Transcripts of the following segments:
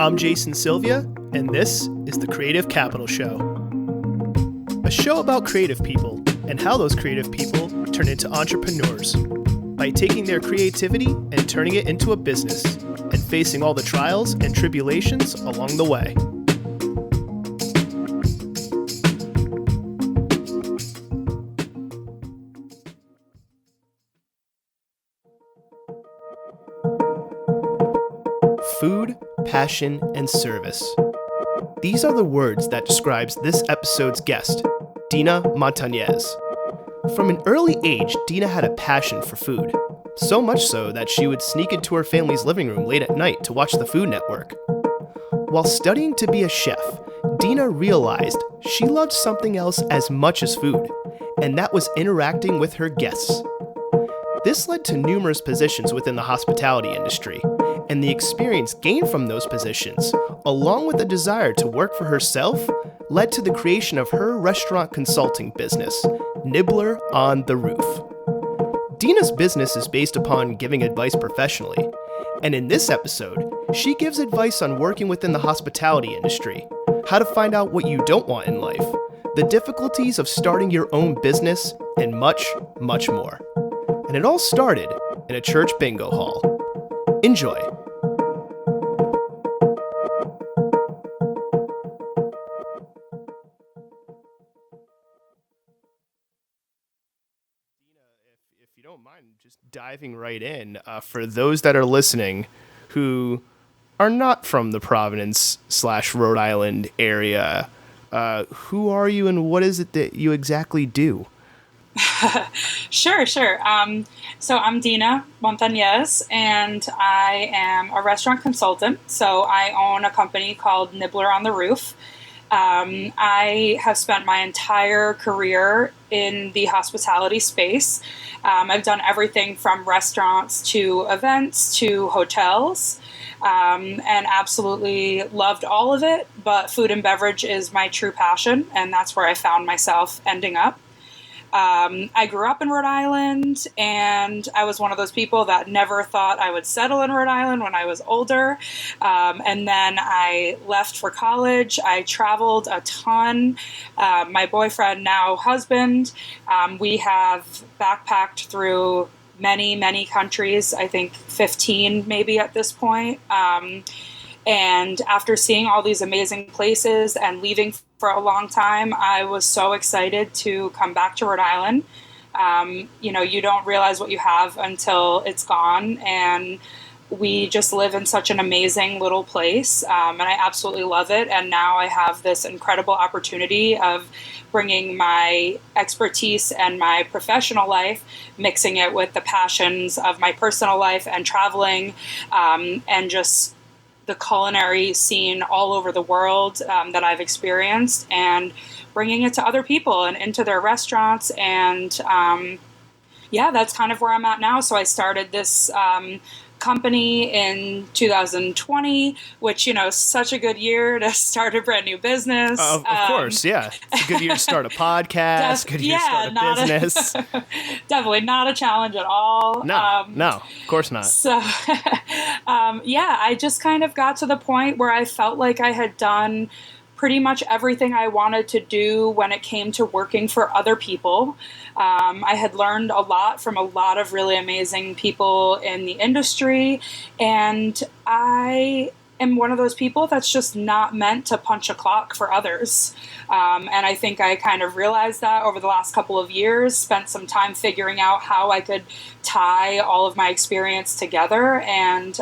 I'm Jason Sylvia, and this is the Creative Capital Show. A show about creative people and how those creative people turn into entrepreneurs by taking their creativity and turning it into a business and facing all the trials and tribulations along the way. Food, passion, and service. These are the words that describes this episode's guest, Deena Montanez. From an early age, Deena had a passion for food, so much so that she would sneak into her family's living room late at night to watch the Food Network. While studying to be a chef, Deena realized she loved something else as much as food, and that was interacting with her guests. This led to numerous positions within the hospitality industry, and the experience gained from those positions, along with a desire to work for herself, led to the creation of her restaurant consulting business, Nibbler On The Roof. Deena's business is based upon giving advice professionally, and in this episode, she gives advice on working within the hospitality industry, how to find out what you don't want in life, the difficulties of starting your own business, and much, much more. And it all started in a church bingo hall. Enjoy. If you don't mind just diving right in, for those that are listening who are not from the Providence/Rhode Island area, who are you and what is it that you exactly do? Sure. So I'm Deena Montanez, and I am a restaurant consultant. So I own a company called Nibbler On The Roof. I have spent my entire career in the hospitality space. I've done everything from restaurants to events to hotels, and absolutely loved all of it. But food and beverage is my true passion, and that's where I found myself ending up. I grew up in Rhode Island, and I was one of those people that never thought I would settle in Rhode Island when I was older. And then I left for college. I traveled a ton. My boyfriend, now husband, we have backpacked through many, many countries, I think 15 maybe at this point. And after seeing all these amazing places and leaving for a long time, I was so excited to come back to Rhode Island. You don't realize what you have until it's gone. And we just live in such an amazing little place. And I absolutely love it. And now I have this incredible opportunity of bringing my expertise and my professional life, mixing it with the passions of my personal life and traveling, and just the culinary scene all over the world that I've experienced, and bringing it to other people and into their restaurants. And that's kind of where I'm at now. So I started this company in 2020, which, is such a good year to start a brand new business. Of course, yeah. It's a good year to start a podcast, good year to start a business. Definitely not a challenge at all. No, of course not. So, I just kind of got to the point where I felt like I had done pretty much everything I wanted to do when it came to working for other people. I had learned a lot from a lot of really amazing people in the industry, and I am one of those people that's just not meant to punch a clock for others. And I think I kind of realized that over the last couple of years, spent some time figuring out how I could tie all of my experience together, and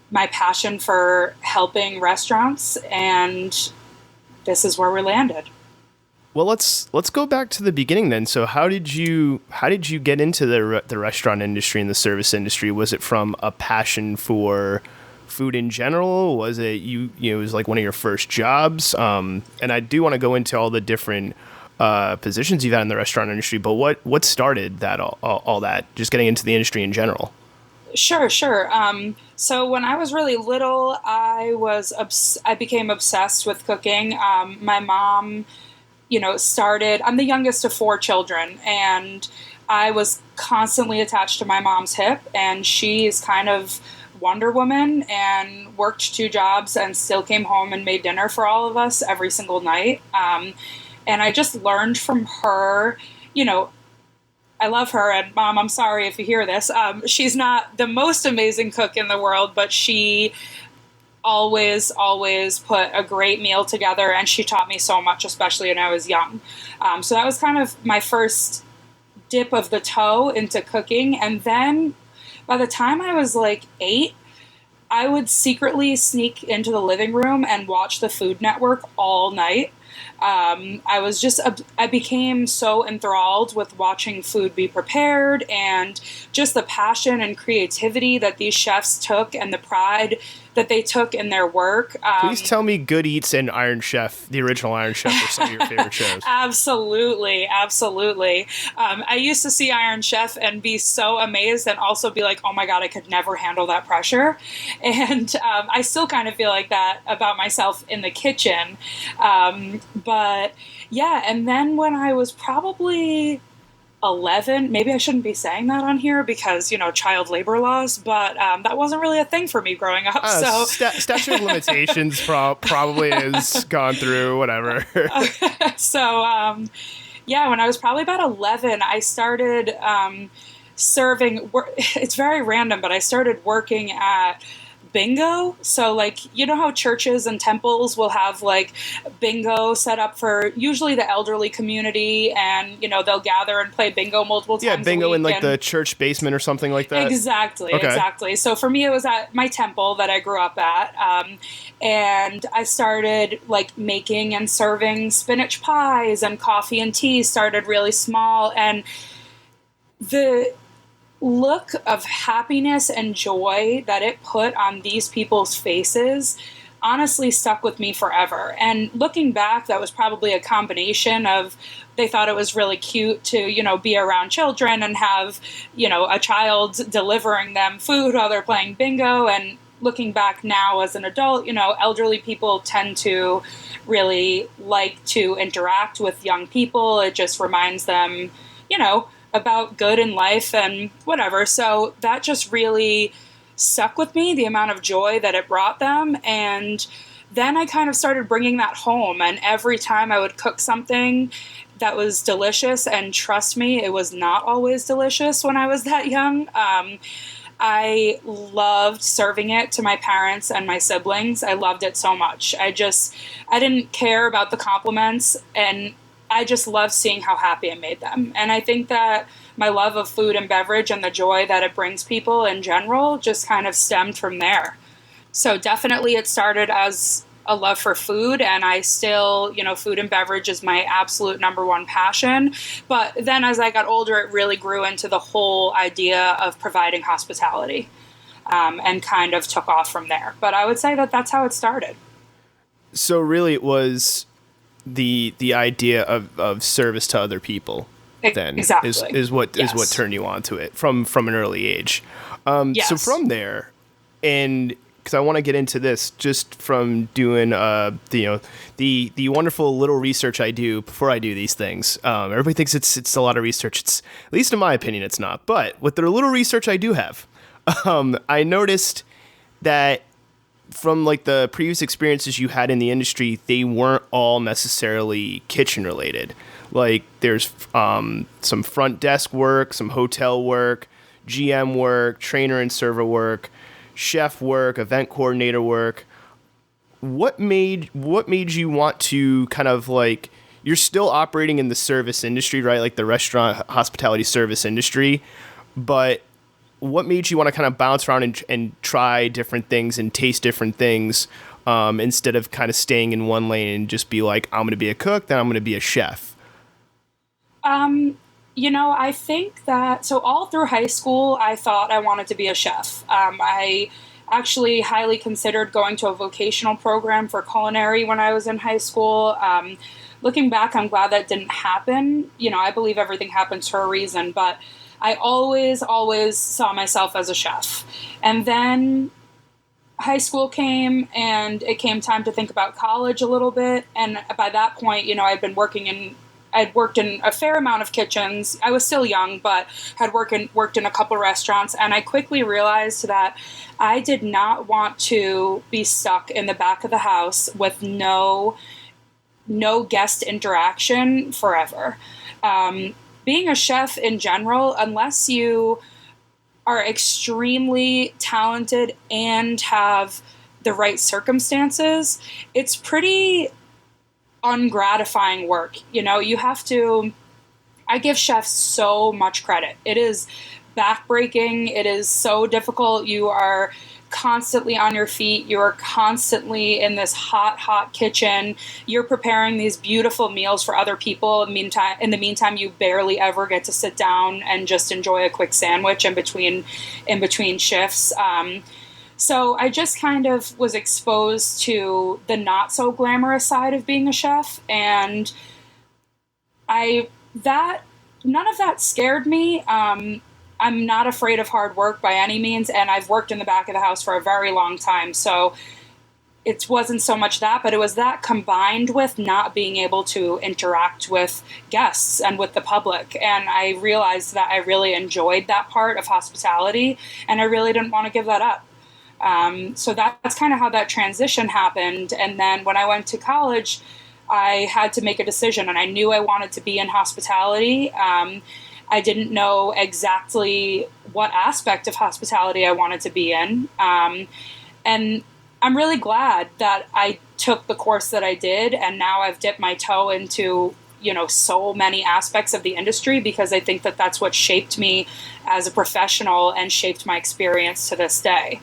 my passion for helping restaurants, and this is where we landed. Well, let's go back to the beginning then. So how did you get into the restaurant industry and the service industry? Was it from a passion for food in general? Was it it was like one of your first jobs? And I do want to go into all the different positions you've had in the restaurant industry, but what started that all that, just getting into the industry in general? Sure. So when I was really little, I became obsessed with cooking. My mom, I'm the youngest of 4 children, and I was constantly attached to my mom's hip, and she's kind of Wonder Woman and worked 2 jobs and still came home and made dinner for all of us every single night. And I just learned from her, I love her, and Mom, I'm sorry if you hear this. She's not the most amazing cook in the world, but she always put a great meal together, and she taught me so much, especially when I was young. So that was kind of my first dip of the toe into cooking. And then by the time I was like 8, I would secretly sneak into the living room and watch the Food Network all night. I became so enthralled with watching food be prepared and just the passion and creativity that these chefs took and the pride that they took in their work. Please tell me Good Eats and Iron Chef, the original Iron Chef, are some of your favorite shows. Absolutely. I used to see Iron Chef and be so amazed and also be like, oh my God, I could never handle that pressure. And I still kind of feel like that about myself in the kitchen. But yeah, and then when I was probably 11, maybe I shouldn't be saying that on here because, child labor laws, but that wasn't really a thing for me growing up. Statute of limitations probably has gone through, whatever. So, when I was probably about 11, I started serving. It's very random, but I started working at bingo. So how churches and temples will have bingo set up for usually the elderly community, and they'll gather and play bingo multiple times a week. Yeah, bingo in the church basement or something like that. Exactly. So for me, it was at my temple that I grew up at, and I started making and serving spinach pies, and coffee and tea started really small, and the look of happiness and joy that it put on these people's faces honestly stuck with me forever. And looking back, that was probably a combination of they thought it was really cute to, be around children and have, a child delivering them food while they're playing bingo. And looking back now as an adult, elderly people tend to really like to interact with young people. It just reminds them, about good in life and whatever. So that just really stuck with me, the amount of joy that it brought them. And then I kind of started bringing that home. And every time I would cook something that was delicious, and trust me, it was not always delicious when I was that young, I loved serving it to my parents and my siblings. I loved it so much. I didn't care about the compliments, and I just love seeing how happy it made them. And I think that my love of food and beverage and the joy that it brings people in general just kind of stemmed from there. So definitely it started as a love for food, and I still, food and beverage is my absolute number one passion. But then as I got older, it really grew into the whole idea of providing hospitality, and kind of took off from there. But I would say that that's how it started. So really it was the idea of service to other people then exactly. is what turned you on to it from an early age. Yes. So from there, and because I want to get into this just from doing the wonderful little research I do before I do these things. Everybody thinks it's a lot of research. It's, at least in my opinion, it's not. But with the little research I do have, I noticed that from the previous experiences you had in the industry, they weren't all necessarily kitchen related. There's some front desk work, some hotel work, GM work, trainer and server work, chef work, event coordinator work. What made you want to kind of you're still operating in the service industry, right? The restaurant hospitality service industry, but what made you want to kind of bounce around and try different things and taste different things, instead of kind of staying in one lane and just be I'm going to be a cook, then I'm going to be a chef? I think that, so all through high school, I thought I wanted to be a chef. I actually highly considered going to a vocational program for culinary when I was in high school. Looking back, I'm glad that didn't happen. I believe everything happens for a reason, but I always saw myself as a chef. And then high school came, and it came time to think about college a little bit. And by that point, I'd been working I'd worked in a fair amount of kitchens. I was still young, but had worked in a couple restaurants, and I quickly realized that I did not want to be stuck in the back of the house with no guest interaction forever. Being a chef in general, unless you are extremely talented and have the right circumstances, it's pretty ungratifying work. You have to, I give chefs so much credit. It is backbreaking. It is so difficult. You are constantly on your feet. You're constantly in this hot kitchen. You're preparing these beautiful meals for other people. In the meantime, you barely ever get to sit down and just enjoy a quick sandwich in between shifts. So I just kind of was exposed to the not so glamorous side of being a chef, and none of that scared me. I'm not afraid of hard work by any means, and I've worked in the back of the house for a very long time, so it wasn't so much that, but it was that combined with not being able to interact with guests and with the public, and I realized that I really enjoyed that part of hospitality, and I really didn't want to give that up. So that's kind of how that transition happened, and then when I went to college, I had to make a decision, and I knew I wanted to be in hospitality. I didn't know exactly what aspect of hospitality I wanted to be in. And I'm really glad that I took the course that I did, and now I've dipped my toe into, so many aspects of the industry, because I think that that's what shaped me as a professional and shaped my experience to this day.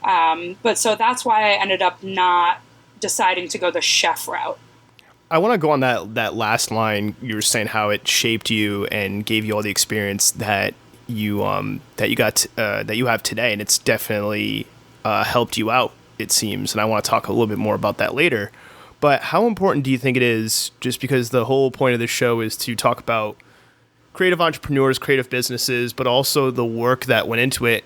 But so that's why I ended up not deciding to go the chef route. I want to go on that last line. You were saying how it shaped you and gave you all the experience that you have today, and it's definitely helped you out, it seems. And I want to talk a little bit more about that later. But how important do you think it is? Just because the whole point of this show is to talk about creative entrepreneurs, creative businesses, but also the work that went into it.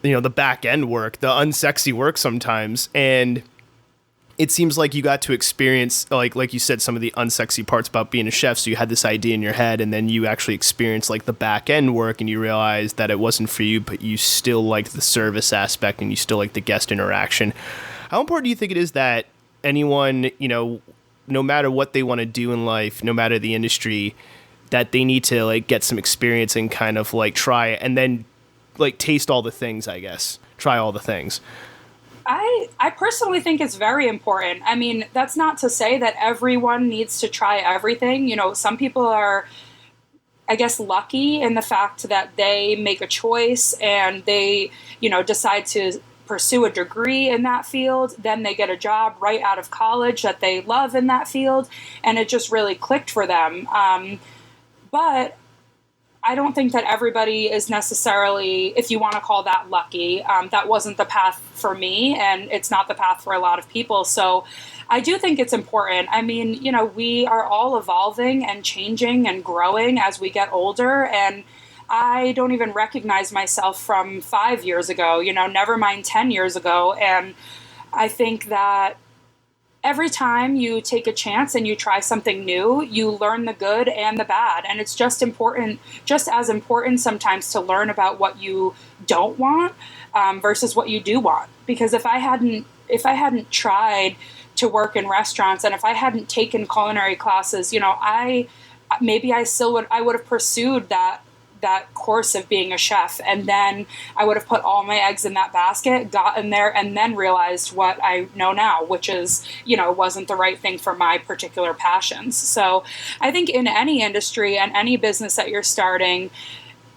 The back end work, the unsexy work sometimes, and it seems like you got to experience, like you said, some of the unsexy parts about being a chef. So you had this idea in your head, and then you actually experienced the back end work, and you realized that it wasn't for you, but you still liked the service aspect, and you still liked the guest interaction. How important do you think it is that anyone, no matter what they want to do in life, no matter the industry, that they need to get some experience and kind of try it, and then taste all the things, I guess, try all the things? I personally think it's very important. I mean, that's not to say that everyone needs to try everything. Some people are, I guess, lucky in the fact that they make a choice and they, decide to pursue a degree in that field. Then they get a job right out of college that they love in that field, and it just really clicked for them. But I don't think that everybody is necessarily, if you want to call that lucky, that wasn't the path for me, and it's not the path for a lot of people. So I do think it's important. I mean, we are all evolving and changing and growing as we get older, and I don't even recognize myself from 5 years ago, never mind 10 years ago. And I think that every time you take a chance and you try something new, you learn the good and the bad. And it's just as important sometimes to learn about what you don't want versus what you do want. Because if I hadn't tried to work in restaurants, and if I hadn't taken culinary classes, I would have pursued that course of being a chef, and then I would have put all my eggs in that basket, gotten there, and then realized what I know now, which is, wasn't the right thing for my particular passions. So I think in any industry and any business that you're starting,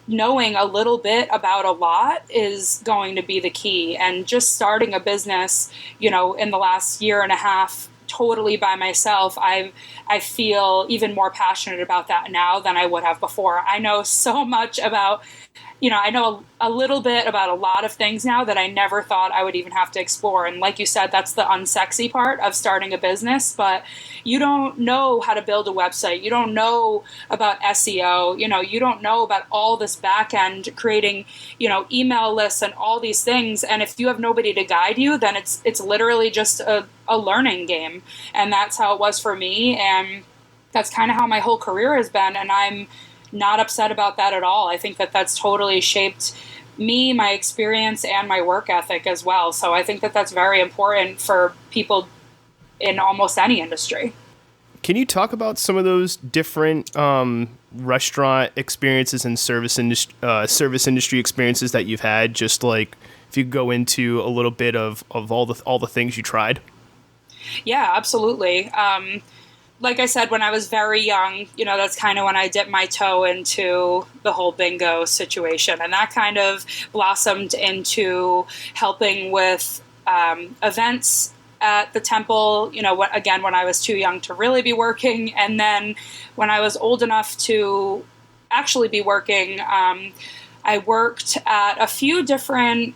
knowing a little bit about a lot is going to be the key. And just starting a business, in the last year and a half, totally by myself, I feel even more passionate about that now than I would have before. I know so much about, I know a little bit about a lot of things now that I never thought I would even have to explore. And like you said, that's the unsexy part of starting a business, but you don't know how to build a website. You don't know about SEO, you don't know about all this back end creating, email lists and all these things. And if you have nobody to guide you, then it's literally just a learning game. And that's how it was for me. And that's kind of how my whole career has been. And I'm not upset about that at all. I think that that's totally shaped me, my experience, and my work ethic as well. So I think that that's very important for people in almost any industry. Can you talk about some of those different restaurant experiences and service industry experiences that you've had? Just like if you go into a little bit of all the things you tried. Yeah, absolutely. Like I said, when I was very young, that's kind of when I dipped my toe into the whole bingo situation. And that kind of blossomed into helping with events at the temple, when I was too young to really be working. And then when I was old enough to actually be working, I worked at a few different,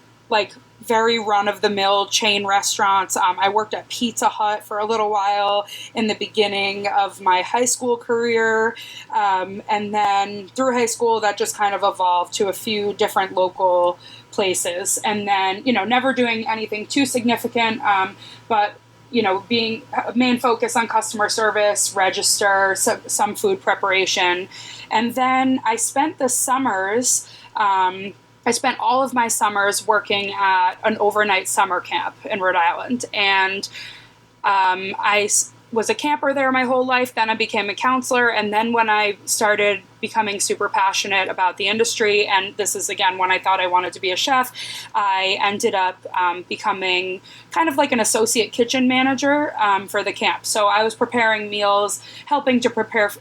very run-of-the-mill chain restaurants. I worked at Pizza Hut for a little while in the beginning of my high school career. And then through high school, that just kind of evolved to a few different local places. And then, never doing anything too significant, but being a main focus on customer service, register, some food preparation. And then I spent the summers, I spent all of my summers working at an overnight summer camp in Rhode Island. And I was a camper there my whole life. Then I became a counselor. And then when I started becoming super passionate about the industry, and this is, again, when I thought I wanted to be a chef, I ended up becoming kind of like an associate kitchen manager for the camp. So I was preparing meals, helping to prepare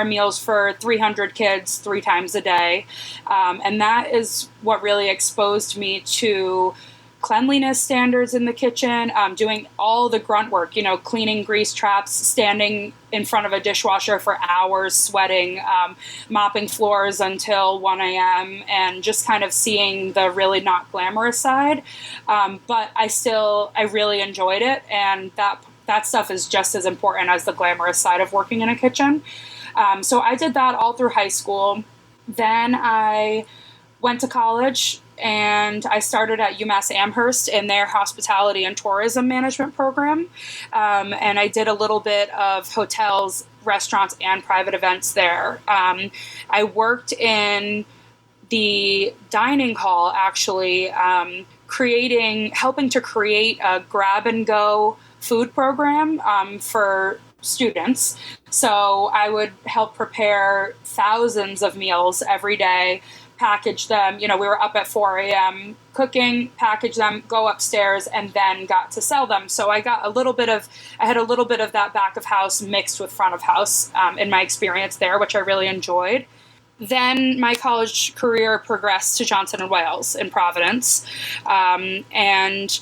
meals for 300 kids 3 times a day. And that is what really exposed me to cleanliness standards in the kitchen, doing all the grunt work, cleaning grease traps, standing in front of a dishwasher for hours, sweating, mopping floors until 1 a.m., and just kind of seeing the really not glamorous side. But I really enjoyed it. And that stuff is just as important as the glamorous side of working in a kitchen. So I did that all through high school. Then I went to college and I started at UMass Amherst in their hospitality and tourism management program. And I did a little bit of hotels, restaurants, and private events there. I worked in the dining hall, actually, helping to create a grab-and-go food program for students. So I would help prepare thousands of meals every day, package them. We were up at 4 a.m. cooking, package them, go upstairs, and then got to sell them. So I had a little bit of that back of house mixed with front of house in my experience there, which I really enjoyed. Then my college career progressed to Johnson & Wales in Providence. And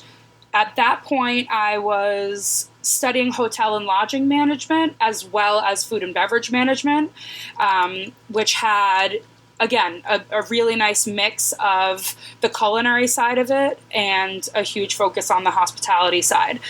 at that point, I was studying hotel and lodging management as well as food and beverage management, which had, again, a really nice mix of the culinary side of it and a huge focus on the hospitality side.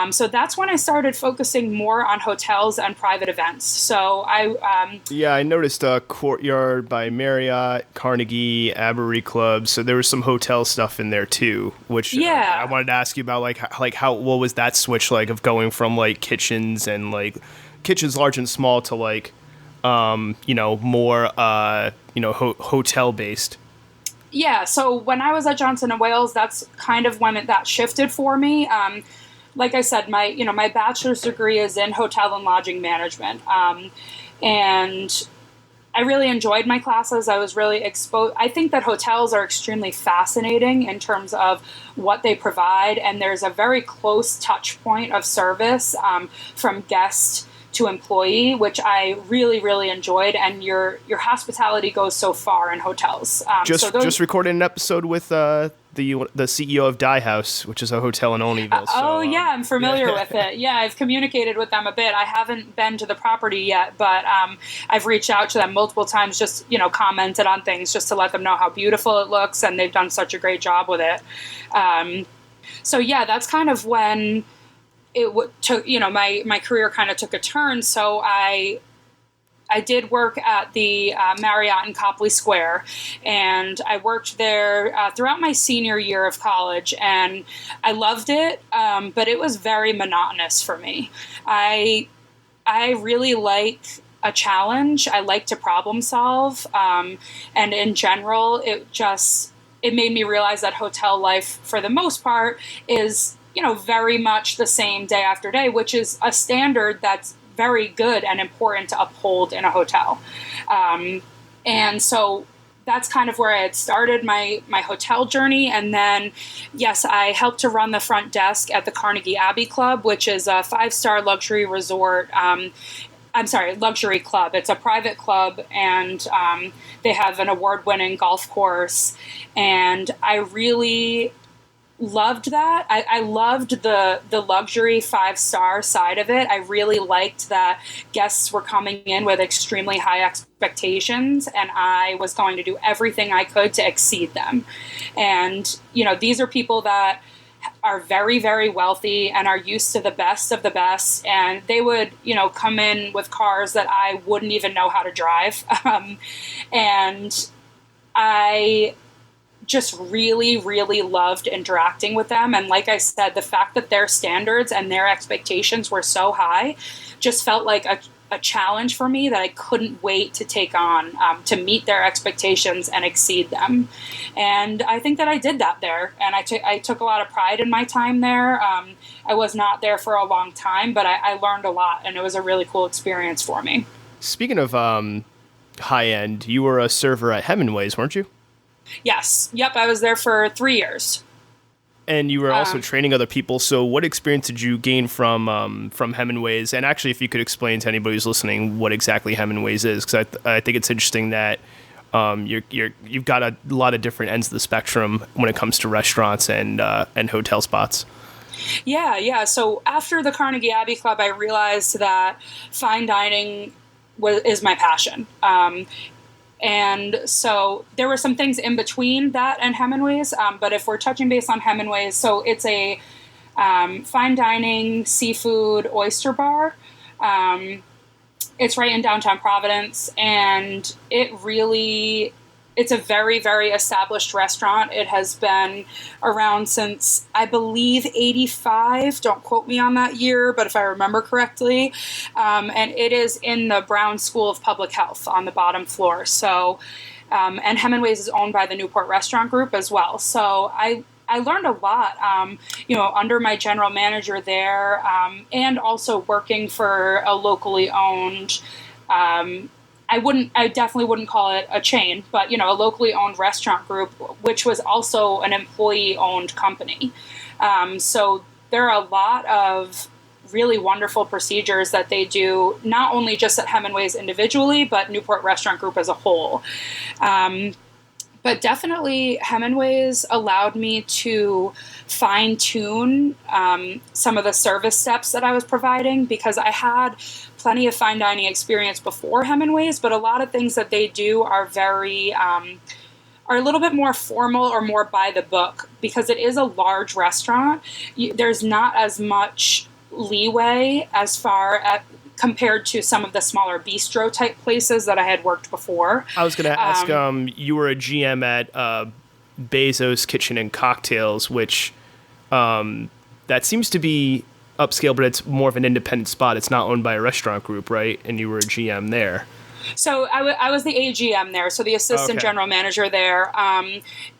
So that's when I started focusing more on hotels and private events. So I noticed Courtyard by Marriott, Carnegie, Abery Club. So there was some hotel stuff in there too, which I wanted to ask you about, what was that switch like of going from kitchens and kitchens large and small to more hotel based. Yeah, so when I was at Johnson & Wales, that's kind of when that shifted for me. Like I said, my bachelor's degree is in hotel and lodging management. And I really enjoyed my classes. I was really exposed. I think that hotels are extremely fascinating in terms of what they provide. And there's a very close touch point of service from guest to employee, which I really, really enjoyed. And your hospitality goes so far in hotels. Just recorded an episode with the CEO of Die House, which is a hotel in Olneyville. I'm familiar with it. Yeah, I've communicated with them a bit. I haven't been to the property yet, but I've reached out to them multiple times, just, commented on things just to let them know how beautiful it looks, and they've done such a great job with it. That's kind of when took, my career kind of took a turn. So I did work at the Marriott in Copley Square, and I worked there throughout my senior year of college, and I loved it, but it was very monotonous for me. I I really like a challenge. I like to problem solve. And in general, it made me realize that hotel life, for the most part, is, very much the same day after day, which is a standard that's very good and important to uphold in a hotel. And so that's kind of where I had started my hotel journey. And then, yes, I helped to run the front desk at the Carnegie Abbey Club, which is a 5-star luxury resort. Luxury club. It's a private club, and they have an award-winning golf course. And I really loved that. I loved the luxury 5-star side of it. I really liked that guests were coming in with extremely high expectations, and I was going to do everything I could to exceed them. And, these are people that are very, very wealthy and are used to the best of the best. And they would, come in with cars that I wouldn't even know how to drive. And I just really, really loved interacting with them. And like I said, the fact that their standards and their expectations were so high just felt like a challenge for me that I couldn't wait to take on, to meet their expectations and exceed them. And I think that I did that there. And I took a lot of pride in my time there. I was not there for a long time, but I learned a lot, and it was a really cool experience for me. Speaking of high end, you were a server at Hemingway's, weren't you? Yes. Yep. I was there for 3 years. And you were also training other people. So what experience did you gain from Hemingway's? And actually, if you could explain to anybody who's listening what exactly Hemingway's is, because I think it's interesting that you've got a lot of different ends of the spectrum when it comes to restaurants and hotel spots. Yeah. So after the Carnegie Abbey Club, I realized that fine dining is my passion. And so there were some things in between that and Hemingway's. But if we're touching base on Hemingway's, so it's a fine dining seafood oyster bar. It's right in downtown Providence, and it's a very, very established restaurant. It has been around since, I believe, 85. Don't quote me on that year, but if I remember correctly. And it is in the Brown School of Public Health on the bottom floor. So, and Hemingway's is owned by the Newport Restaurant Group as well. So I learned a lot, under my general manager there, and also working for a locally owned, I definitely wouldn't call it a chain, but, a locally owned restaurant group, which was also an employee-owned company. So there are a lot of really wonderful procedures that they do, not only just at Hemingway's individually, but Newport Restaurant Group as a whole. But definitely Hemingway's allowed me to fine-tune some of the service steps that I was providing, because I had plenty of fine dining experience before Hemingway's, but a lot of things that they do are are a little bit more formal or more by the book, because it is a large restaurant. There's not as much leeway as far as compared to some of the smaller bistro type places that I had worked before. I was going to ask, you were a GM at Bezos Kitchen and Cocktails, which that seems to be upscale, but it's more of an independent spot. It's not owned by a restaurant group, right? And you were a GM there. So I was the AGM there, so the assistant general manager there.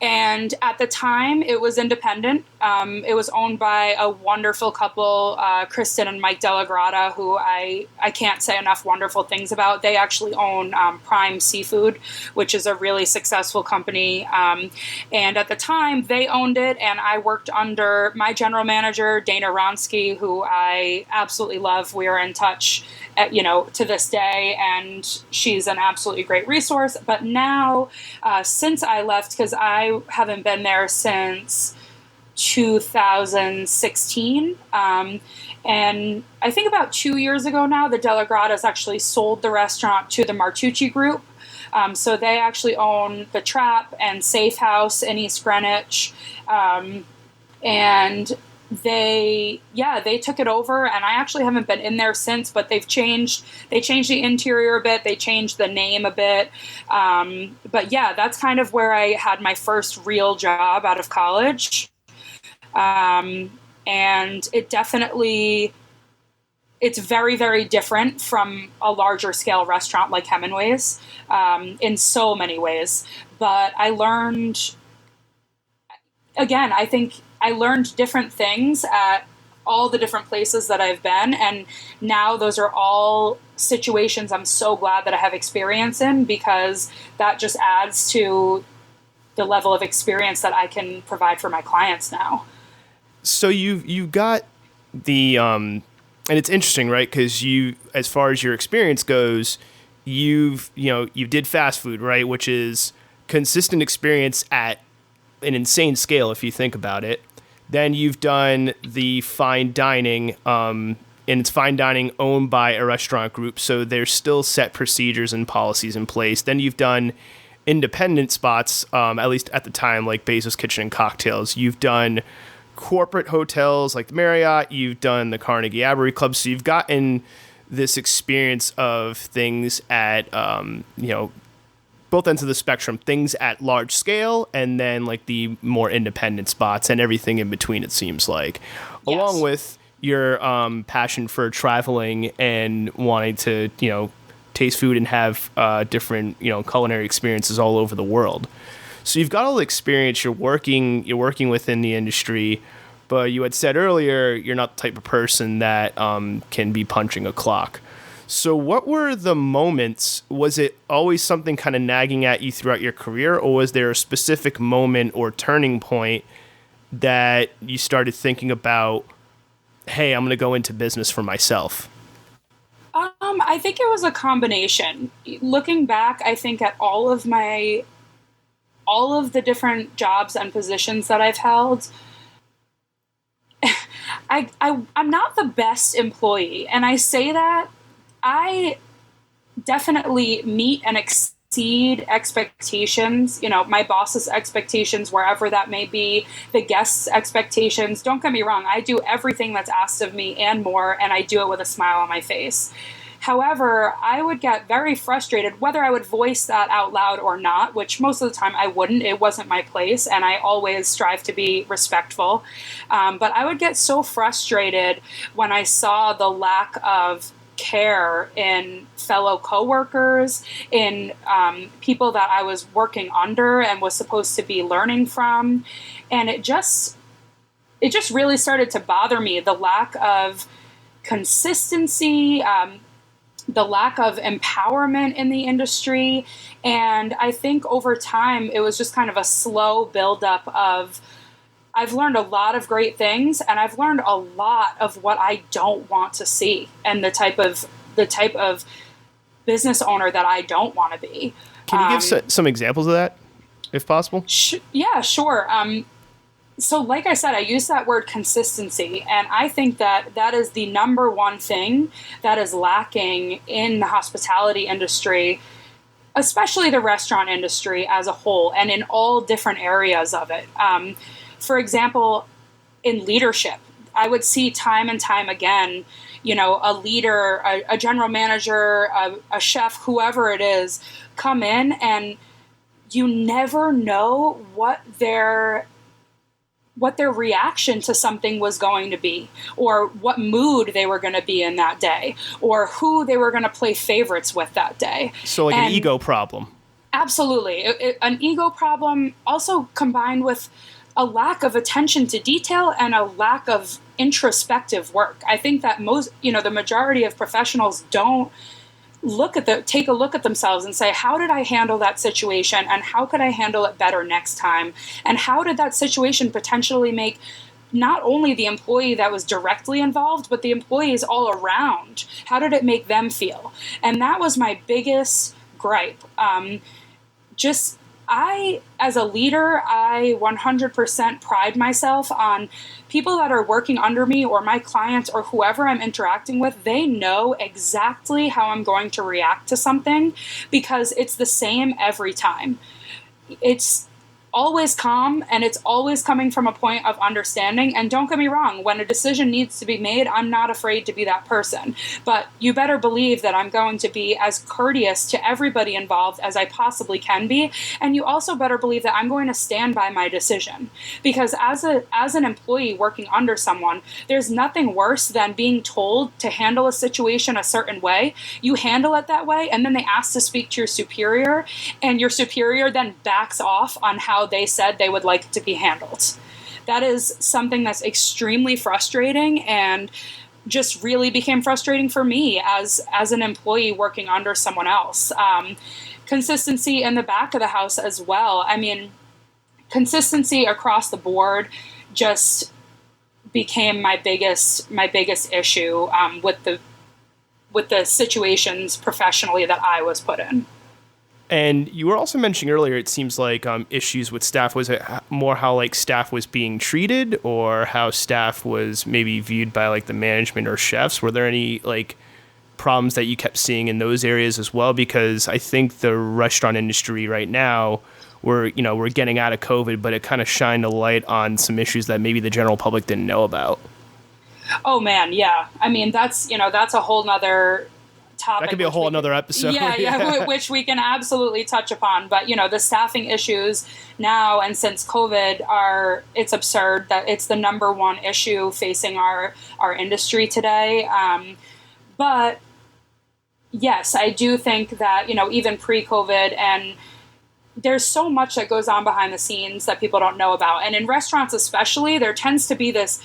And at the time, it was independent. It was owned by a wonderful couple, Kristen and Mike Delagrata, who I can't say enough wonderful things about. They actually own Prime Seafood, which is a really successful company. And at the time, they owned it, and I worked under my general manager, Dana Ronsky, who I absolutely love. We are in touch to this day, and she's an absolutely great resource. But now, since I left, because I haven't been there since 2016, and I think about 2 years ago now, the Delagratas actually sold the restaurant to the Martucci Group. So they actually own the Trap and Safe House in East Greenwich, and they took it over, and I actually haven't been in there since, but they changed the interior a bit, they changed the name a bit, but yeah, that's kind of where I had my first real job out of college, and it definitely it's very, very different from a larger scale restaurant like Hemingway's in so many ways. But I learned, again, I think I learned different things at all the different places that I've been. And now those are all situations I'm so glad that I have experience in, because that just adds to the level of experience that I can provide for my clients now. So you've got the, and it's interesting, right? Because you, as far as your experience goes, you did fast food, right? Which is consistent experience at an insane scale if you think about it. Then you've done the fine dining, and it's fine dining owned by a restaurant group, so there's still set procedures and policies in place. Then you've done independent spots, at least at the time, like Basil's Kitchen and Cocktails. You've done corporate hotels like the Marriott. You've done the Carnegie Abbey Club. So you've gotten this experience of things at, both ends of the spectrum, things at large scale, and then like the more independent spots and everything in between, it seems like. Yes. Along with your passion for traveling and wanting to, taste food and have different, culinary experiences all over the world. So you've got all the experience, you're working within the industry, but you had said earlier, you're not the type of person that can be punching a clock. So what were the moments? Was it always something kind of nagging at you throughout your career, or was there a specific moment or turning point that you started thinking about, hey, I'm going to go into business for myself? I think it was a combination. Looking back, I think at all of the different jobs and positions that I've held, I'm not the best employee. And I say that I definitely meet and exceed expectations, my boss's expectations, wherever that may be, the guests' expectations. Don't get me wrong. I do everything that's asked of me and more, and I do it with a smile on my face. However, I would get very frustrated, whether I would voice that out loud or not, which most of the time I wouldn't. It wasn't my place, and I always strive to be respectful. But I would get so frustrated when I saw the lack of care in fellow coworkers, in people that I was working under and was supposed to be learning from. And it just really started to bother me, the lack of consistency, the lack of empowerment in the industry. And I think over time, it was just kind of a slow buildup of, I've learned a lot of great things, and I've learned a lot of what I don't want to see, and the type of business owner that I don't want to be. Can you give some examples of that, if possible? Yeah, sure. So like I said, I use that word consistency, and I think that is the number one thing that is lacking in the hospitality industry, especially the restaurant industry as a whole, and in all different areas of it. For example, in leadership, I would see time and time again, a leader, a general manager, a chef, whoever it is, come in, and you never know what their reaction to something was going to be, or what mood they were going to be in that day, or who they were going to play favorites with that day. So like an ego problem. Absolutely. An ego problem, also combined with a lack of attention to detail and a lack of introspective work. I think that the majority of professionals don't take a look at themselves and say, how did I handle that situation, and how could I handle it better next time? And how did that situation potentially make not only the employee that was directly involved, but the employees all around? How did it make them feel? And that was my biggest gripe. As a leader, I 100% pride myself on people that are working under me, or my clients, or whoever I'm interacting with. They know exactly how I'm going to react to something, because it's the same every time. always calm, and it's always coming from a point of understanding. And don't get me wrong, when a decision needs to be made, I'm not afraid to be that person. But you better believe that I'm going to be as courteous to everybody involved as I possibly can be. And you also better believe that I'm going to stand by my decision. Because as an employee working under someone, there's nothing worse than being told to handle a situation a certain way. You handle it that way, and then they ask to speak to your superior, and your superior then backs off on how they said they would like it to be handled. That is something that's extremely frustrating, and just really became frustrating for me as an employee working under someone else. Consistency in the back of the house as well. I mean, consistency across the board just became my biggest issue with the situations professionally that I was put in. And you were also mentioning earlier, it seems like issues with staff. Was it more how like staff was being treated, or how staff was maybe viewed by like the management or chefs? Were there any like problems that you kept seeing in those areas as well? Because I think the restaurant industry right now, we're getting out of COVID, but it kind of shined a light on some issues that maybe the general public didn't know about. Oh man, yeah. I mean, that's a whole nother topic. That could be a whole another episode. Yeah, which we can absolutely touch upon. But, the staffing issues now and since COVID it's absurd that it's the number one issue facing our industry today. But yes, I do think that, even pre-COVID, and there's so much that goes on behind the scenes that people don't know about. And in restaurants especially, there tends to be this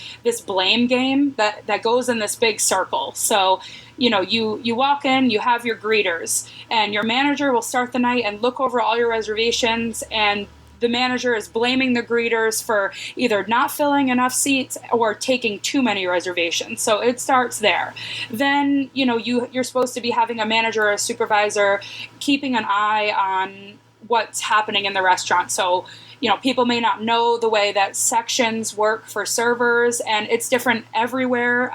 blame game that goes in this big circle. So, you walk in, you have your greeters, and your manager will start the night and look over all your reservations, and the manager is blaming the greeters for either not filling enough seats or taking too many reservations. So it starts there. Then, you're supposed to be having a manager or a supervisor keeping an eye on what's happening in the restaurant. So, people may not know the way that sections work for servers, and it's different everywhere.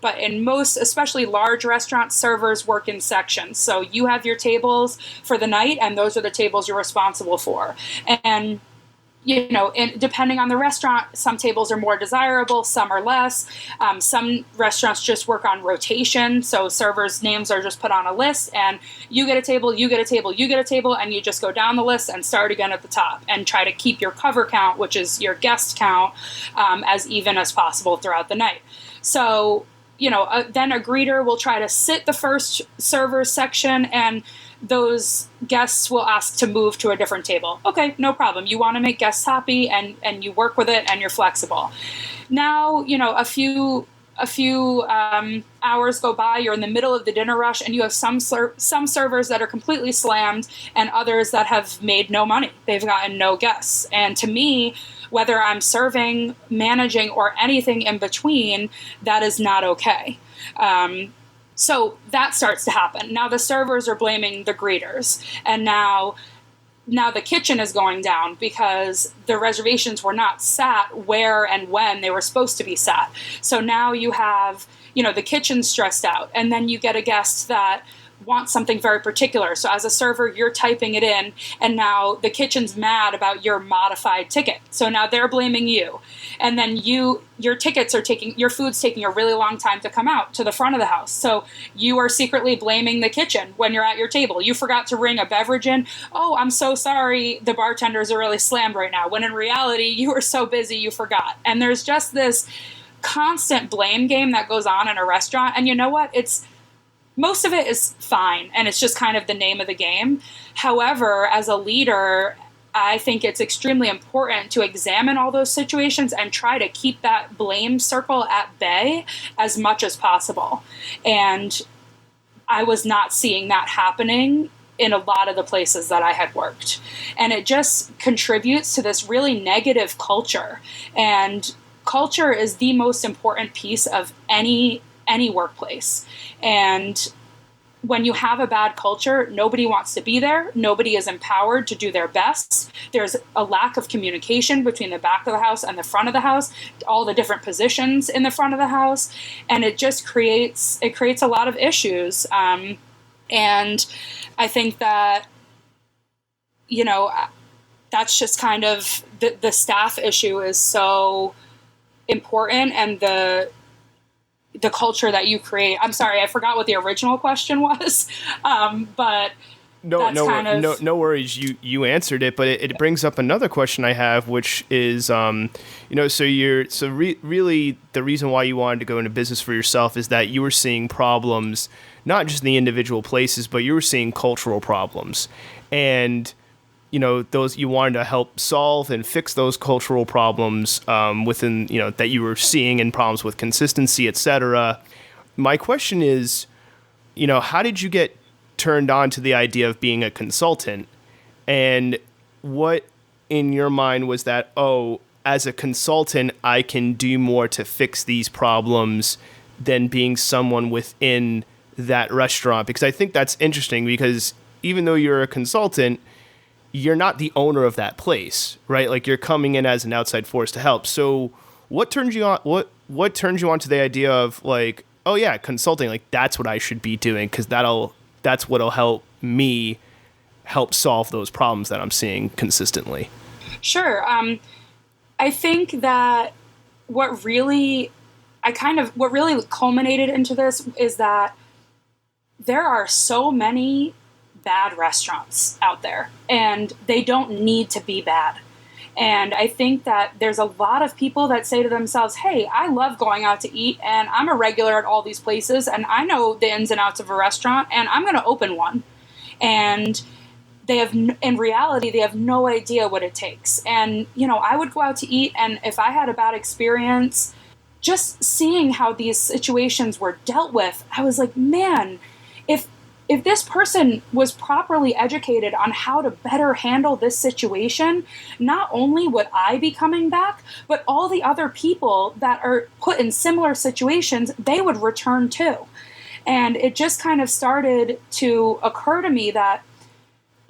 But in most, especially large restaurants, servers work in sections. So you have your tables for the night, and those are the tables you're responsible for. And depending on the restaurant, some tables are more desirable, some are less. Some restaurants just work on rotation, so servers' names are just put on a list, and you get a table, you get a table, you get a table, and you just go down the list and start again at the top and try to keep your cover count, which is your guest count, as even as possible throughout the night. So, then a greeter will try to sit the first server section, and those guests will ask to move to a different table. Okay, no problem. You want to make guests happy, and you work with it, and you're flexible. Now, a few hours go by, you're in the middle of the dinner rush, and you have some servers that are completely slammed and others that have made no money. They've gotten no guests. And to me, whether I'm serving, managing, or anything in between, that is not okay. So that starts to happen. Now the servers are blaming the greeters, and now the kitchen is going down because the reservations were not sat where and when they were supposed to be sat. So now you have, the kitchen stressed out, and then you get a guest that wants something very particular. So as a server, you're typing it in, and now the kitchen's mad about your modified ticket. So now they're blaming you. And then your food's taking a really long time to come out to the front of the house. So you are secretly blaming the kitchen when you're at your table. You forgot to bring a beverage in. Oh, I'm so sorry, the bartenders are really slammed right now. When in reality, you were so busy, you forgot. And there's just this constant blame game that goes on in a restaurant. And you know what? Most of it is fine, and it's just kind of the name of the game. However, as a leader, I think it's extremely important to examine all those situations and try to keep that blame circle at bay as much as possible. And I was not seeing that happening in a lot of the places that I had worked. And it just contributes to this really negative culture. And culture is the most important piece of any workplace. And when you have a bad culture, nobody wants to be there. Nobody is empowered to do their best. There's a lack of communication between the back of the house and the front of the house, all the different positions in the front of the house. And it just creates a lot of issues. And I think that, that's just kind of the staff issue is so important, and the culture that you create. I'm sorry, I forgot what the original question was, but no worries. You answered it, but it brings up another question I have, which is, really the reason why you wanted to go into business for yourself is that you were seeing problems, not just in the individual places, but you were seeing cultural problems, and those you wanted to help solve and fix those cultural problems within that you were seeing, and problems with consistency, etc. My question is, how did you get turned on to the idea of being a consultant, and what in your mind was that, as a consultant, I can do more to fix these problems than being someone within that restaurant? Because I think that's interesting, because even though you're a consultant, you're not the owner of that place, right? Like, you're coming in as an outside force to help. So what turns you on? What turns you on to the idea of, like, oh yeah, consulting, like, that's what I should be doing, because that's what'll help me help solve those problems that I'm seeing consistently? Sure. I think that what really culminated into this is that there are so many bad restaurants out there, and they don't need to be bad. And I think that there's a lot of people that say to themselves, hey, I love going out to eat, and I'm a regular at all these places, and I know the ins and outs of a restaurant, and I'm going to open one. And in reality, they have no idea what it takes. And, I would go out to eat, and if I had a bad experience, just seeing how these situations were dealt with, I was like, man, if this person was properly educated on how to better handle this situation, not only would I be coming back, but all the other people that are put in similar situations, they would return too. And it just kind of started to occur to me that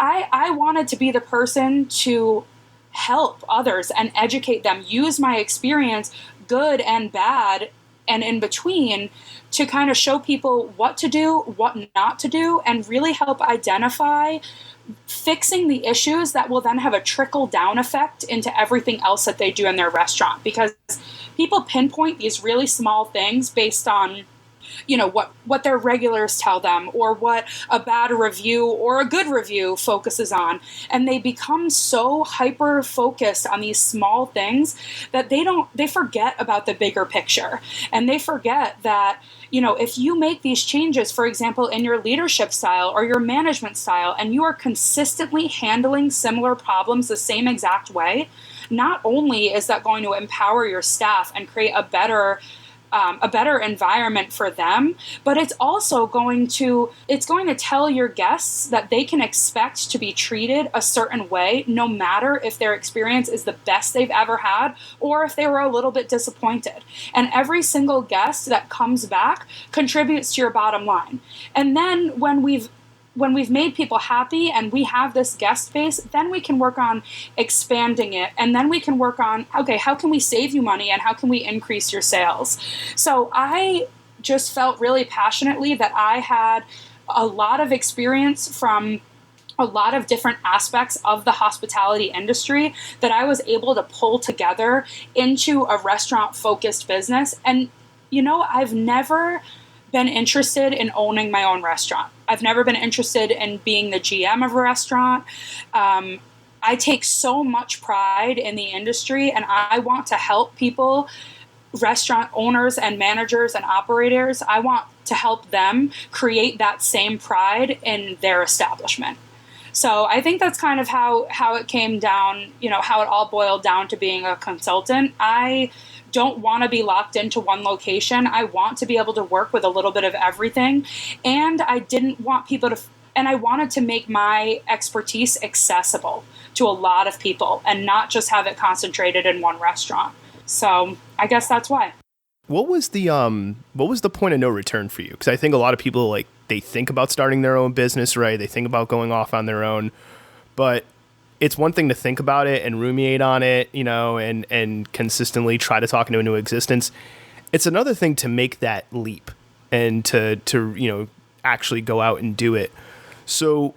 I wanted to be the person to help others and educate them, use my experience, good and bad, and in between, to kind of show people what to do, what not to do, and really help identify fixing the issues that will then have a trickle-down effect into everything else that they do in their restaurant. Because people pinpoint these really small things based on what their regulars tell them, or what a bad review or a good review focuses on. And they become so hyper focused on these small things that they forget about the bigger picture. And they forget that, if you make these changes, for example, in your leadership style or your management style, and you are consistently handling similar problems the same exact way, not only is that going to empower your staff and create a better environment for them, but it's also going to tell your guests that they can expect to be treated a certain way, no matter if their experience is the best they've ever had or if they were a little bit disappointed. And every single guest that comes back contributes to your bottom line. And then when we've made people happy and we have this guest base, then we can work on expanding it. And then we can work on, okay, how can we save you money and how can we increase your sales? So I just felt really passionately that I had a lot of experience from a lot of different aspects of the hospitality industry that I was able to pull together into a restaurant-focused business. And, I've never been interested in owning my own restaurant. I've never been interested in being the GM of a restaurant. I take so much pride in the industry, and I want to help people, restaurant owners and managers and operators. I want to help them create that same pride in their establishment. So I think that's kind of how it came down, how it all boiled down to being a consultant. I don't want to be locked into one location. I want to be able to work with a little bit of everything. And I didn't want people to, and I wanted to make my expertise accessible to a lot of people and not just have it concentrated in one restaurant. So I guess that's why. What was the point of no return for you? Because I think a lot of people, like, they think about starting their own business, right? They think about going off on their own, but it's one thing to think about it and ruminate on it, and consistently try to talk it into existence. It's another thing to make that leap and to actually go out and do it. So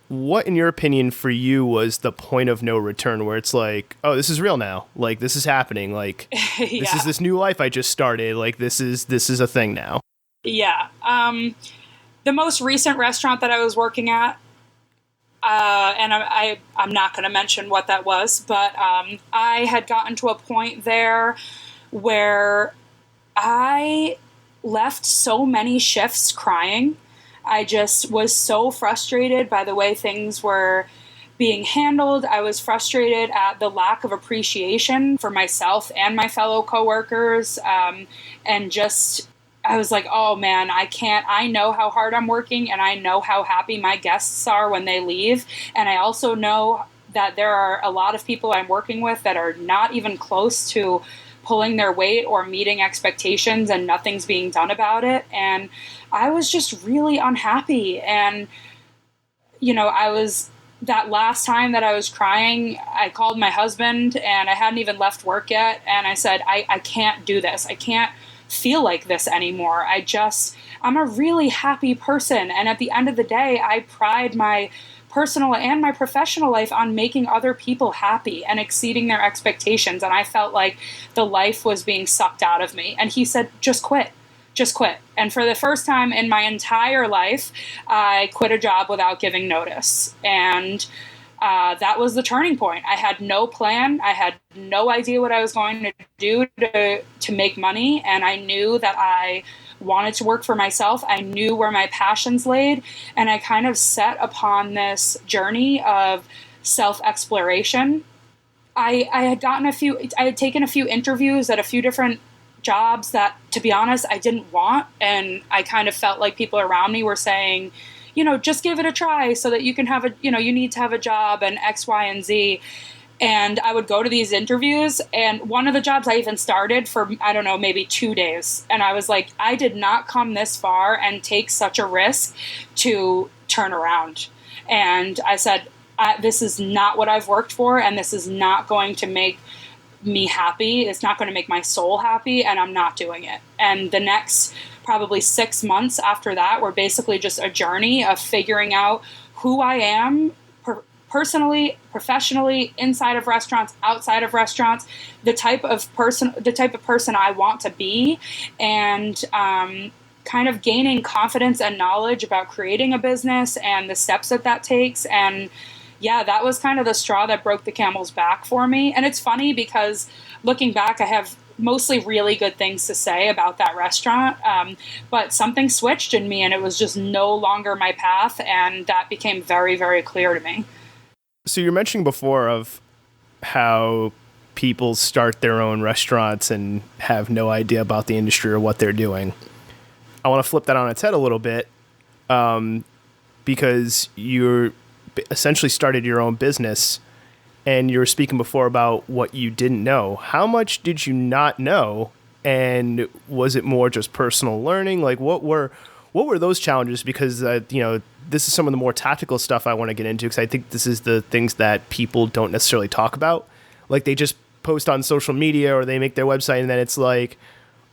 What, in your opinion, for you was the point of no return where it's like, oh, this is real now. Like, this is happening. Like, this is this new life I just started. Like, this is a thing now. Yeah. The most recent restaurant that I was working at, and I'm not going to mention what that was, but I had gotten to a point there where I left so many shifts crying. I just was so frustrated by the way things were being handled. I was frustrated at the lack of appreciation for myself and my fellow coworkers. And just, I was like, oh man, I know how hard I'm working, and I know how happy my guests are when they leave. And I also know that there are a lot of people I'm working with that are not even close to pulling their weight or meeting expectations, and nothing's being done about it. And I was just really unhappy. And, that last time that I was crying, I called my husband, and I hadn't even left work yet. And I said, I can't do this. I can't feel like this anymore. I'm a really happy person. And at the end of the day, I pride my personal and my professional life on making other people happy and exceeding their expectations. And I felt like the life was being sucked out of me. And he said, just quit. Just quit. And for the first time in my entire life, I quit a job without giving notice. And that was the turning point. I had no plan. I had no idea what I was going to do to make money. And I knew that I wanted to work for myself. I knew where my passions laid. And I kind of set upon this journey of self-exploration. I had taken a few interviews at a few different jobs that, to be honest, I didn't want. And I kind of felt like people around me were saying, just give it a try so that you can have you need to have a job and X, Y, and Z. And I would go to these interviews, and one of the jobs I even started for, I don't know, maybe 2 days. And I was like, I did not come this far and take such a risk to turn around. And I said, this is not what I've worked for, and this is not going to make me happy. It's not going to make my soul happy, and I'm not doing it. And the next probably 6 months after that were basically just a journey of figuring out who I am personally, professionally, inside of restaurants, outside of restaurants, the type of person I want to be, and kind of gaining confidence and knowledge about creating a business and the steps that takes. And yeah, that was kind of the straw that broke the camel's back for me. And it's funny because looking back, I have mostly really good things to say about that restaurant. But something switched in me, and it was just no longer my path. And that became very, very clear to me. So you're mentioning before of how people start their own restaurants and have no idea about the industry or what they're doing. I want to flip that on its head a little bit, because you're essentially started your own business, and you were speaking before about what you didn't know. How much did you not know? And was it more just personal learning? Like, what were those challenges? Because, this is some of the more tactical stuff I want to get into, because I think this is the things that people don't necessarily talk about. Like, they just post on social media or they make their website, and then it's like,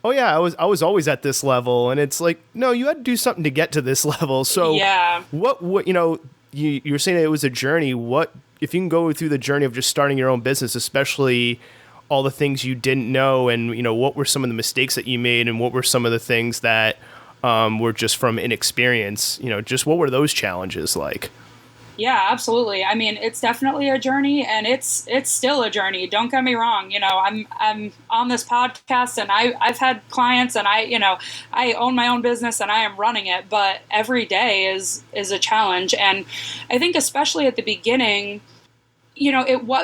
oh yeah, I was always at this level. And it's like, no, you had to do something to get to this level. So yeah. What you're saying that it was a journey. What, if you can go through the journey of just starting your own business, especially all the things you didn't know, and, what were some of the mistakes that you made, and what were some of the things that were just from inexperience, just what were those challenges like? Yeah, absolutely. I mean, it's definitely a journey, and it's still a journey. Don't get me wrong. I'm on this podcast, and I've had clients, and I own my own business, and I am running it, but every day is a challenge. And I think especially at the beginning,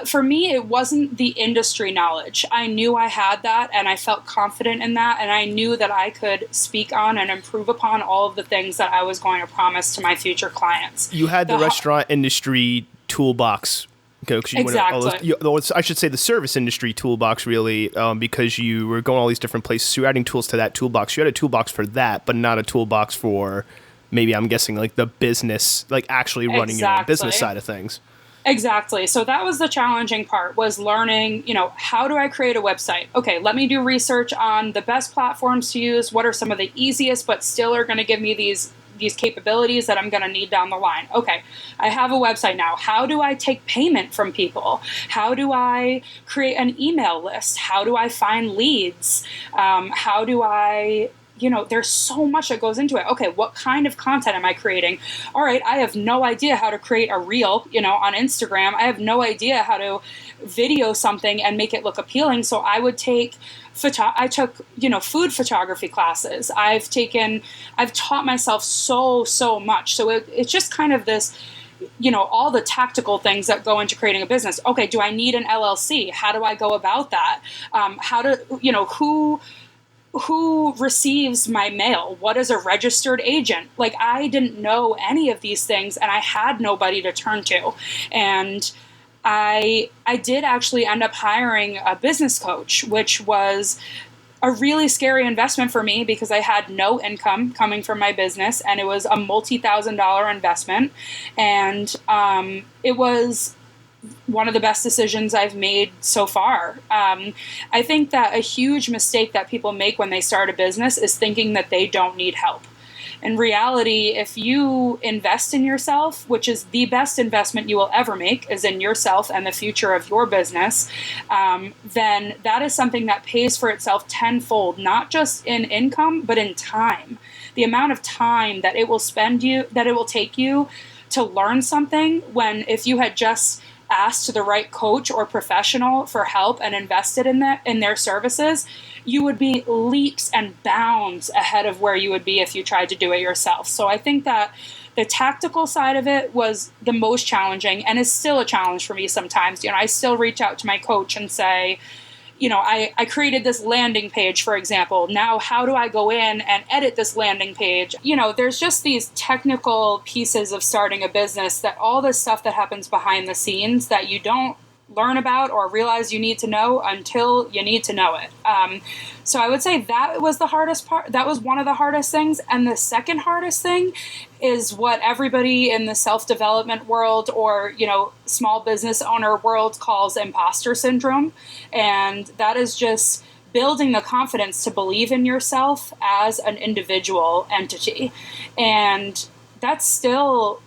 for me, it wasn't the industry knowledge. I knew I had that, and I felt confident in that, and I knew that I could speak on and improve upon all of the things that I was going to promise to my future clients. You had the restaurant industry toolbox. Exactly. I should say the service industry toolbox, really, because you were going all these different places. So you're adding tools to that toolbox. You had a toolbox for that, but not a toolbox for, maybe I'm guessing, like the business, like actually running your own business side of things. Exactly. So that was the challenging part, was learning, how do I create a website? Okay, let me do research on the best platforms to use. What are some of the easiest, but still are going to give me these these capabilities that I'm going to need down the line. Okay, I have a website now. How do I take payment from people? How do I create an email list? How do I find leads? How do I, there's so much that goes into it. Okay, what kind of content am I creating? All right, I have no idea how to create a reel, on Instagram. I have no idea how to video something and make it look appealing. So I would take I took, food photography classes. I've taught myself so much. So it's just kind of this, all the tactical things that go into creating a business. Okay, do I need an LLC? How do I go about that? Who receives my mail? What is a registered agent? Like, I didn't know any of these things, and I had nobody to turn to. And I did actually end up hiring a business coach, which was a really scary investment for me because I had no income coming from my business, and it was a multi-$1,000 investment. And it was one of the best decisions I've made so far. I think that a huge mistake that people make when they start a business is thinking that they don't need help. In reality, if you invest in yourself, which is the best investment you will ever make, is in yourself and the future of your business, then that is something that pays for itself tenfold, not just in income, but in time. The amount of time that it will take you to learn something, when if you had just asked the right coach or professional for help and invested in their services, you would be leaps and bounds ahead of where you would be if you tried to do it yourself. So I think that the tactical side of it was the most challenging, and is still a challenge for me sometimes. I still reach out to my coach and say, I created this landing page, for example. Now, how do I go in and edit this landing page? There's just these technical pieces of starting a business, that all this stuff that happens behind the scenes that you don't learn about or realize you need to know until you need to know it. So I would say that was the hardest part. That was one of the hardest things. And the second hardest thing is what everybody in the self-development world or, small business owner world calls imposter syndrome. And that is just building the confidence to believe in yourself as an individual entity. And that's still,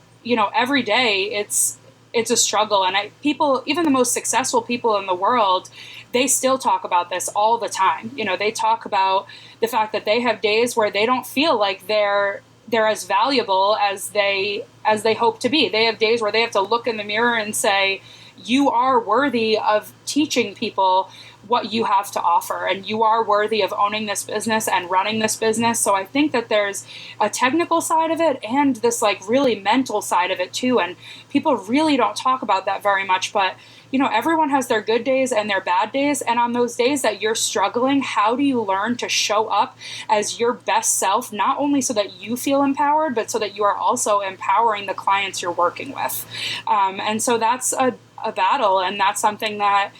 every day it's a struggle. And people, even the most successful people in the world, they still talk about this all the time. They talk about the fact that they have days where they don't feel like they're as valuable as they hope to be. They have days where they have to look in the mirror and say, you are worthy of teaching people what you have to offer, and you are worthy of owning this business and running this business. So I think that there's a technical side of it and this really mental side of it too. And people really don't talk about that very much, but everyone has their good days and their bad days. And on those days that you're struggling, how do you learn to show up as your best self, not only so that you feel empowered, but so that you are also empowering the clients you're working with? And so that's a battle, and that's something that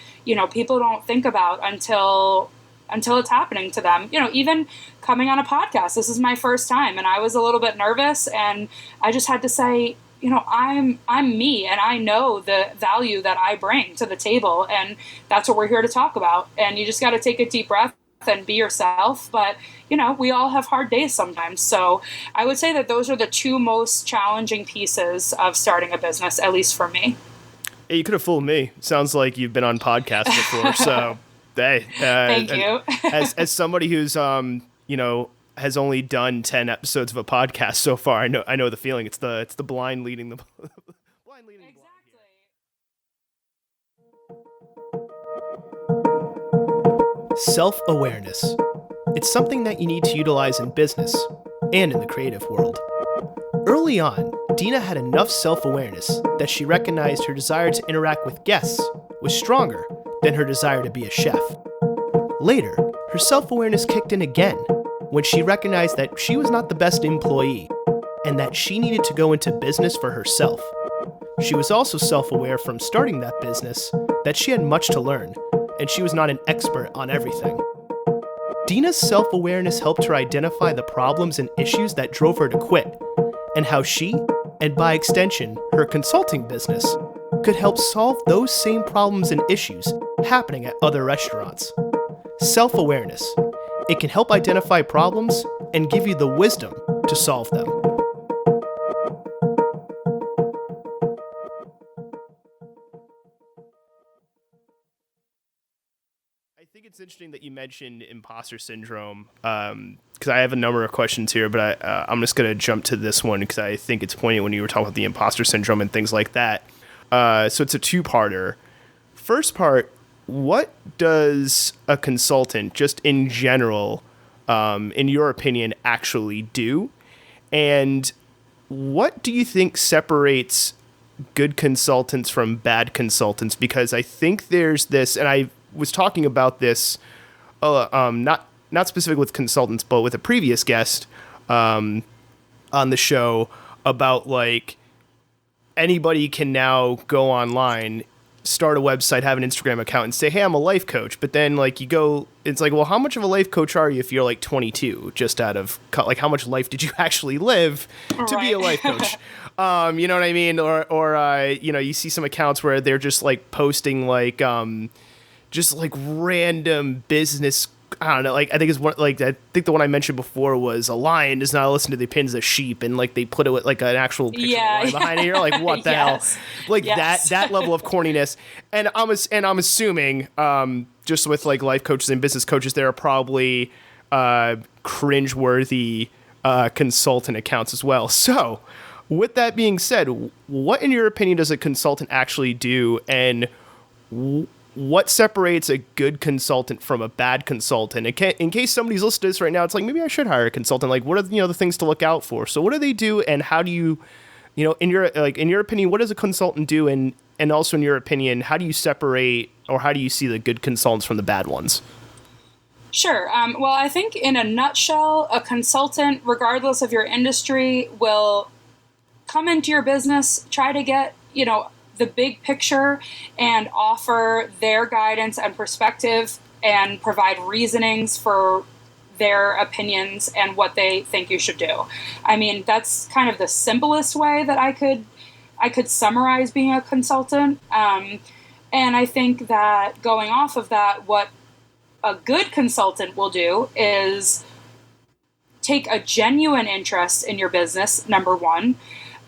people don't think about until it's happening to them. Even coming on a podcast, this is my first time, and I was a little bit nervous, and I just had to say, I'm me, and I know the value that I bring to the table, and that's what we're here to talk about. And you just got to take a deep breath and be yourself. But we all have hard days sometimes. So I would say that those are the two most challenging pieces of starting a business, at least for me. Hey, you could have fooled me. Sounds like you've been on podcasts before. So, hey, thank you. as somebody who's has only done 10 episodes of a podcast so far, I know the feeling. It's the blind leading the blind leading. Exactly. Self-awareness. It's something that you need to utilize in business and in the creative world. Early on, Deena had enough self-awareness that she recognized her desire to interact with guests was stronger than her desire to be a chef. Later, her self-awareness kicked in again when she recognized that she was not the best employee and that she needed to go into business for herself. She was also self-aware from starting that business that she had much to learn and she was not an expert on everything. Deena's self-awareness helped her identify the problems and issues that drove her to quit, and how she, and by extension, her consulting business, could help solve those same problems and issues happening at other restaurants. Self-awareness. It can help identify problems and give you the wisdom to solve them. I think it's interesting that you mentioned imposter syndrome, because I have a number of questions here, but I'm just going to jump to this one because I think it's poignant when you were talking about the imposter syndrome and things like that. So it's a two-parter. First part, what does a consultant, just in general, in your opinion, actually do? And what do you think separates good consultants from bad consultants? Because I think there's this, and I was talking about this, not specific with consultants, but with a previous guest on the show about like anybody can now go online, start a website, have an Instagram account, and say, "Hey, I'm a life coach." But then like you go, it's like, well, how much of a life coach are you if you're like 22? Just out of like, how much life did you actually live to be a life coach? You know what I mean? Or you know, you see some accounts where they're just like posting like just like random business. I don't know. Like I think the one I mentioned before was a lion does not listen to the opinions of sheep, and like they put it with like an actual picture of a lion behind it. You're like, what the hell? Like that level of corniness. And I'm assuming just with like life coaches and business coaches, there are probably cringeworthy consultant accounts as well. So with that being said, what in your opinion does a consultant actually do, and what separates a good consultant from a bad consultant? In case somebody's listening to this right now, it's like, maybe I should hire a consultant. Like, what are the things to look out for? So what do they do, and how do you in your opinion, what does a consultant do, and also in your opinion, how do you separate, or how do you see the good consultants from the bad ones? Sure. Well, I think in a nutshell, a consultant, regardless of your industry, will come into your business, try to get, the big picture and offer their guidance and perspective and provide reasonings for their opinions and what they think you should do. I mean, that's kind of the simplest way that I could summarize being a consultant. And I think that going off of that, what a good consultant will do is take a genuine interest in your business, number one,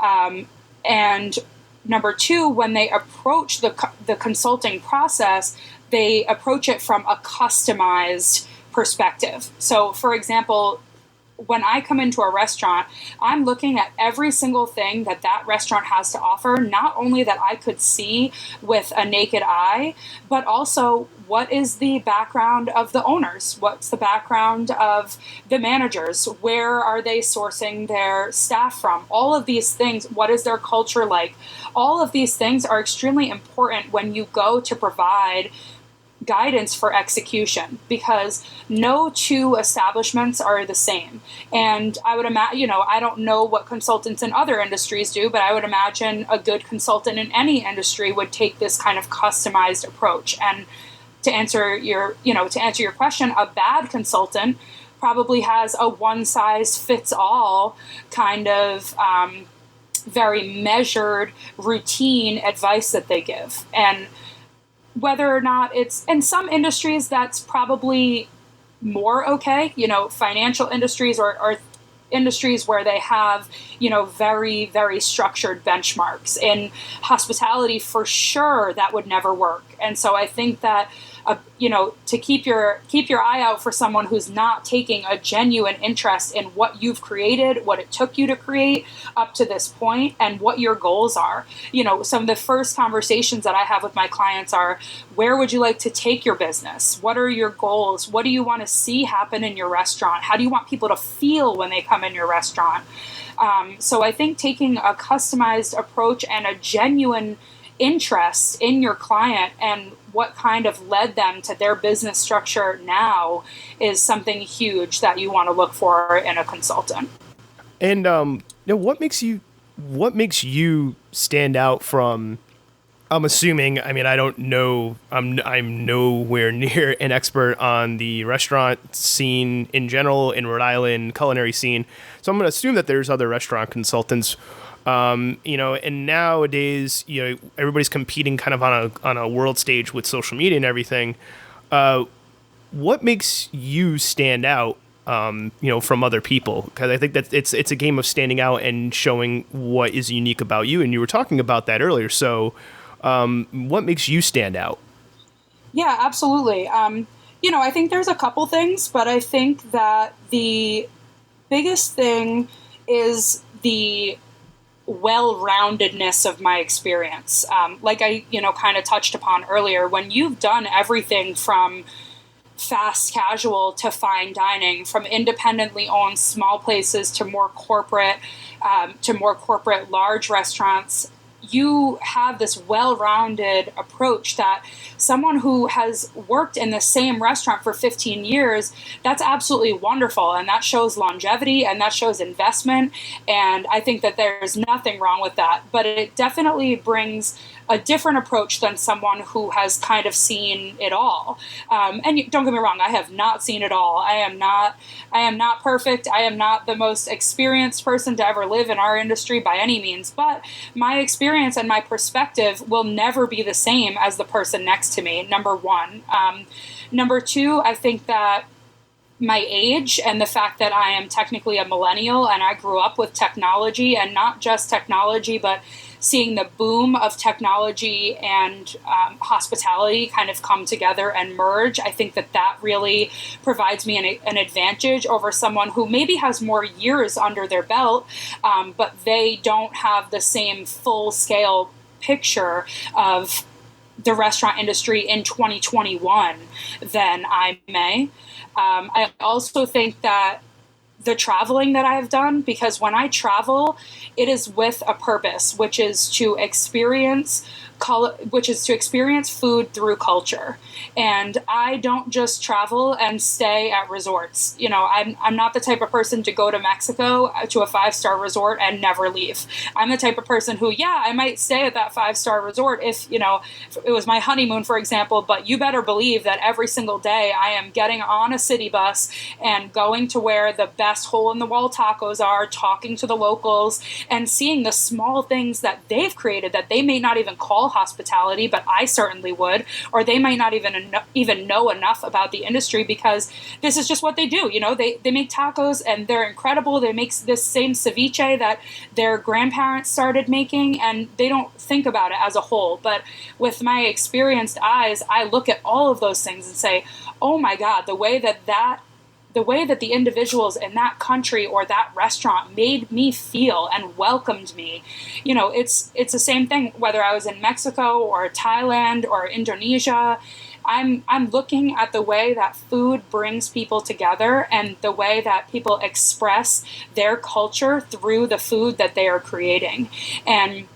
and number two, when they approach the consulting process, they approach it from a customized perspective. So, for example, when I come into a restaurant, I'm looking at every single thing that restaurant has to offer, not only that I could see with a naked eye, but also what is the background of the owners? What's the background of the managers? Where are they sourcing their staff from? All of these things, what is their culture like? All of these things are extremely important when you go to provide guidance for execution, because no two establishments are the same. And I would imagine, I don't know what consultants in other industries do, but I would imagine a good consultant in any industry would take this kind of customized approach. And to answer your question, a bad consultant probably has a one-size-fits-all kind of very measured, routine advice that they give. And whether or not it's in some industries, that's probably more okay. Financial industries or industries where they have, very, very structured benchmarks. In hospitality, for sure, that would never work. And so I think that, to keep your eye out for someone who's not taking a genuine interest in what you've created, what it took you to create up to this point, and what your goals are. Some of the first conversations that I have with my clients are, where would you like to take your business? What are your goals? What do you want to see happen in your restaurant? How do you want people to feel when they come in your restaurant? So I think taking a customized approach and a genuine interest in your client and what kind of led them to their business structure now is something huge that you want to look for in a consultant. And what makes you stand out from? I'm assuming. I mean, I don't know. I'm nowhere near an expert on the restaurant scene in general in Rhode Island, culinary scene. So I'm going to assume that there's other restaurant consultants. And nowadays, everybody's competing kind of on a world stage with social media and everything. What makes you stand out, from other people? Because I think that it's a game of standing out and showing what is unique about you. And you were talking about that earlier. So, what makes you stand out? Yeah, absolutely. I think there's a couple things, but I think that the biggest thing is the well-roundedness of my experience. Like I, kind of touched upon earlier, when you've done everything from fast casual to fine dining, from independently owned small places to more corporate large restaurants, you have this well-rounded approach that someone who has worked in the same restaurant for 15 years, that's absolutely wonderful. And that shows longevity and that shows investment. And I think that there's nothing wrong with that. But it definitely brings a different approach than someone who has kind of seen it all. And don't get me wrong, I have not seen it all. I am not perfect. I am not the most experienced person to ever live in our industry by any means, but my experience and my perspective will never be the same as the person next to me, number one. Number two, I think that my age and the fact that I am technically a millennial and I grew up with technology, and not just technology, but seeing the boom of technology and hospitality kind of come together and merge. I think that really provides me an advantage over someone who maybe has more years under their belt, but they don't have the same full-scale picture of the restaurant industry in 2021 than I may. I also think that the traveling that I've done, because when I travel, it is with a purpose, which is to experience food through culture. And I don't just travel and stay at resorts. I'm not the type of person to go to Mexico to a 5-star resort and never leave. I'm the type of person who, I might stay at that 5-star resort if it was my honeymoon, for example, but you better believe that every single day I am getting on a city bus and going to where the best hole-in-the-wall tacos are, talking to the locals, and seeing the small things that they've created that they may not even call hospitality, but I certainly would, or they might not even know enough about the industry, because this is just what they do. They make tacos and they're incredible. They make this same ceviche that their grandparents started making, and they don't think about it as a whole. But with my experienced eyes, I look at all of those things and say, oh my God, the way that the individuals in that country or that restaurant made me feel and welcomed me. It's the same thing whether I was in Mexico or Thailand or Indonesia. I'm looking at the way that food brings people together and the way that people express their culture through the food that they are creating. And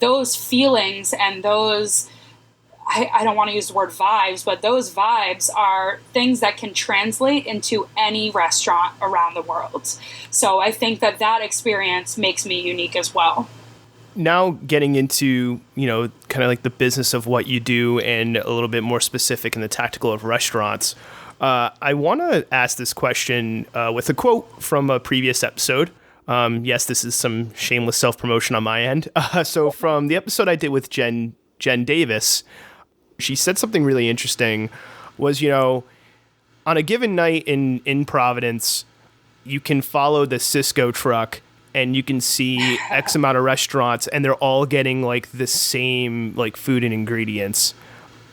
those feelings and those, I don't want to use the word vibes, but those vibes are things that can translate into any restaurant around the world. So I think that experience makes me unique as well. Now getting into, kind of like the business of what you do and a little bit more specific in the tactical of restaurants, I want to ask this question with a quote from a previous episode. Yes, this is some shameless self-promotion on my end. So from the episode I did with Jen Davis, she said something really interesting, was, on a given night in Providence, you can follow the Cisco truck and you can see X amount of restaurants and they're all getting like the same like food and ingredients.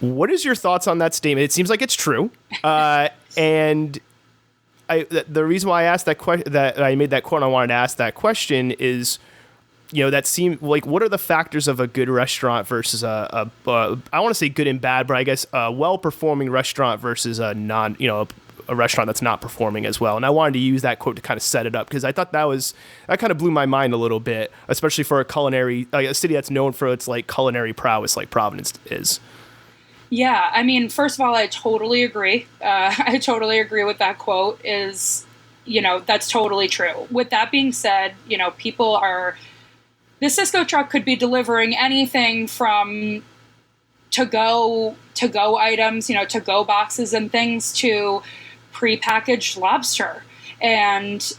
What is your thoughts on that statement? It seems like it's true. And the reason why I asked that I made that quote and I wanted to ask that question is, that seemed like, what are the factors of a good restaurant versus I want to say good and bad, but I guess a well-performing restaurant versus a a restaurant that's not performing as well. And I wanted to use that quote to kind of set it up, because I thought that kind of blew my mind a little bit, especially for a city that's known for its like culinary prowess like Providence is. Yeah, I mean, first of all, I totally agree. I totally agree with that quote. That's totally true. With that being said, the Cisco truck could be delivering anything from to-go items, to-go boxes and things, to prepackaged lobster. And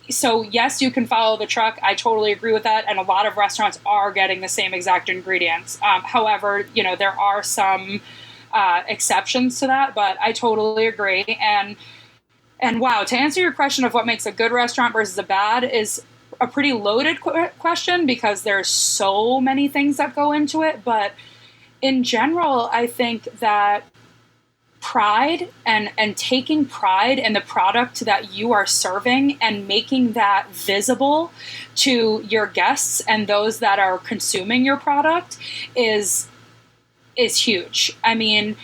so, yes, you can follow the truck. I totally agree with that. And a lot of restaurants are getting the same exact ingredients. However, there are some exceptions to that, but I totally agree. And wow, to answer your question of what makes a good restaurant versus a bad is a pretty loaded question, because there's so many things that go into it. But in general, I think that pride and taking pride in the product that you are serving and making that visible to your guests and those that are consuming your product is huge. I mean,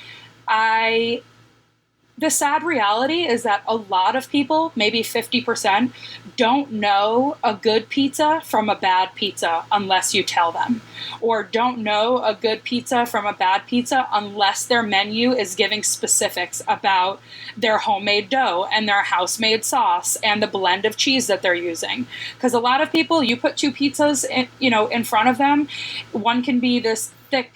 the sad reality is that a lot of people, maybe 50%, don't know a good pizza from a bad pizza unless you tell them, or don't know a good pizza from a bad pizza unless their menu is giving specifics about their homemade dough and their house-made sauce and the blend of cheese that they're using. Because a lot of people, you put two pizzas in front of them, one can be this thick,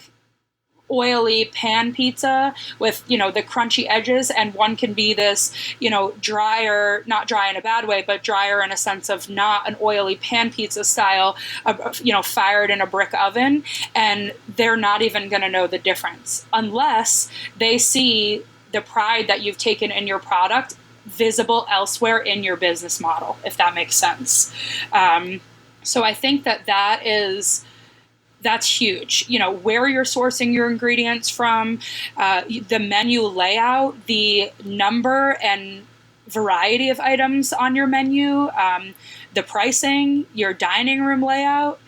oily pan pizza with, the crunchy edges, and one can be this, drier, not dry in a bad way, but drier in a sense of not an oily pan pizza style, fired in a brick oven, and they're not even going to know the difference unless they see the pride that you've taken in your product visible elsewhere in your business model, if that makes sense. So I think that's huge. Where you're sourcing your ingredients from, the menu layout, the number and variety of items on your menu, the pricing, your dining room layout,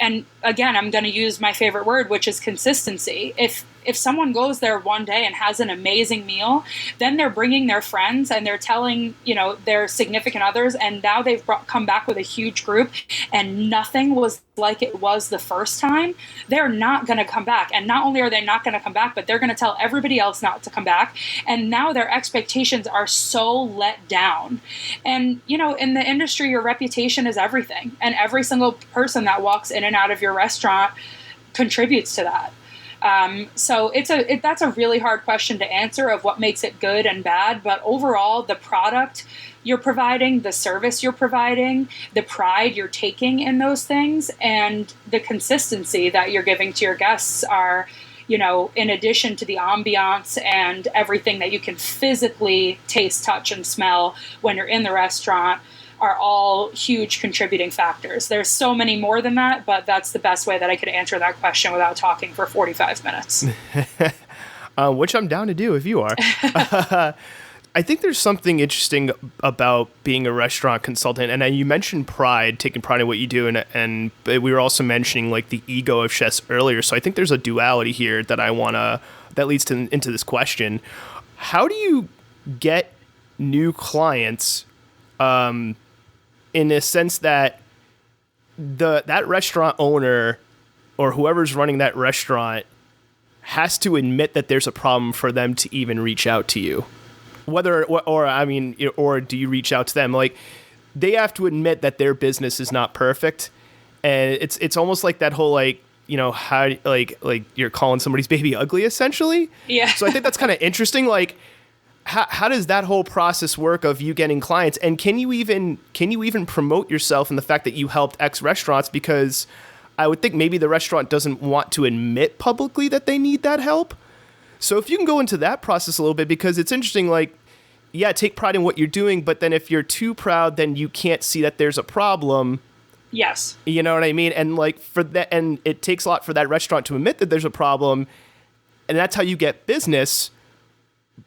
and again, I'm going to use my favorite word, which is consistency. If someone goes there one day and has an amazing meal, then they're bringing their friends and they're telling, their significant others, and now they've come back with a huge group and nothing was like it was the first time, they're not going to come back. And not only are they not going to come back, but they're going to tell everybody else not to come back. And now their expectations are so let down. And, in the industry, your reputation is everything. And every single person that walks in and out of your restaurant contributes to that. So that's a really hard question to answer of what makes it good and bad. But overall, the product you're providing, the service you're providing, the pride you're taking in those things, and the consistency that you're giving to your guests are, in addition to the ambiance and everything that you can physically taste, touch, and smell when you're in the restaurant, are all huge contributing factors. There's so many more than that, but that's the best way that I could answer that question without talking for 45 minutes. Which I'm down to do if you are. I think there's something interesting about being a restaurant consultant. And you mentioned pride, taking pride in what you do. And we were also mentioning like the ego of chefs earlier. So I think there's a duality here that that leads into this question. How do you get new clients, in a sense that that restaurant owner or whoever's running that restaurant has to admit that there's a problem for them to even reach out to you? Or do you reach out to them? Like, they have to admit that their business is not perfect. And it's almost like that whole, how, like you're calling somebody's baby ugly, essentially. Yeah. So I think that's kind of interesting. Like, how does that whole process work of you getting clients? And can you even promote yourself in the fact that you helped X restaurants? Because I would think maybe the restaurant doesn't want to admit publicly that they need that help. So if you can go into that process a little bit, because it's interesting, like, yeah, take pride in what you're doing, but then if you're too proud, then you can't see that there's a problem. Yes. You know what I mean? And like for that, and it takes a lot for that restaurant to admit that there's a problem, and that's how you get business.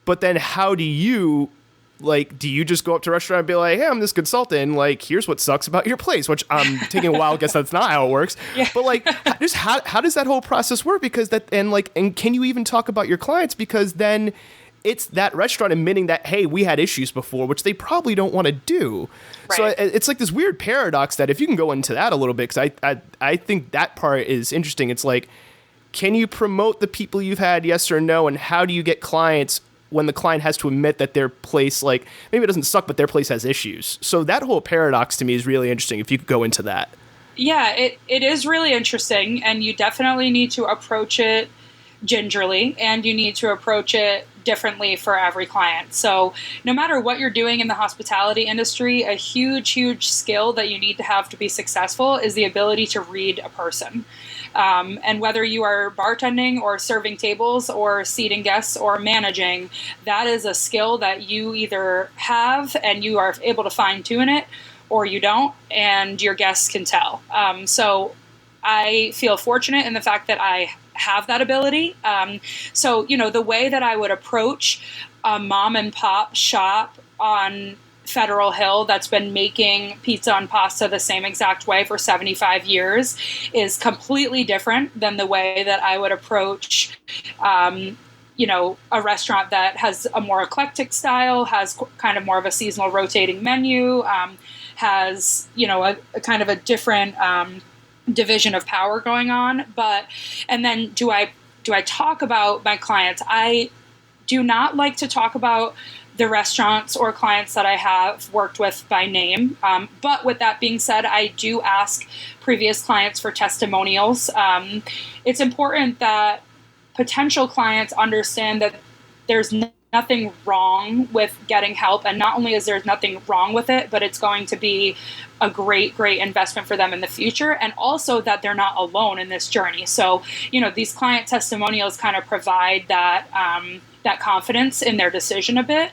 But then how do you just go up to a restaurant and be like, hey, I'm this consultant, like, here's what sucks about your place, which I'm taking a wild guess that's not how it works. Yeah. But like, just how does that whole process work? Because and can you even talk about your clients? Because then it's that restaurant admitting that, hey, we had issues before, which they probably don't want to do. Right. So it's like this weird paradox that if you can go into that a little bit, because I think that part is interesting. It's like, can you promote the people you've had, yes or no? And how do you get clients when the client has to admit that their place, like, maybe it doesn't suck, but their place has issues? So that whole paradox to me is really interesting, if you could go into that. Yeah, it is really interesting, and you definitely need to approach it gingerly, and you need to approach it differently for every client. So no matter what you're doing in the hospitality industry, a huge skill that you need to have to be successful is the ability to read a person. And whether you are bartending or serving tables or seating guests or managing, that is a skill that you either have and you are able to fine tune it, or you don't, and your guests can tell. So I feel fortunate in the fact that I have that ability. So, the way that I would approach a mom and pop shop on Federal Hill that's been making pizza and pasta the same exact way for 75 years is completely different than the way that I would approach, a restaurant that has a more eclectic style, has kind of more of a seasonal rotating menu, has, a kind of a different division of power going on. And then do I talk about my clients? I do not like to talk about the restaurants or clients that I have worked with by name. But with that being said, I do ask previous clients for testimonials. It's important that potential clients understand that there's nothing wrong with getting help. And not only is there nothing wrong with it, but it's going to be a great, great investment for them in the future. And also that they're not alone in this journey. So, these client testimonials kind of provide that, that confidence in their decision a bit.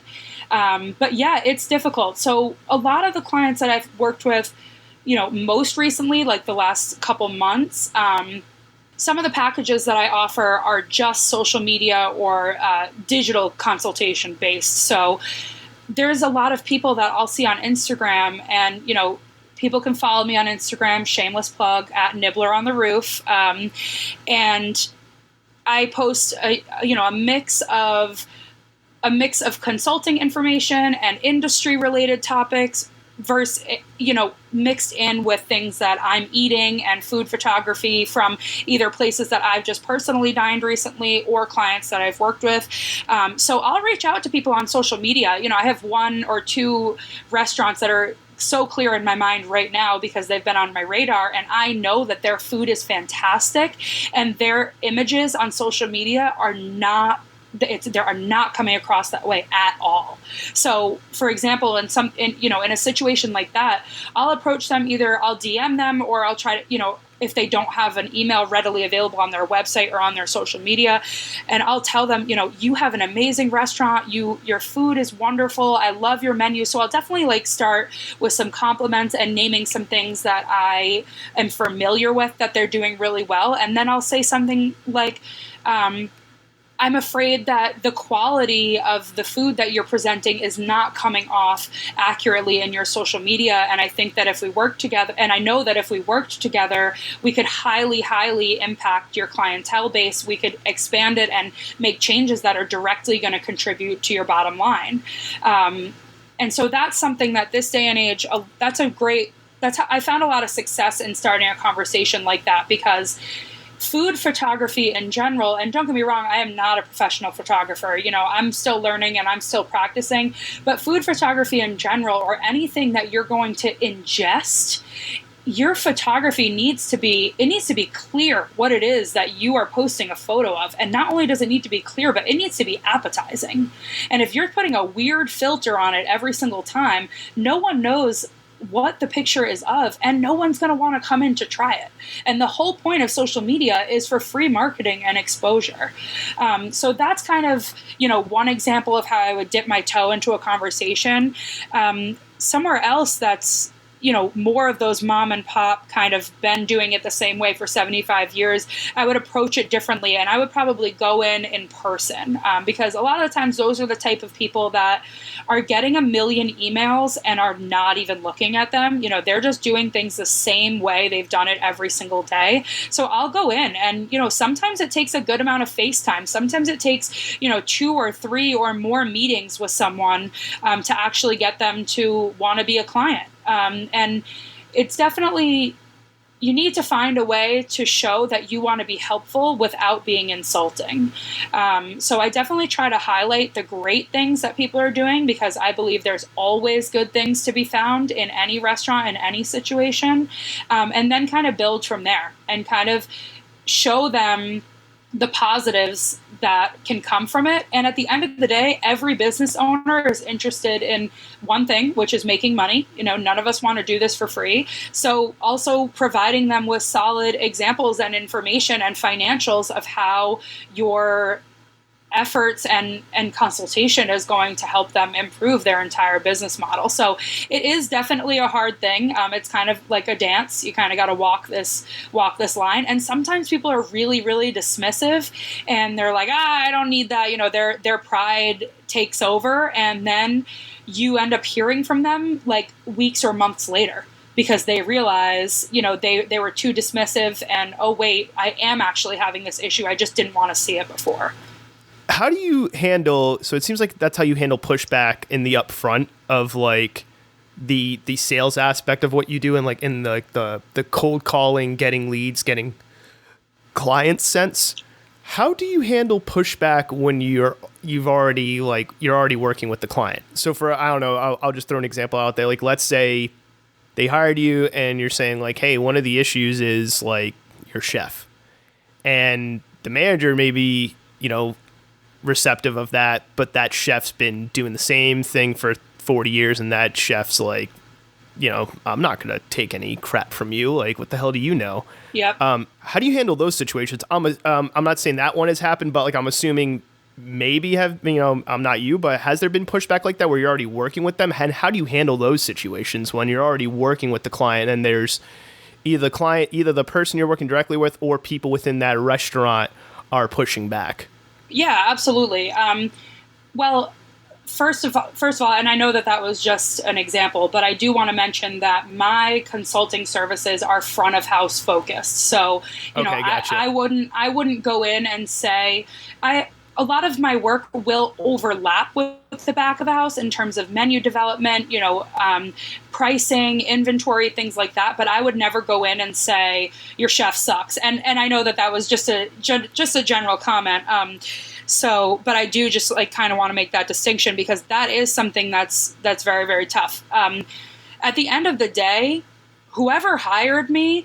But yeah, it's difficult. So a lot of the clients that I've worked with, most recently, like the last couple months, some of the packages that I offer are just social media or digital consultation based. So there's a lot of people that I'll see on Instagram, and, people can follow me on Instagram, shameless plug, at Nibbler on the Roof. And I post a mix of consulting information and industry related topics versus, mixed in with things that I'm eating and food photography from either places that I've just personally dined recently or clients that I've worked with. So I'll reach out to people on social media. I have 1 or 2 restaurants that are so clear in my mind right now because they've been on my radar, and I know that their food is fantastic and their images on social media are not coming across that way at all. So, for example, in a situation like that, I'll approach them, either I'll DM them or I'll try to, if they don't have an email readily available on their website or on their social media, and I'll tell them, you have an amazing restaurant, your food is wonderful, I love your menu. So I'll definitely start with some compliments and naming some things that I am familiar with that they're doing really well. And then I'll say something like, I'm afraid that the quality of the food that you're presenting is not coming off accurately in your social media. And I think that if we work together, and I know that if we worked together, we could highly, highly impact your clientele base. We could expand it and make changes that are directly going to contribute to your bottom line. And so that's something that this day and age, that's how I found a lot of success in starting a conversation like that, because food photography in general, and don't get me wrong, I am not a professional photographer. I'm still learning and I'm still practicing, but food photography in general, or anything that you're going to ingest, your photography needs to be clear what it is that you are posting a photo of. And not only does it need to be clear, but it needs to be appetizing. And if you're putting a weird filter on it every single time, no one knows what the picture is of, and no one's going to want to come in to try it. And the whole point of social media is for free marketing and exposure. So that's kind of, one example of how I would dip my toe into a conversation. Somewhere else that's, more of those mom and pop kind of been doing it the same way for 75 years, I would approach it differently. And I would probably go in person, because a lot of the times those are the type of people that are getting a million emails and are not even looking at them. They're just doing things the same way they've done it every single day. So I'll go in and, sometimes it takes a good amount of FaceTime. Sometimes it takes, 2 or 3 or more meetings with someone to actually get them to want to be a client. And it's definitely, you need to find a way to show that you want to be helpful without being insulting. So I definitely try to highlight the great things that people are doing, because I believe there's always good things to be found in any restaurant, in any situation. And then kind of build from there and kind of show them the positives that can come from it. And at the end of the day, every business owner is interested in one thing, which is making money. None of us want to do this for free. So also providing them with solid examples and information and financials of how your efforts and consultation is going to help them improve their entire business model. So it is definitely a hard thing. It's kind of like a dance. You kind of got to walk this line. And sometimes people are really, really dismissive, and they're like, I don't need that. Their pride takes over, and then you end up hearing from them like weeks or months later, because they realize, they were too dismissive, and, oh, wait, I am actually having this issue. I just didn't want to see it before. How do you handle, so it seems like that's how you handle pushback in the upfront of like the sales aspect of what you do, and like in the cold calling, getting leads, getting clients sense. How do you handle pushback when you're already working with the client? So for, I don't know, I'll just throw an example out there. Like, let's say they hired you and you're saying like, hey, one of the issues is like your chef, and the manager may be, receptive of that, but that chef's been doing the same thing for 40 years, and that chef's like, I'm not going to take any crap from you. Like, what the hell do you know? Yep. How do you handle those situations? I'm not saying that one has happened, but like, I'm assuming maybe I'm not you, but has there been pushback like that where you're already working with them? And how do you handle those situations when you're already working with the client and there's either the person you're working directly with or people within that restaurant are pushing back? Yeah, absolutely. Well, first of all, and I know that was just an example, but I do want to mention that my consulting services are front of house focused. So, gotcha. I wouldn't go in and say, a lot of my work will overlap with the back of the house in terms of menu development, pricing, inventory, things like that. But I would never go in and say your chef sucks. And I know that was just a general comment. But I do just like kind of want to make that distinction, because that is something that's very, very tough. At the end of the day, whoever hired me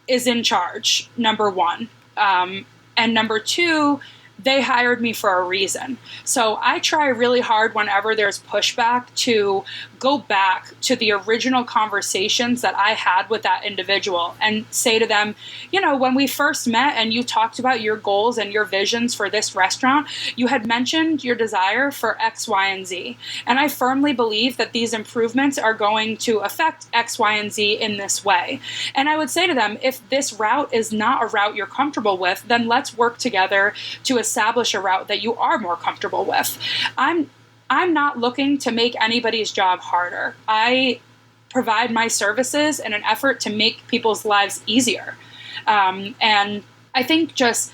is in charge, number one. And number two, they hired me for a reason. So I try really hard whenever there's pushback to go back to the original conversations that I had with that individual and say to them, when we first met and you talked about your goals and your visions for this restaurant, you had mentioned your desire for X, Y, and Z. And I firmly believe that these improvements are going to affect X, Y, and Z in this way. And I would say to them, if this route is not a route you're comfortable with, then let's work together to establish a route that you are more comfortable with. I'm not looking to make anybody's job harder. I provide my services in an effort to make people's lives easier. And I think just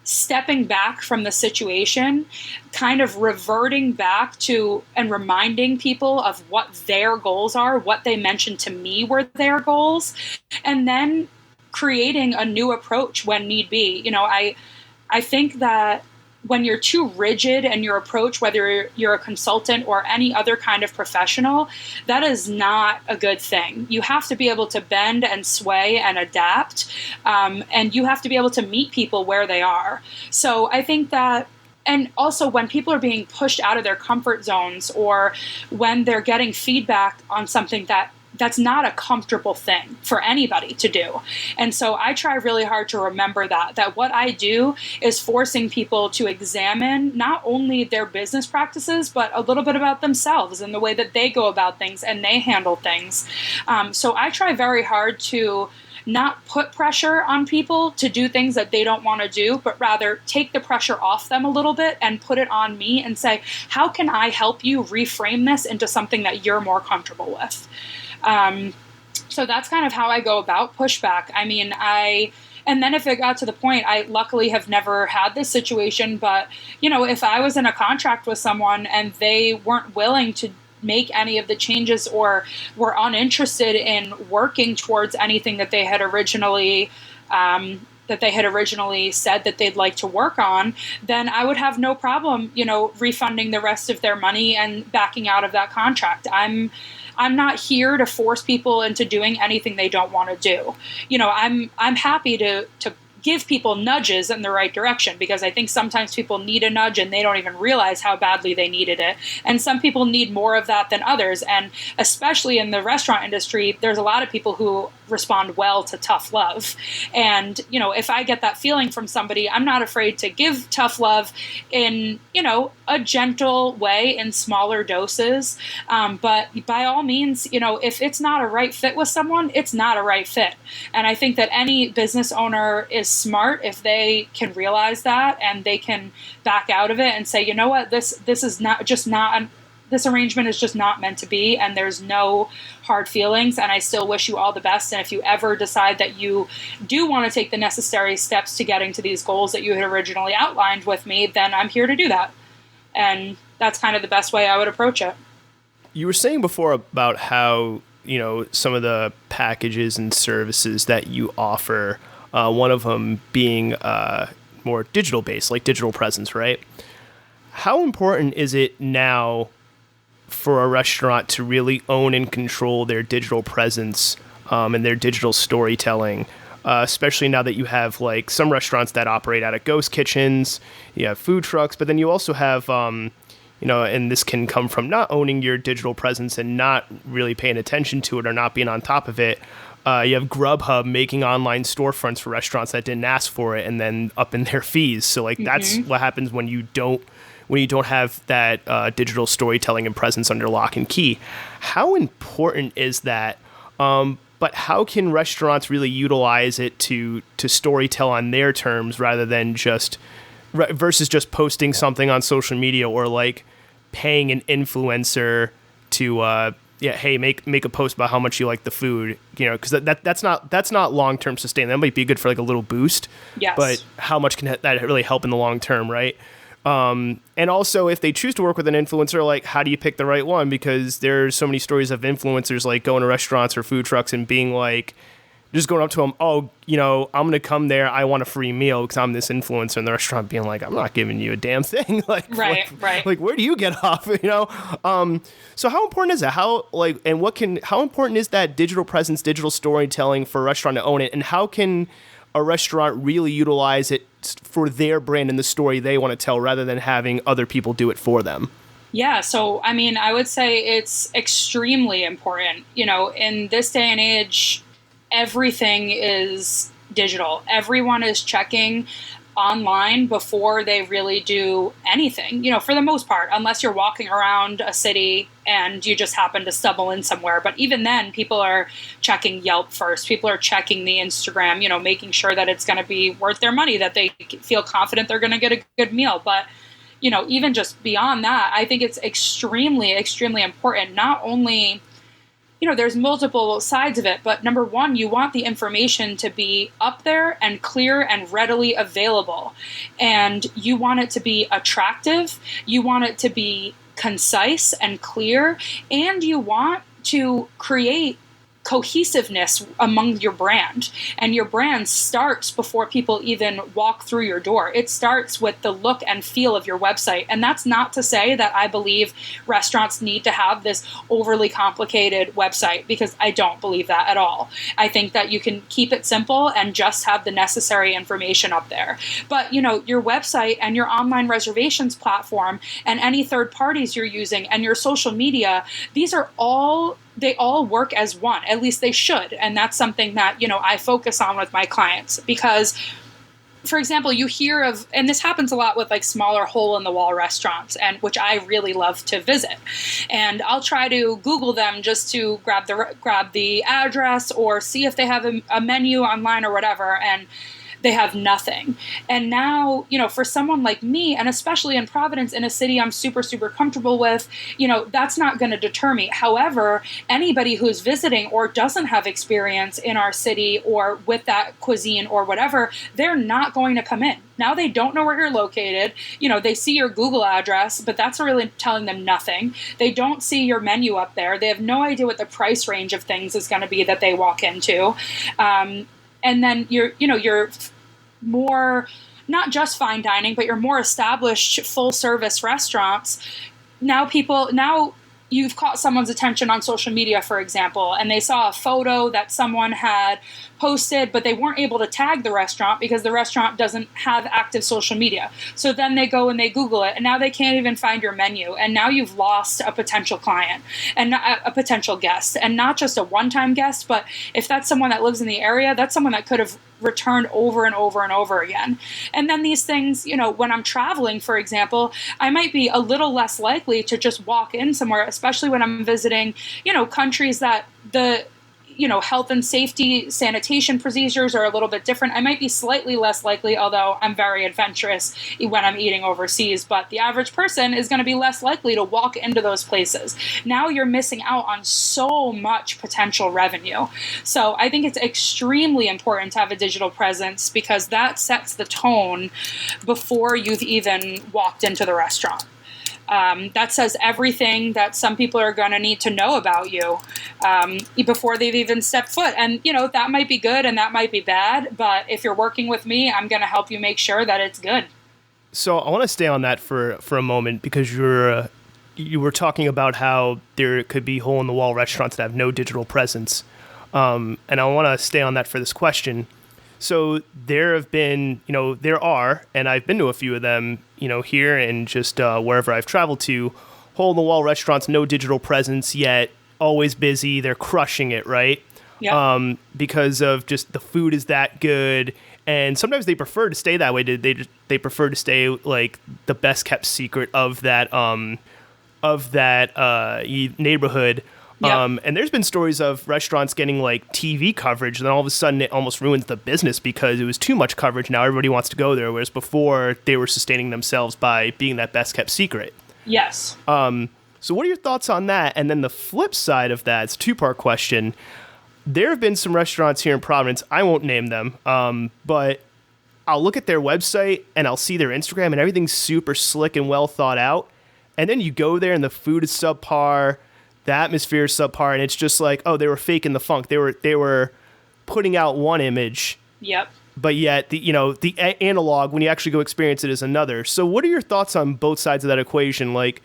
stepping back from the situation, kind of reverting back to and reminding people of what their goals are, what they mentioned to me were their goals, and then creating a new approach when need be. I think that when you're too rigid in your approach, whether you're a consultant or any other kind of professional, that is not a good thing. You have to be able to bend and sway and adapt, and you have to be able to meet people where they are. So I think that, and also when people are being pushed out of their comfort zones, or when they're getting feedback on something that's not a comfortable thing for anybody to do. And so I try really hard to remember that what I do is forcing people to examine not only their business practices, but a little bit about themselves and the way that they go about things and they handle things. So I try very hard to not put pressure on people to do things that they don't want to do, but rather take the pressure off them a little bit and put it on me and say, how can I help you reframe this into something that you're more comfortable with? So that's kind of how I go about pushback. I mean, and then if it got to the point, I luckily have never had this situation, but, if I was in a contract with someone and they weren't willing to make any of the changes or were uninterested in working towards anything that they had originally said that they'd like to work on, then I would have no problem, refunding the rest of their money and backing out of that contract. I'm not here to force people into doing anything they don't want to do. I'm happy to give people nudges in the right direction, because I think sometimes people need a nudge and they don't even realize how badly they needed it. And some people need more of that than others. And especially in the restaurant industry, there's a lot of people who respond well to tough love. And, if I get that feeling from somebody, I'm not afraid to give tough love in, a gentle way in smaller doses. But by all means, if it's not a right fit with someone, it's not a right fit. And I think that any business owner is smart if they can realize that and they can back out of it and say, you know what, this is not this arrangement is just not meant to be, and there's no hard feelings, and I still wish you all the best. And if you ever decide that you do want to take the necessary steps to getting to these goals that you had originally outlined with me, then I'm here to do that. And that's kind of the best way I would approach it. You were saying before about how, some of the packages and services that you offer, one of them being more digital based, like digital presence, right? How important is it now for a restaurant to really own and control their digital presence and their digital storytelling, especially now that you have like some restaurants that operate out of ghost kitchens, you have food trucks, but then you also have, and this can come from not owning your digital presence and not really paying attention to it or not being on top of it. You have Grubhub making online storefronts for restaurants that didn't ask for it and then upping their fees. So like that's what happens when you don't have that digital storytelling and presence under lock and key. How important is that? But how can restaurants really utilize it to storytell on their terms rather than versus just posting something on social media or like paying an influencer to hey, make a post about how much you like the food, because that's not long-term sustainable. That might be good for like a little boost, yes, but how much can that really help in the long term, right? And also, if they choose to work with an influencer, like, how do you pick the right one? Because there's so many stories of influencers, like, going to restaurants or food trucks and being like, just going up to them, oh, I'm going to come there. I want a free meal because I'm this influencer. And the restaurant being like, I'm not giving you a damn thing. Like, right. Like, where do you get off? So how important is that? How important is that digital presence, digital storytelling for a restaurant to own it? And how can a restaurant really utilize it for their brand and the story they want to tell rather than having other people do it for them? Yeah. So, I would say it's extremely important. In this day and age, everything is digital. Everyone is checking online before they really do anything, for the most part, unless you're walking around a city and you just happen to stumble in somewhere. But even then, people are checking Yelp first. People are checking the Instagram, making sure that it's going to be worth their money, that they feel confident they're going to get a good meal. But, even just beyond that, I think it's extremely, extremely important. Not only there's multiple sides of it, but number one, you want the information to be up there and clear and readily available. And you want it to be attractive. You want it to be concise and clear. And you want to create cohesiveness among your brand. And your brand starts before people even walk through your door. It starts with the look and feel of your website. And that's not to say that I believe restaurants need to have this overly complicated website, because I don't believe that at all. I think that you can keep it simple and just have the necessary information up there. But, your website and your online reservations platform and any third parties you're using and your social media, they all work as one. At least they should. And that's something that, I focus on with my clients, because, for example, you hear of, and this happens a lot with like smaller hole in the wall restaurants, and which I really love to visit. And I'll try to Google them just to grab the address or see if they have a menu online or whatever. And they have nothing. And now, for someone like me, and especially in Providence, in a city I'm super, super comfortable with, that's not going to deter me. However, anybody who's visiting or doesn't have experience in our city or with that cuisine or whatever, they're not going to come in. Now they don't know where you're located. They see your Google address, but that's really telling them nothing. They don't see your menu up there. They have no idea what the price range of things is going to be that they walk into. And then you're more, not just fine dining, but you're more established full service restaurants. Now you've caught someone's attention on social media, for example, and they saw a photo that someone had posted, but they weren't able to tag the restaurant because the restaurant doesn't have active social media. So then they go and they Google it, and now they can't even find your menu. And now you've lost a potential client and a potential guest, and not just a one-time guest, but if that's someone that lives in the area, that's someone that could have returned over and over and over again. And then these things, when I'm traveling, for example, I might be a little less likely to just walk in somewhere, especially when I'm visiting, countries that the health and safety sanitation procedures are a little bit different. I might be slightly less likely, although I'm very adventurous when I'm eating overseas, but the average person is going to be less likely to walk into those places. Now you're missing out on so much potential revenue. So I think it's extremely important to have a digital presence because that sets the tone before you've even walked into the restaurant. That says everything that some people are going to need to know about you before they've even stepped foot. And, that might be good and that might be bad. But if you're working with me, I'm going to help you make sure that it's good. So I want to stay on that for a moment because you were talking about how there could be hole-in-the-wall restaurants that have no digital presence. And I want to stay on that for this question. So there have been, there are, and I've been to a few of them, here and just wherever I've traveled to, hole-in-the-wall restaurants, no digital presence yet, always busy, they're crushing it, right? Yeah. Because of just the food is that good, and sometimes they prefer to stay that way. They prefer to stay like the best kept secret of that neighborhood. Yep. And there's been stories of restaurants getting like TV coverage, and then all of a sudden it almost ruins the business because it was too much coverage. Now everybody wants to go there, whereas before they were sustaining themselves by being that best kept secret. Yes. So what are your thoughts on that? And then the flip side of that, it's a two-part question. There have been some restaurants here in Providence, I won't name them, but I'll look at their website and I'll see their Instagram and everything's super slick and well thought out. And then you go there and the food is subpar, the atmosphere is subpar, and it's just like, oh, they were faking the funk. They were putting out one image. Yep. But yet the analog, when you actually go experience it, is another. So what are your thoughts on both sides of that equation? Like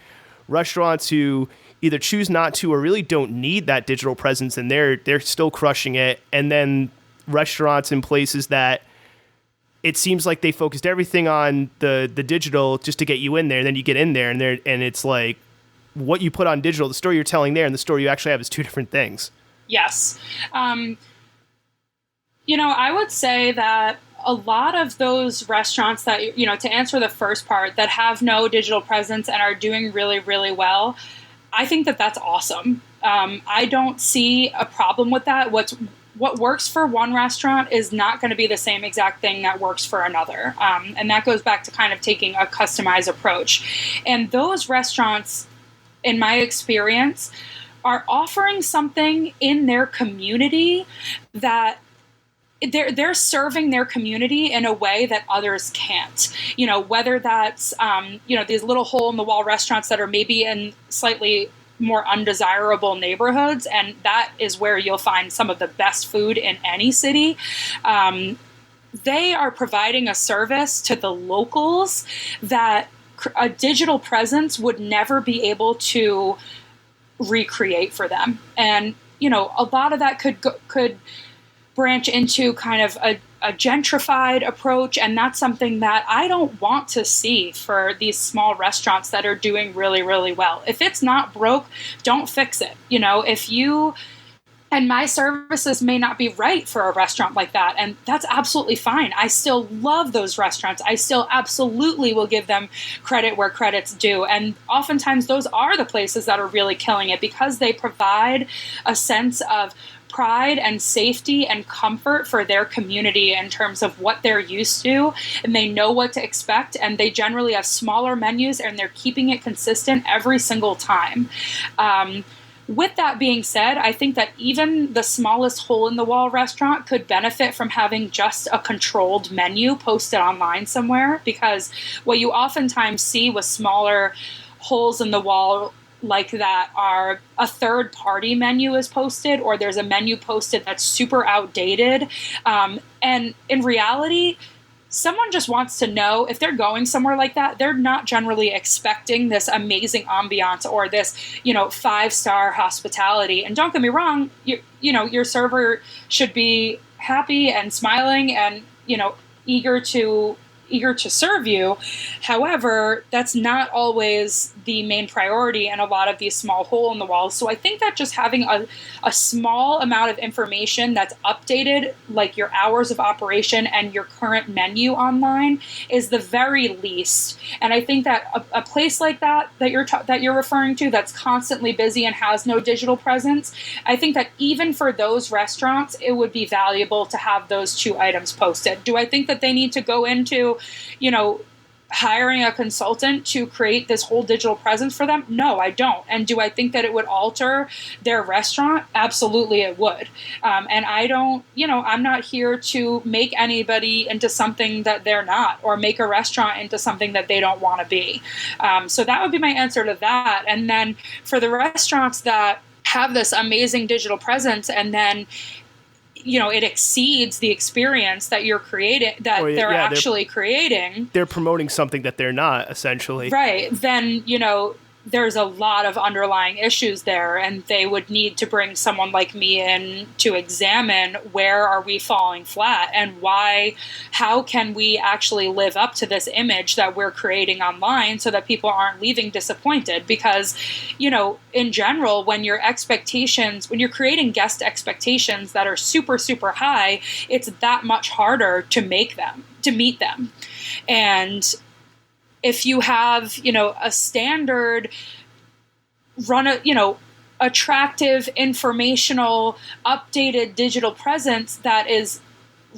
restaurants who either choose not to or really don't need that digital presence and they're still crushing it, and then restaurants in places that it seems like they focused everything on the digital just to get you in there, and then you get in there and it's like what you put on digital, the story you're telling there and the story you actually have is two different things. Yes. I would say that a lot of those restaurants that, to answer the first part, that have no digital presence and are doing really, really well, I think that that's awesome. I don't see a problem with that. What works for one restaurant is not going to be the same exact thing that works for another. And that goes back to kind of taking a customized approach. And those restaurants, in my experience, are offering something in their community that they're serving their community in a way that others can't. Whether that's these little hole-in-the-wall restaurants that are maybe in slightly more undesirable neighborhoods, and that is where you'll find some of the best food in any city. They are providing a service to the locals that a digital presence would never be able to recreate for them. And, a lot of that could branch into kind of a gentrified approach. And that's something that I don't want to see for these small restaurants that are doing really, really well. If it's not broke, don't fix it. And my services may not be right for a restaurant like that. And that's absolutely fine. I still love those restaurants. I still absolutely will give them credit where credit's due. And oftentimes those are the places that are really killing it because they provide a sense of pride and safety and comfort for their community in terms of what they're used to, and they know what to expect, and they generally have smaller menus and they're keeping it consistent every single time. With that being said, I think that even the smallest hole-in-the-wall restaurant could benefit from having just a controlled menu posted online somewhere, because what you oftentimes see with smaller holes-in-the-wall like that are a third-party menu is posted, or there's a menu posted that's super outdated. And in reality, someone just wants to know if they're going somewhere like that, they're not generally expecting this amazing ambiance or this, 5-star hospitality. And don't get me wrong, your server should be happy and smiling and, eager to serve you. However, that's not always the main priority in a lot of these small hole in the walls. So I think that just having a small amount of information that's updated, like your hours of operation and your current menu online, is the very least. And I think that a place like that you're referring to, that's constantly busy and has no digital presence, I think that even for those restaurants, it would be valuable to have those two items posted. Do I think that they need to go into, hiring a consultant to create this whole digital presence for them? No, I don't. And do I think that it would alter their restaurant? Absolutely it would. And I don't, I'm not here to make anybody into something that they're not, or make a restaurant into something that they don't want to be. So that would be my answer to that. And then for the restaurants that have this amazing digital presence, and then it exceeds the experience that you're creating, that they're actually creating. They're promoting something that they're not, essentially. Right. Then, there's a lot of underlying issues there, and they would need to bring someone like me in to examine where are we falling flat, and how can we actually live up to this image that we're creating online so that people aren't leaving disappointed. Because, in general, when you're creating guest expectations that are super, super high, it's that much harder to meet them. And if you have, a standard attractive, informational, updated digital presence that is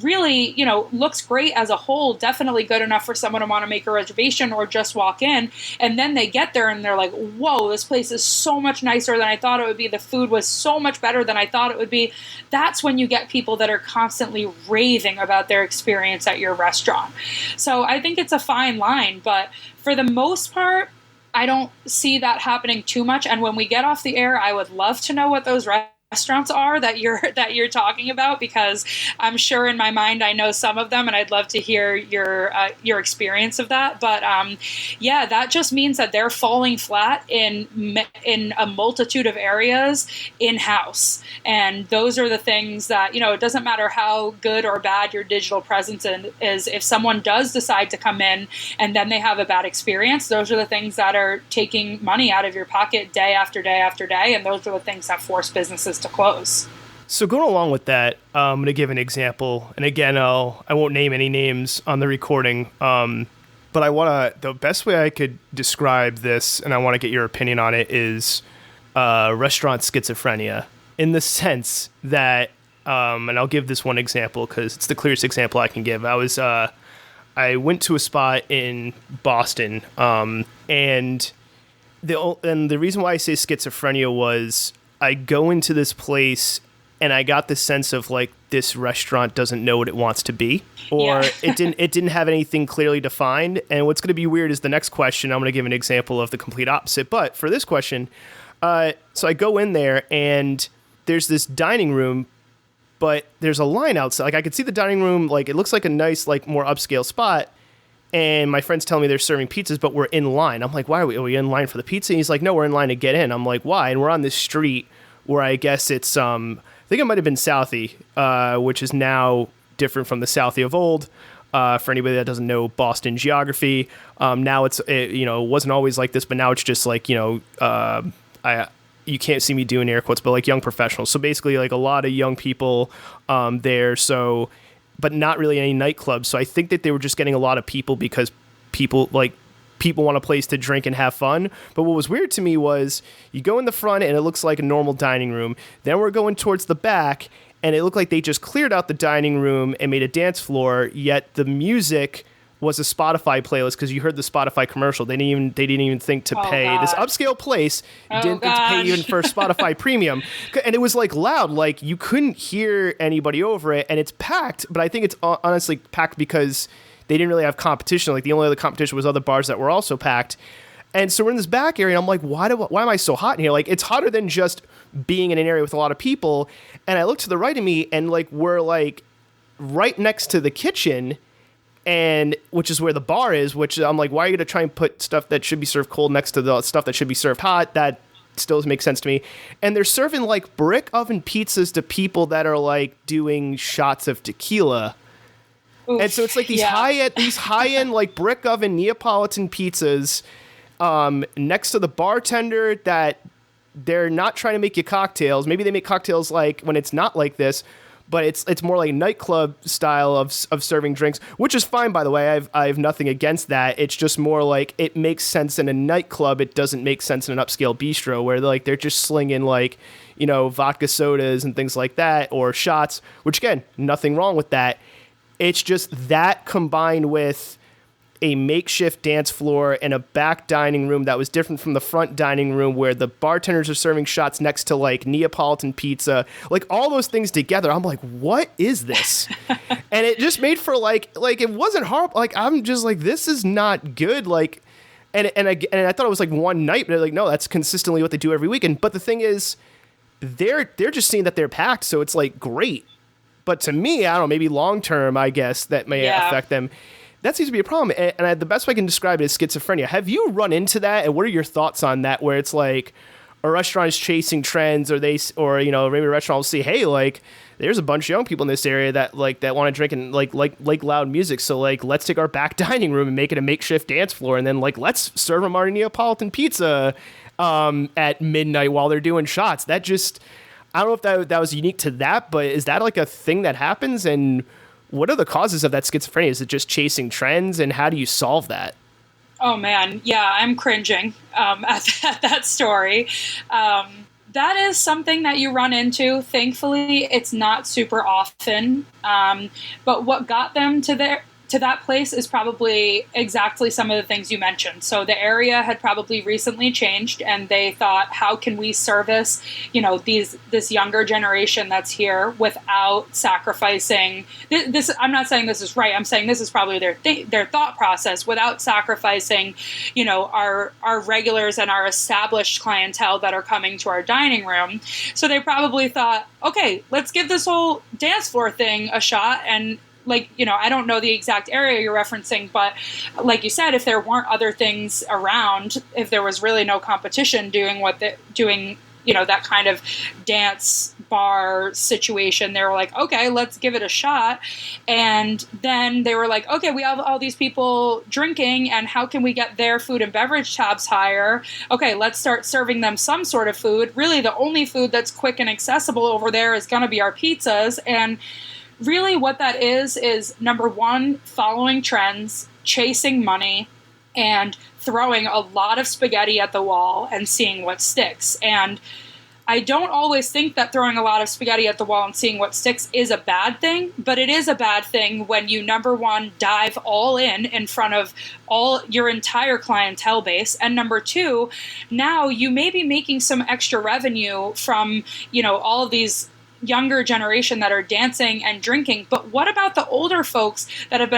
really, looks great as a whole, definitely good enough for someone to want to make a reservation or just walk in, and then they get there and they're like, whoa, this place is so much nicer than I thought it would be. The food was so much better than I thought it would be. That's when you get people that are constantly raving about their experience at your restaurant. So I think it's a fine line, but for the most part, I don't see that happening too much. And when we get off the air, I would love to know what those restaurants are that you're talking about, because I'm sure in my mind I know some of them, and I'd love to hear your experience of that. But that just means that they're falling flat in a multitude of areas in-house, and those are the things that, it doesn't matter how good or bad your digital presence is. If someone does decide to come in and then they have a bad experience, those are the things that are taking money out of your pocket day after day after day, and those are the things that force businesses to close. So going along with that, I'm going to give an example. And again, I won't name any names on the recording, but the best way I could describe this, and I want to get your opinion on it, is restaurant schizophrenia, in the sense that, and I'll give this one example because it's the clearest example I can give. I went to a spot in Boston, and the reason why I say schizophrenia was, I go into this place and I got the sense of like, this restaurant doesn't know what it wants to be, or it didn't have anything clearly defined. And what's going to be weird is the next question. I'm going to give an example of the complete opposite. But for this question, so I go in there and there's this dining room, but there's a line outside. Like, I could see the dining room, like it looks like a nice, like more upscale spot. And my friend's telling me they're serving pizzas, but we're in line. I'm like, why are we in line for the pizza? And he's like, no, we're in line to get in. I'm like, why? And we're on this street where I guess it's, I think it might have been Southie, which is now different from the Southie of old. For anybody that doesn't know Boston geography, now it wasn't always like this, but now it's just like, you can't see me doing air quotes, but like young professionals. So basically like a lot of young people there. So, but not really any nightclubs. So I think that they were just getting a lot of people because people want a place to drink and have fun. But what was weird to me was, you go in the front and it looks like a normal dining room. Then we're going towards the back and it looked like they just cleared out the dining room and made a dance floor, yet the music was a Spotify playlist, because you heard the Spotify commercial. They didn't even think to pay this upscale place. Didn't think to pay even for Spotify Premium, and it was like loud, like you couldn't hear anybody over it. And it's packed, but I think it's honestly packed because they didn't really have competition. Like the only other competition was other bars that were also packed. And so we're in this back area, and I'm like, why am I so hot in here? Like, it's hotter than just being in an area with a lot of people. And I look to the right of me, and like we're like right next to the kitchen, and which is where the bar is, which I'm like, why are you going to try and put stuff that should be served cold next to the stuff that should be served hot? That still doesn't make sense to me. And they're serving like brick oven pizzas to people that are like doing shots of tequila. Oof, and so it's like these high end like brick oven Neapolitan pizzas next to the bartender that they're not trying to make you cocktails. Maybe they make cocktails like when it's not like this, but it's more like nightclub style of serving drinks, which is fine, by the way. I have nothing against that. It's just more like it makes sense in a nightclub. It doesn't make sense in an upscale bistro where they're just slinging like, you know, vodka sodas and things like that, or shots, which again, nothing wrong with that. It's just that combined with a makeshift dance floor and a back dining room that was different from the front dining room where the bartenders are serving shots next to like Neapolitan pizza, like all those things together. I'm like, what is this? And it just made for like it wasn't horrible. Like, I'm just like, this is not good. Like, and I thought it was like one night, but they're like, no, that's consistently what they do every weekend. But the thing is, they're just seeing that they're packed. So it's like, great. But to me, I don't know, maybe long term, I guess that may affect them. That seems to be a problem. And the best way I can describe it is schizophrenia. Have you run into that? And what are your thoughts on that? Where it's like a restaurant is chasing trends, or you know, maybe a restaurant will see, hey, like there's a bunch of young people in this area that want to drink and like loud music. So like, let's take our back dining room and make it a makeshift dance floor. And then like, let's serve them our Neapolitan pizza at midnight while they're doing shots. That just, I don't know if that was unique to that, but is that like a thing that happens? And what are the causes of that schizophrenia? Is it just chasing trends, and how do you solve that? Oh man, yeah, I'm cringing at that story. That is something that you run into. Thankfully, it's not super often. But what got them to that place is probably exactly some of the things you mentioned. So the area had probably recently changed, and they thought, how can we service, you know, this younger generation that's here without sacrificing this? I'm not saying this is right. I'm saying this is probably their thought process, without sacrificing, you know, our regulars and our established clientele that are coming to our dining room. So they probably thought, okay, let's give this whole dance floor thing a shot. And like, you know, I don't know the exact area you're referencing, but like you said, if there weren't other things around, if there was really no competition doing you know, that kind of dance bar situation, they were like, okay, let's give it a shot. And then they were like, okay, we have all these people drinking, and how can we get their food and beverage tabs higher? Okay, let's start serving them some sort of food. Really, the only food that's quick and accessible over there is going to be our pizzas. And really what that is number one, following trends, chasing money, and throwing a lot of spaghetti at the wall and seeing what sticks. And I don't always think that throwing a lot of spaghetti at the wall and seeing what sticks is a bad thing, but it is a bad thing when you, number one, dive all in front of all your entire clientele base. And number two, now you may be making some extra revenue from, you know, all of these younger generation that are dancing and drinking, but what about the older folks that have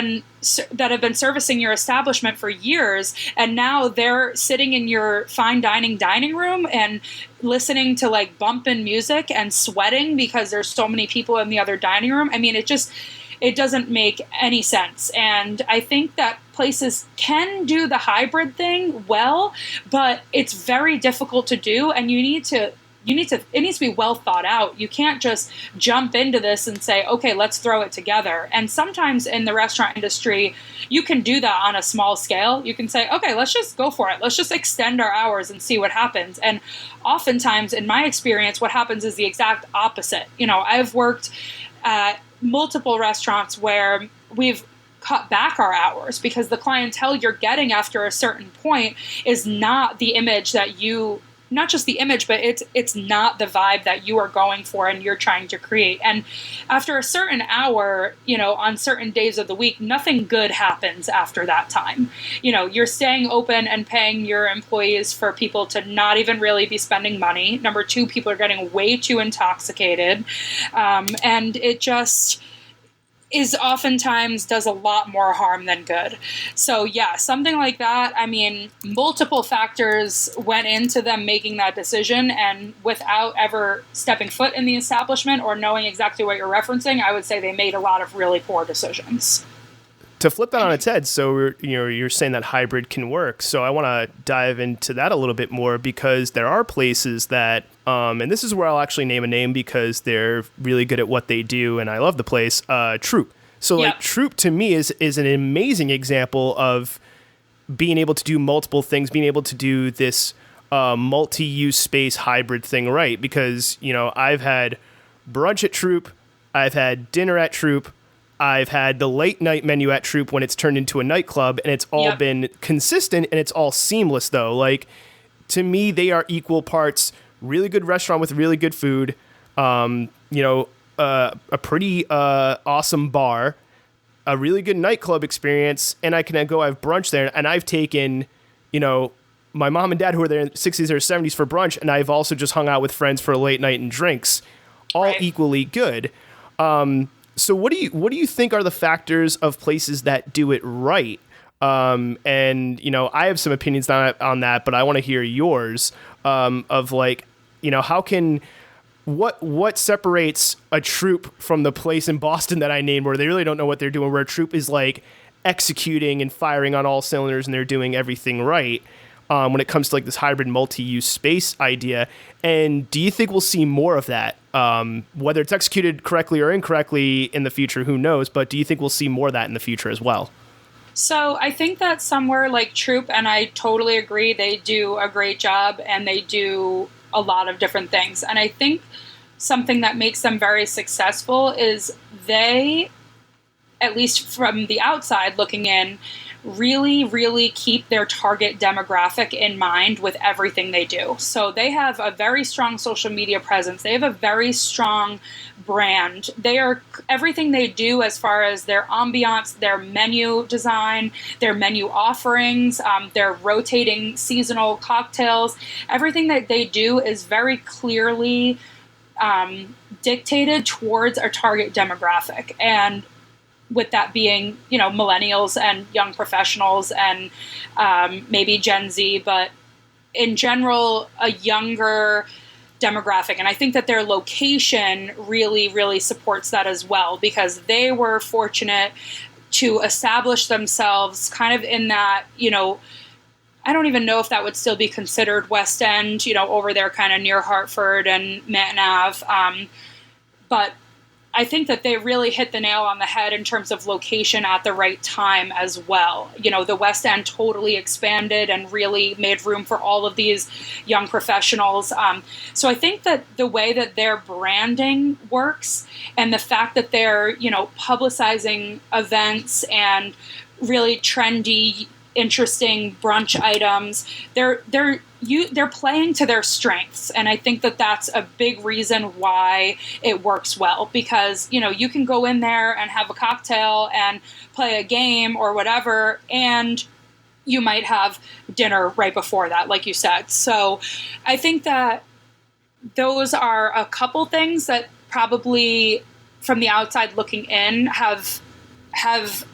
been servicing your establishment for years, and now they're sitting in your fine dining room and listening to like bumping music and sweating because there's so many people in the other dining room? I mean, it doesn't make any sense. And I think that places can do the hybrid thing well, but it's very difficult to do, and it needs to be well thought out. You can't just jump into this and say, okay, let's throw it together. And sometimes in the restaurant industry, you can do that on a small scale. You can say, okay, let's just go for it. Let's just extend our hours and see what happens. And oftentimes, in my experience, what happens is the exact opposite. You know, I've worked at multiple restaurants where we've cut back our hours because the clientele you're getting after a certain point is not the image that you, not just the image, but it's not the vibe that you are going for and you're trying to create. And after a certain hour, you know, on certain days of the week, nothing good happens after that time. You know, you're staying open and paying your employees for people to not even really be spending money. Number two, people are getting way too intoxicated. And it just is oftentimes does a lot more harm than good. So yeah, something like that. I mean, multiple factors went into them making that decision, and without ever stepping foot in the establishment or knowing exactly what you're referencing, I would say they made a lot of really poor decisions. to flip that on its head, so you're saying that hybrid can work. So I want to dive into that a little bit more, because there are places that, and this is where I'll actually name a name because they're really good at what they do, and I love the place. Troop. So like Troop to me is an amazing example of being able to do multiple things, being able to do this multi-use space hybrid thing right. Because I've had brunch at Troop, I've had dinner at Troop, I've had the late night menu at Troop when it's turned into a nightclub, and it's all been consistent and it's all seamless though. Like, to me, they are equal parts really good restaurant with really good food, a pretty awesome bar, a really good nightclub experience, and I can go have brunch there. And I've taken, my mom and dad who are there in the 60s or 70s for brunch, and I've also just hung out with friends for a late night and drinks, all equally good. So what do you think are the factors of places that do it right? And I have some opinions on that, but I want to hear yours. Of like, how can what separates a Troop from the place in Boston that I named, where they really don't know what they're doing, where a Troop is like executing and firing on all cylinders and they're doing everything right, when it comes to like this hybrid multi-use space idea. And do you think we'll see more of that? Whether it's executed correctly or incorrectly in the future, who knows? But do you think we'll see more of that in the future as well? So I think that somewhere like Troop, and I totally agree, they do a great job and they do a lot of different things. And I think something that makes them very successful is they, at least from the outside looking in, really, really keep their target demographic in mind with everything they do. So they have a very strong social media presence. They have a very strong brand. Everything they do as far as their ambiance, their menu design, their menu offerings, their rotating seasonal cocktails, everything that they do is very clearly dictated towards a target demographic. And with that being, millennials and young professionals and maybe Gen Z, but in general, a younger demographic. And I think that their location really, really supports that as well, because they were fortunate to establish themselves kind of in that, I don't even know if that would still be considered West End, over there kind of near Hartford and Manton Ave. But I think that they really hit the nail on the head in terms of location at the right time as well. The West End totally expanded and really made room for all of these young professionals. So I think that the way that their branding works and the fact that they're, publicizing events and really trendy, interesting brunch items, they're playing to their strengths. And I think that that's a big reason why it works well, because, you can go in there and have a cocktail and play a game or whatever, and you might have dinner right before that, like you said. So I think that those are a couple things that probably from the outside looking in have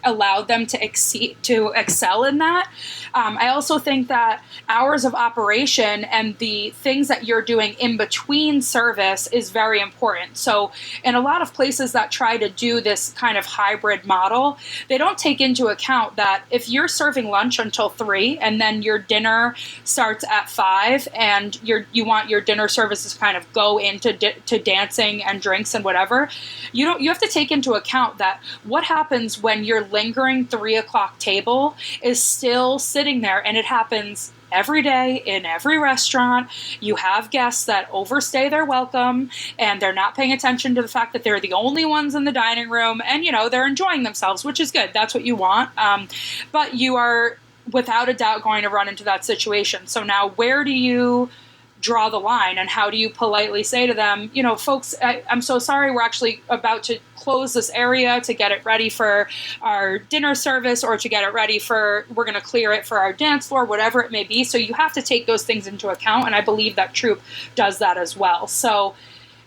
allowed them to excel in that. I also think that hours of operation and the things that you're doing in between service is very important. So in a lot of places that try to do this kind of hybrid model, they don't take into account that if you're serving lunch until 3 and then your dinner starts at 5 and you want your dinner services to kind of go into to dancing and drinks and whatever, you have to take into account that what happens when your lingering 3 o'clock table is still sitting there. And it happens every day in every restaurant. You have guests that overstay their welcome and they're not paying attention to the fact that they're the only ones in the dining room, and they're enjoying themselves, which is good. That's what you want. But you are without a doubt going to run into that situation. So now where do you draw the line, and how do you politely say to them, folks, I'm so sorry, we're actually about to close this area to get it ready for our dinner service, or to get it ready we're going to clear it for our dance floor, whatever it may be. So you have to take those things into account, and I believe that Troop does that as well. So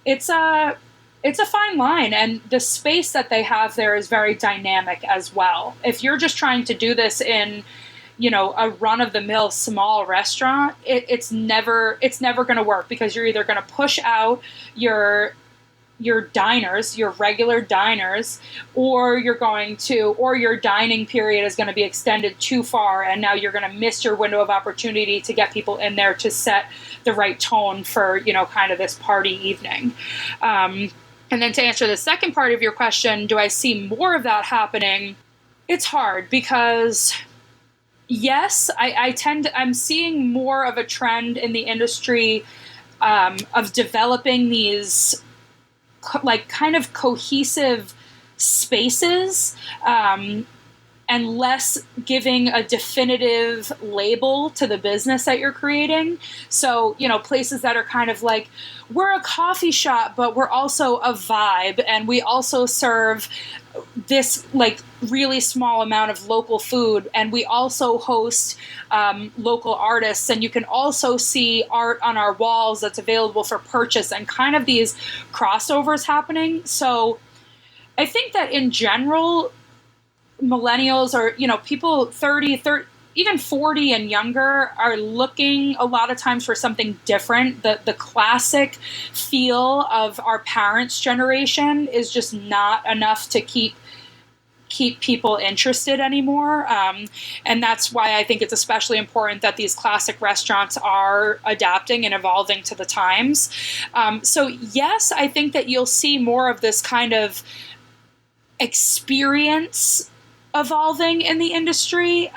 it's a fine line, and the space that they have there is very dynamic as well. If you're just trying to do this in a run-of-the-mill small restaurant, it's never going to work, because you're either going to push out your your diners, your regular diners, or your dining period is going to be extended too far, and now you're going to miss your window of opportunity to get people in there to set the right tone for, kind of this party evening. And then to answer the second part of your question, do I see more of that happening? It's hard because yes, I'm seeing more of a trend in the industry of developing these kind of cohesive spaces, and less giving a definitive label to the business that you're creating. So, places that are kind of like, we're a coffee shop, but we're also a vibe, and we also serve this really small amount of local food, and we also host local artists, and you can also see art on our walls that's available for purchase, and kind of these crossovers happening. So I think that in general, millennials or people 30 even 40 and younger are looking a lot of times for something different. The classic feel of our parents' generation is just not enough to keep people interested anymore. And that's why I think it's especially important that these classic restaurants are adapting and evolving to the times. So yes, I think that you'll see more of this kind of experience evolving in the industry.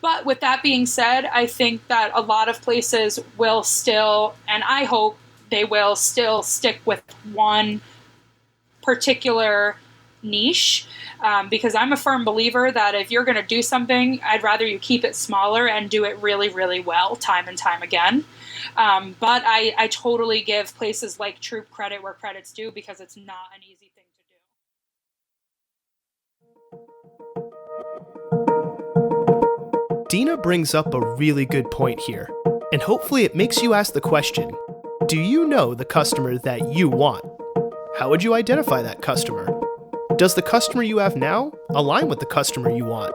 But with that being said, I think that a lot of places will still, and I hope they will still, stick with one particular niche, because I'm a firm believer that if you're going to do something, I'd rather you keep it smaller and do it really, really well time and time again. But I totally give places like Troop credit where credit's due, because it's not an easy thing to do. Deena brings up a really good point here, and hopefully it makes you ask the question, do you know the customer that you want? How would you identify that customer? Does the customer you have now align with the customer you want?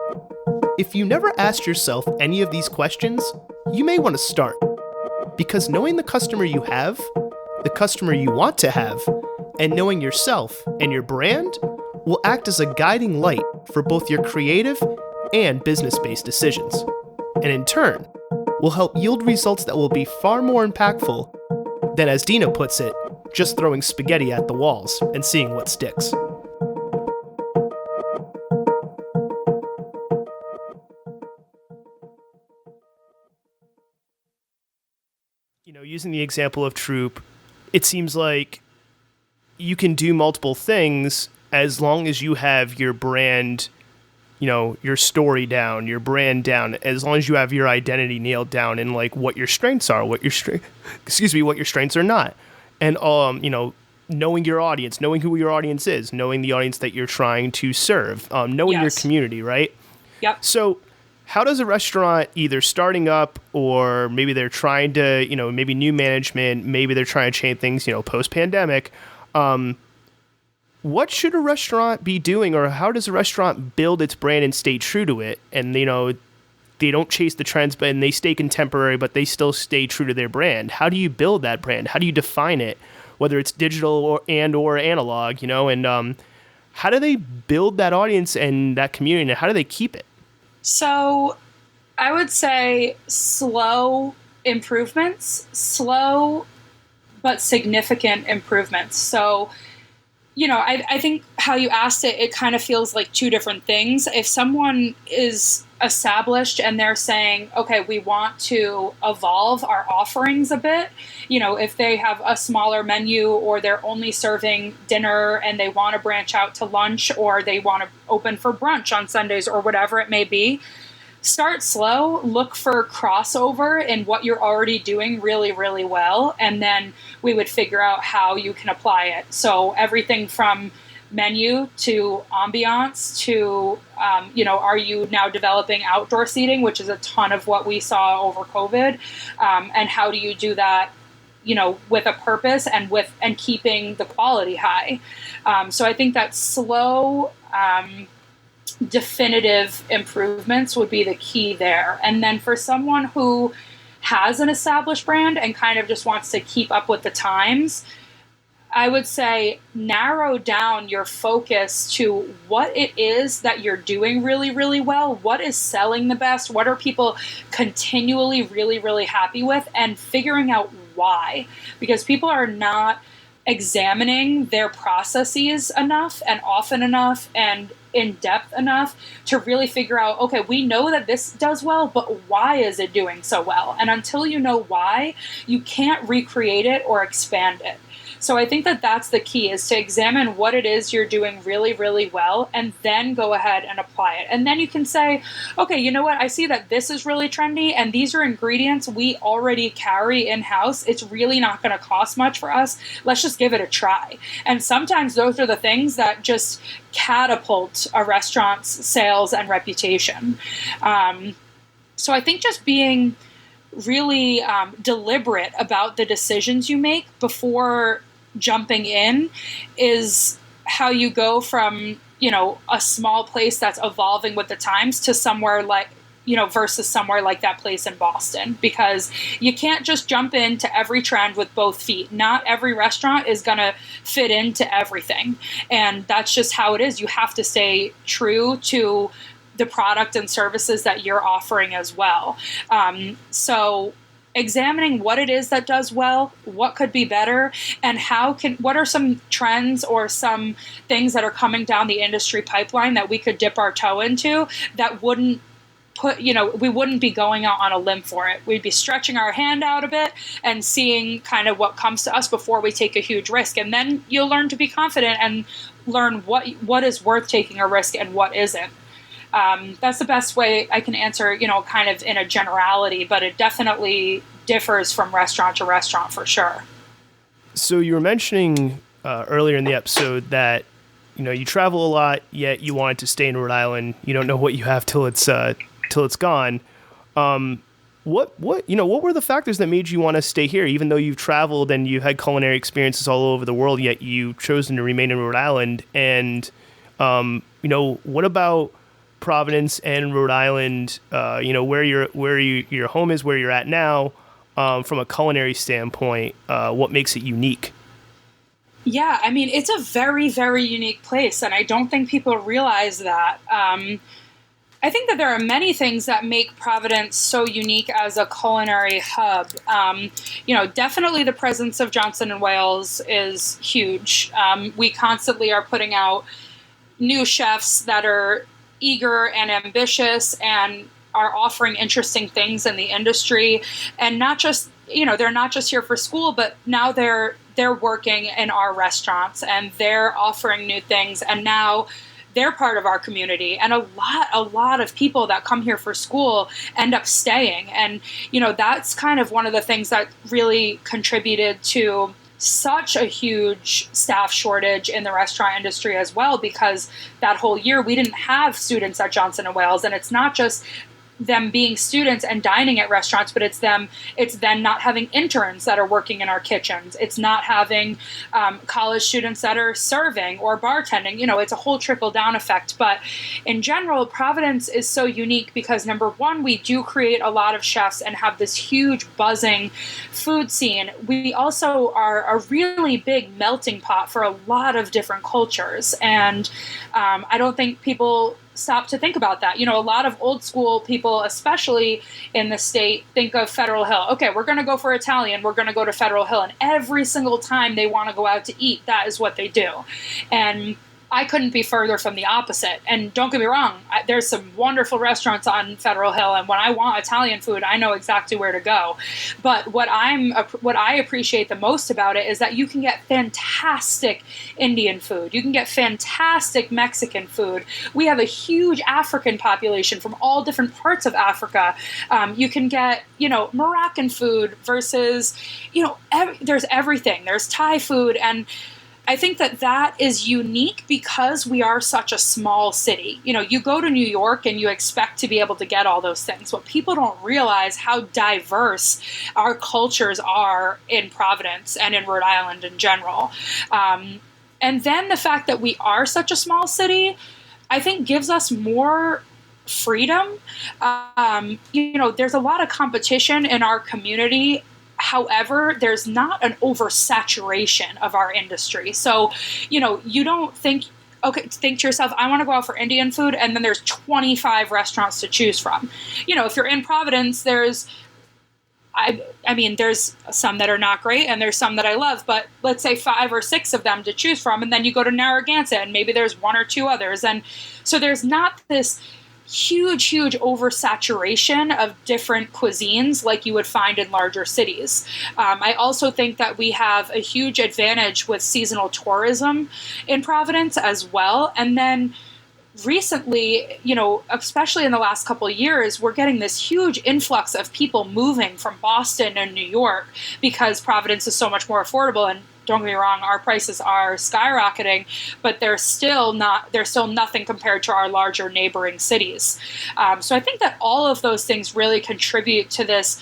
If you never asked yourself any of these questions, you may want to start. Because knowing the customer you have, the customer you want to have, and knowing yourself and your brand will act as a guiding light for both your creative and business-based decisions. And in turn, will help yield results that will be far more impactful than, as Deena puts it, just throwing spaghetti at the walls and seeing what sticks. Using the example of Troop, it seems like you can do multiple things as long as you have your brand, your story down, your brand down, as long as you have your identity nailed down and what your strengths are, what your strengths are not. And, knowing your audience, knowing who your audience is, knowing the audience that you're trying to serve, knowing your community, right? Yep. So how does a restaurant, either starting up or maybe they're trying to, maybe new management, maybe they're trying to change things, post-pandemic, what should a restaurant be doing, or how does a restaurant build its brand and stay true to it? And, they don't chase the trends, and they stay contemporary, but they still stay true to their brand. How do you build that brand? How do you define it, whether it's digital or analog, and how do they build that audience and that community, and how do they keep it? So I would say slow improvements, slow but significant improvements. So, I think how you asked it, it kind of feels like two different things. If someone is established and they're saying, okay, we want to evolve our offerings a bit, if they have a smaller menu, or they're only serving dinner and they want to branch out to lunch, or they want to open for brunch on Sundays, or whatever it may be, start slow, look for crossover in what you're already doing really, really well, and then we would figure out how you can apply it. So everything from menu to ambiance to, are you now developing outdoor seating, which is a ton of what we saw over COVID, and how do you do that, with a purpose and keeping the quality high. So I think that slow, definitive improvements would be the key there. And then for someone who has an established brand and kind of just wants to keep up with the times, I would say narrow down your focus to what it is that you're doing really, really well. What is selling the best? What are people continually really, really happy with? And figuring out why. Because people are not examining their processes enough and often enough and in depth enough to really figure out, okay, we know that this does well, but why is it doing so well? And until you know why, you can't recreate it or expand it. So I think that that's the key, is to examine what it is you're doing really, really well, and then go ahead and apply it. And then you can say, okay, you know what? I see that this is really trendy, and these are ingredients we already carry in-house. It's really not going to cost much for us. Let's just give it a try. And sometimes those are the things that just catapult a restaurant's sales and reputation. So I think just being really deliberate about the decisions you make before jumping in is how you go from, a small place that's evolving with the times to somewhere like, versus somewhere like that place in Boston, because you can't just jump into every trend with both feet. Not every restaurant is going to fit into everything. And that's just how it is. You have to stay true to the product and services that you're offering as well. So examining what it is that does well, what could be better, and what are some trends or some things that are coming down the industry pipeline that we could dip our toe into that wouldn't we wouldn't be going out on a limb for it. We'd be stretching our hand out a bit and seeing kind of what comes to us before we take a huge risk. And then you'll learn to be confident and learn what is worth taking a risk and what isn't. That's the best way I can answer, kind of in a generality, but it definitely differs from restaurant to restaurant for sure. So you were mentioning earlier in the episode that, you travel a lot, yet you wanted to stay in Rhode Island. You don't know what you have till it's gone. What were the factors that made you want to stay here, even though you've traveled and you've had culinary experiences all over the world, yet you've chosen to remain in Rhode Island? And, what about Providence and Rhode Island, where your home is, where you're at now, from a culinary standpoint, what makes it unique? Yeah, I mean, it's a very, very unique place, and I don't think people realize that. I think that there are many things that make Providence so unique as a culinary hub. Definitely the presence of Johnson & Wales is huge. We constantly are putting out new chefs that are eager and ambitious and are offering interesting things in the industry, and not just, they're not just here for school, but now they're working in our restaurants and they're offering new things, and now they're part of our community. And a lot of people that come here for school end up staying. And, that's kind of one of the things that really contributed to such a huge staff shortage in the restaurant industry as well, because that whole year we didn't have students at Johnson & Wales. And it's not just them being students and dining at restaurants, but it's then not having interns that are working in our kitchens. It's not having college students that are serving or bartending. It's a whole trickle down effect. But in general, Providence is so unique because, number one, we do create a lot of chefs and have this huge buzzing food scene. We also are a really big melting pot for a lot of different cultures. And I don't think people stop to think about that. A lot of old school people, especially in the state, think of Federal Hill. Okay, we're going to go for Italian. We're going to go to Federal Hill. And every single time they want to go out to eat, that is what they do. And I couldn't be further from the opposite. And don't get me wrong, there's some wonderful restaurants on Federal Hill, and when I want Italian food, I know exactly where to go. But what I appreciate the most about it is that you can get fantastic Indian food. You can get fantastic Mexican food. We have a huge African population from all different parts of Africa. You can get, Moroccan food versus, there's everything. There's Thai food, and I think that is unique because we are such a small city. You go to New York and you expect to be able to get all those things. But people don't realize how diverse our cultures are in Providence and in Rhode Island in general. And then the fact that we are such a small city, I think gives us more freedom. There's a lot of competition in our community. However, there's not an oversaturation of our industry. So, you don't think to yourself, I want to go out for Indian food, and then there's 25 restaurants to choose from. If you're in Providence, there's some that are not great and there's some that I love, but let's say 5 or 6 of them to choose from. And then you go to Narragansett and maybe there's 1 or 2 others. And so there's not this huge oversaturation of different cuisines like you would find in larger cities. I also think that we have a huge advantage with seasonal tourism in Providence as well. And then recently, especially in the last couple of years, we're getting this huge influx of people moving from Boston and New York because Providence is so much more affordable. And don't get me wrong, our prices are skyrocketing, but they're still nothing compared to our larger neighboring cities. So I think that all of those things really contribute to this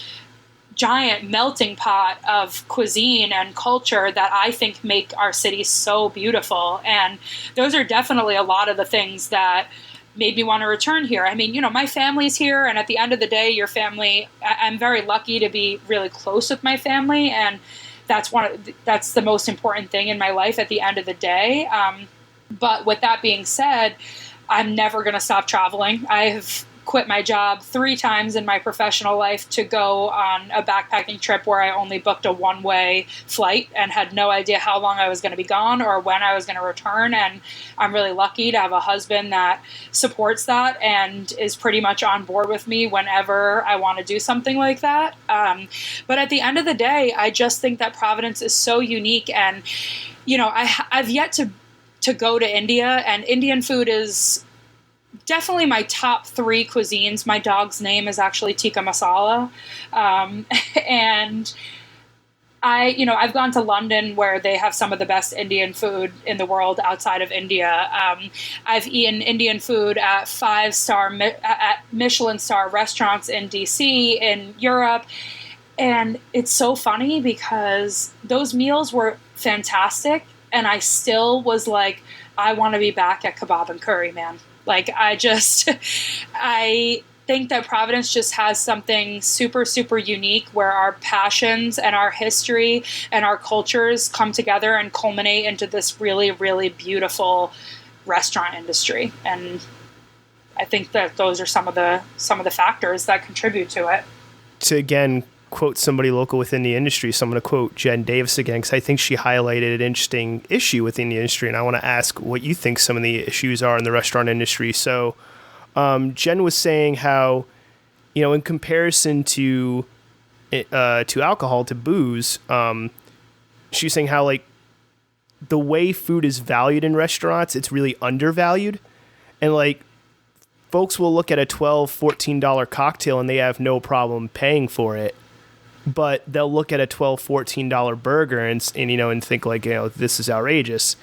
giant melting pot of cuisine and culture that I think make our city so beautiful. And those are definitely a lot of the things that made me want to return here. I mean, my family's here, and at the end of the day, your family, I'm very lucky to be really close with my family, and that's the most important thing in my life at the end of the day. But with that being said, I'm never going to stop traveling. I've quit my job 3 times in my professional life to go on a backpacking trip where I only booked a one-way flight and had no idea how long I was going to be gone or when I was going to return. And I'm really lucky to have a husband that supports that and is pretty much on board with me whenever I want to do something like that. But at the end of the day, I just think that Providence is so unique. And, I've yet to go to India, and Indian food is definitely my top 3 cuisines. My dog's name is actually tikka masala. And I've gone to London where they have some of the best Indian food in the world outside of India. I've eaten Indian food at 5-star, at Michelin star restaurants in DC, in Europe. And it's so funny because those meals were fantastic. And I still was like, I want to be back at kebab and curry, man. Like, I think that Providence just has something super, super unique where our passions and our history and our cultures come together and culminate into this really, really beautiful restaurant industry. And I think that those are some of the factors that contribute to it. To again quote somebody local within the industry, so I'm going to quote Jen Davis again, because I think she highlighted an interesting issue within the industry, and I want to ask what you think some of the issues are in the restaurant industry. So Jen was saying how, in comparison to alcohol, to booze, she was saying how, like, the way food is valued in restaurants, it's really undervalued. And, like, folks will look at a $12, $14 cocktail and they have no problem paying for it. But they'll look at a $12, $14 burger and think like, this is outrageous.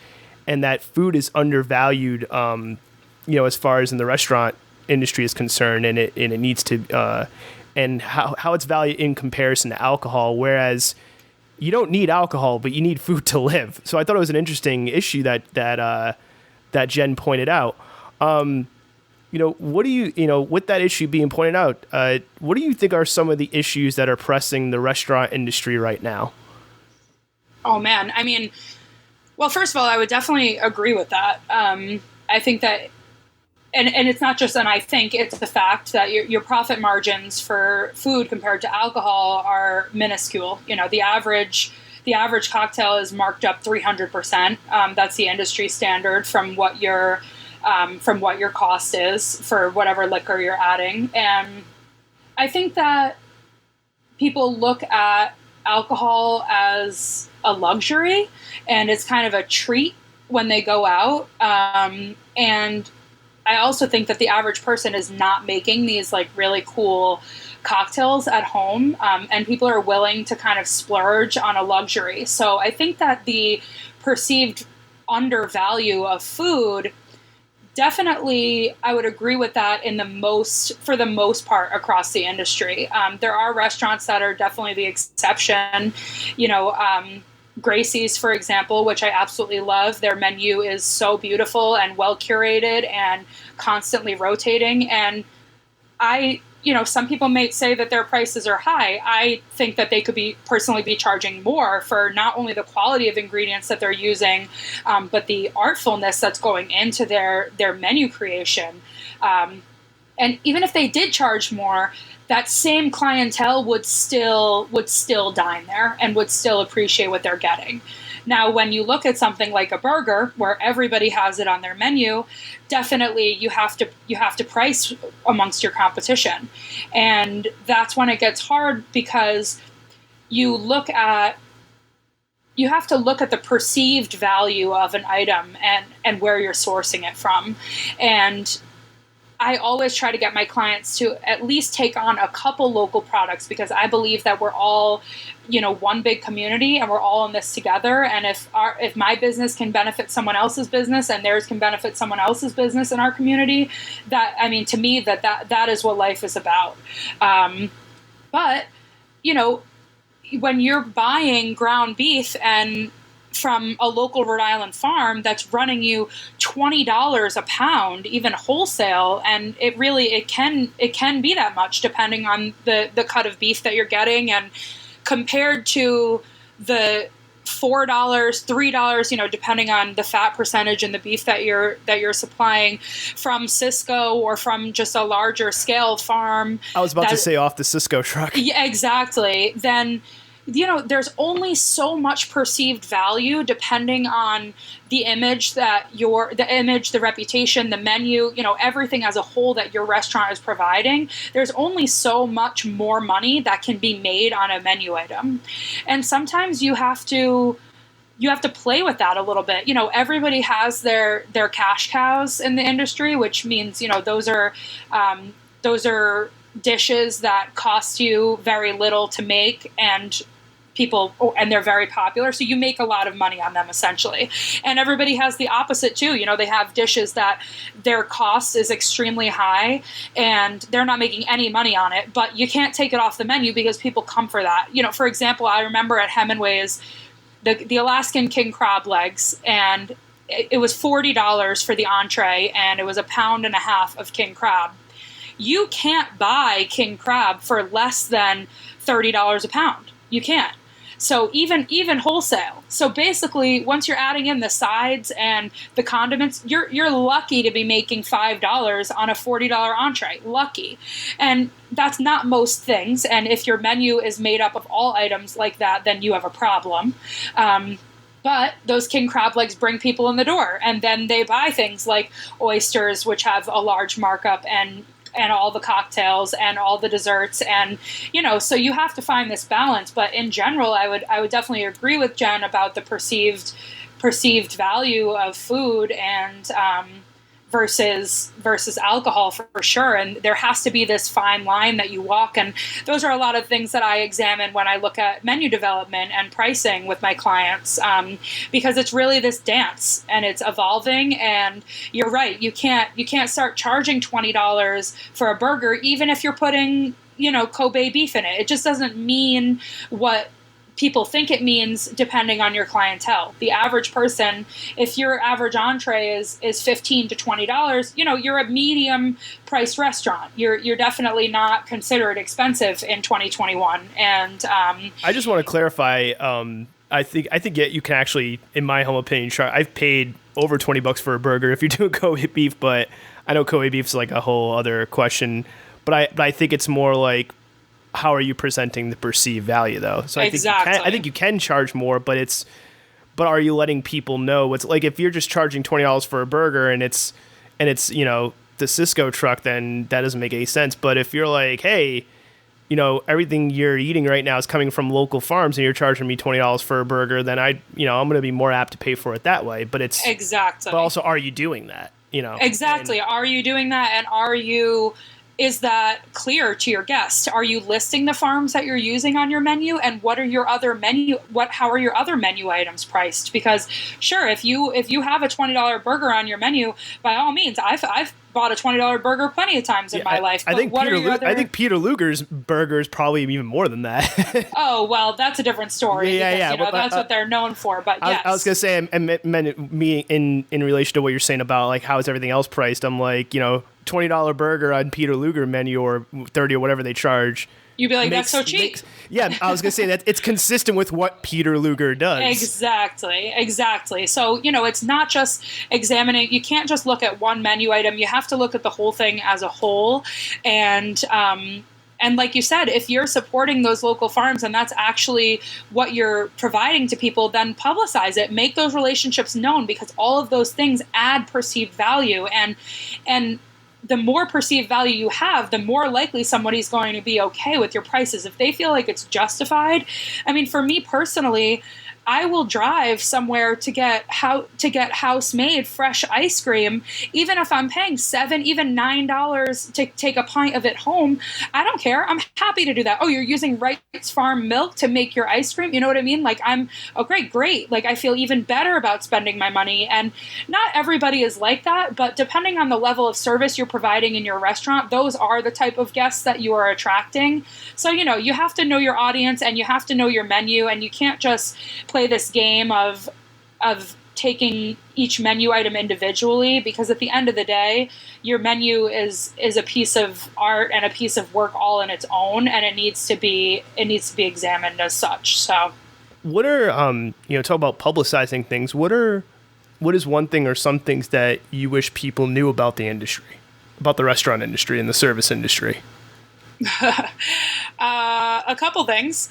And that food is undervalued, as far as in the restaurant industry is concerned, and it needs to, and how it's valued in comparison to alcohol. Whereas you don't need alcohol, but you need food to live. So I thought it was an interesting issue that Jen pointed out. What do you, with that issue being pointed out, what do you think are some of the issues that are pressing the restaurant industry right now? Oh, man. I mean, well, first of all, I would definitely agree with that. I think that, and it's not just I think, it's the fact that your profit margins for food compared to alcohol are minuscule. The average cocktail is marked up 300%. That's the industry standard from what your cost is for whatever liquor you're adding. And I think that people look at alcohol as a luxury, and it's kind of a treat when they go out. And I also think that the average person is not making these like really cool cocktails at home, and people are willing to kind of splurge on a luxury. So I think that the perceived undervalue of food, definitely, I would agree with that for the most part across the industry. There are restaurants that are definitely the exception. Gracie's, for example, which I absolutely love. Their menu is so beautiful and well curated and constantly rotating. And I some people may say that their prices are high. I think that they could personally be charging more for not only the quality of ingredients that they're using, but the artfulness that's going into their menu creation. And even if they did charge more, that same clientele would still dine there and would still appreciate what they're getting. Now, when you look at something like a burger, where everybody has it on their menu, definitely you have to price amongst your competition, and that's when it gets hard, because you have to look at the perceived value of an item and where you're sourcing it from. And I always try to get my clients to at least take on a couple local products, because I believe that we're all, one big community, and we're all in this together. And if my business can benefit someone else's business, and theirs can benefit someone else's business in our community, to me, that is what life is about. But, when you're buying ground beef and from a local Rhode Island farm that's running you $20 a pound, even wholesale, and it can be that much depending on the cut of beef that you're getting, and compared to the $4, $3, depending on the fat percentage and the beef that you're supplying from Cisco or from just a larger scale farm. I was about to say off the Cisco truck. Yeah, exactly. Then there's only so much perceived value depending on the image the reputation, the menu, everything as a whole that your restaurant is providing. There's only so much more money that can be made on a menu item. And sometimes you have to play with that a little bit. Everybody has their cash cows in the industry, which means, those are dishes that cost you very little to make, and they're very popular, so you make a lot of money on them, essentially. And everybody has the opposite too. They have dishes that their cost is extremely high and they're not making any money on it, but you can't take it off the menu because people come for that. For example, I remember at Hemingway's, the Alaskan king crab legs, and it was $40 for the entree, and it was 1.5 pounds of king crab. You can't buy king crab for less than $30 a pound. You can't. So even wholesale. So basically, once you're adding in the sides and the condiments, you're lucky to be making $5 on a $40 entree. Lucky. And that's not most things. And if your menu is made up of all items like that, then you have a problem. But those king crab legs bring people in the door, and then they buy things like oysters, which have a large markup, and all the cocktails and all the desserts, and so you have to find this balance. But in general, I would definitely agree with Jen about the perceived value of food and versus alcohol for sure. And there has to be this fine line that you walk, and those are a lot of things that I examine when I look at menu development and pricing with my clients, because it's really this dance, and it's evolving. And you're right, you can't start charging $20 for a burger, even if you're putting Kobe beef in it. It just doesn't mean what people think it means, depending on your clientele. The average person, if your average entree is $15 to $20, you're a medium priced restaurant. You're definitely not considered expensive in 2021. And I just want to clarify. I think you can actually, in my humble opinion, I've paid over $20 for a burger if you're doing Kobe beef, but I know Kobe beef's like a whole other question. But I think it's more like, how are you presenting the perceived value, though? So I think you can charge more, but are you letting people know? It's like, if you're just charging $20 for a burger and it's the Cisco truck, then that doesn't make any sense. But if you're like, hey, everything you're eating right now is coming from local farms, and you're charging me $20 for a burger, then I'm going to be more apt to pay for it that way. But it's exactly. But also, are you doing that? Exactly. Are you doing that? And is that clear to your guests? Are you listing the farms that you're using on your menu, and how are your other menu items priced? Because sure, if you have a $20 burger on your menu, by all means, I've bought a $20 burger plenty of times in my life. I think Peter Luger's burger is probably even more than that. Oh, well, that's a different story. That's what they're known for. But yes. I was going to say, I meant me in relation to what you're saying about like how is everything else priced. I'm like, $20 burger on Peter Luger menu or 30 or whatever they charge. You'd be like, that's so cheap. I was going to say that it's consistent with what Peter Luger does. Exactly. So, it's not just examining. You can't just look at one menu item. You have to look at the whole thing as a whole. And like you said, if you're supporting those local farms and that's actually what you're providing to people, then publicize it. Make those relationships known, because all of those things add perceived value. And the more perceived value you have, the more likely somebody's going to be okay with your prices. If they feel like it's justified. I mean, for me personally, I will drive somewhere to get house-made fresh ice cream, even if I'm paying $7, even $9 to take a pint of it home. I don't care. I'm happy to do that. Oh, you're using Wright's Farm milk to make your ice cream? You know what I mean? Like, great. Like, I feel even better about spending my money. And not everybody is like that, but depending on the level of service you're providing in your restaurant, those are the type of guests that you are attracting. So, you have to know your audience and you have to know your menu, and you can't just play this game of taking each menu item individually, because at the end of the day, your menu is a piece of art and a piece of work all in its own, and it needs to be examined as such. So, what are talk about publicizing things? What is one thing or some things that you wish people knew about the industry, about the restaurant industry and the service industry? A couple things.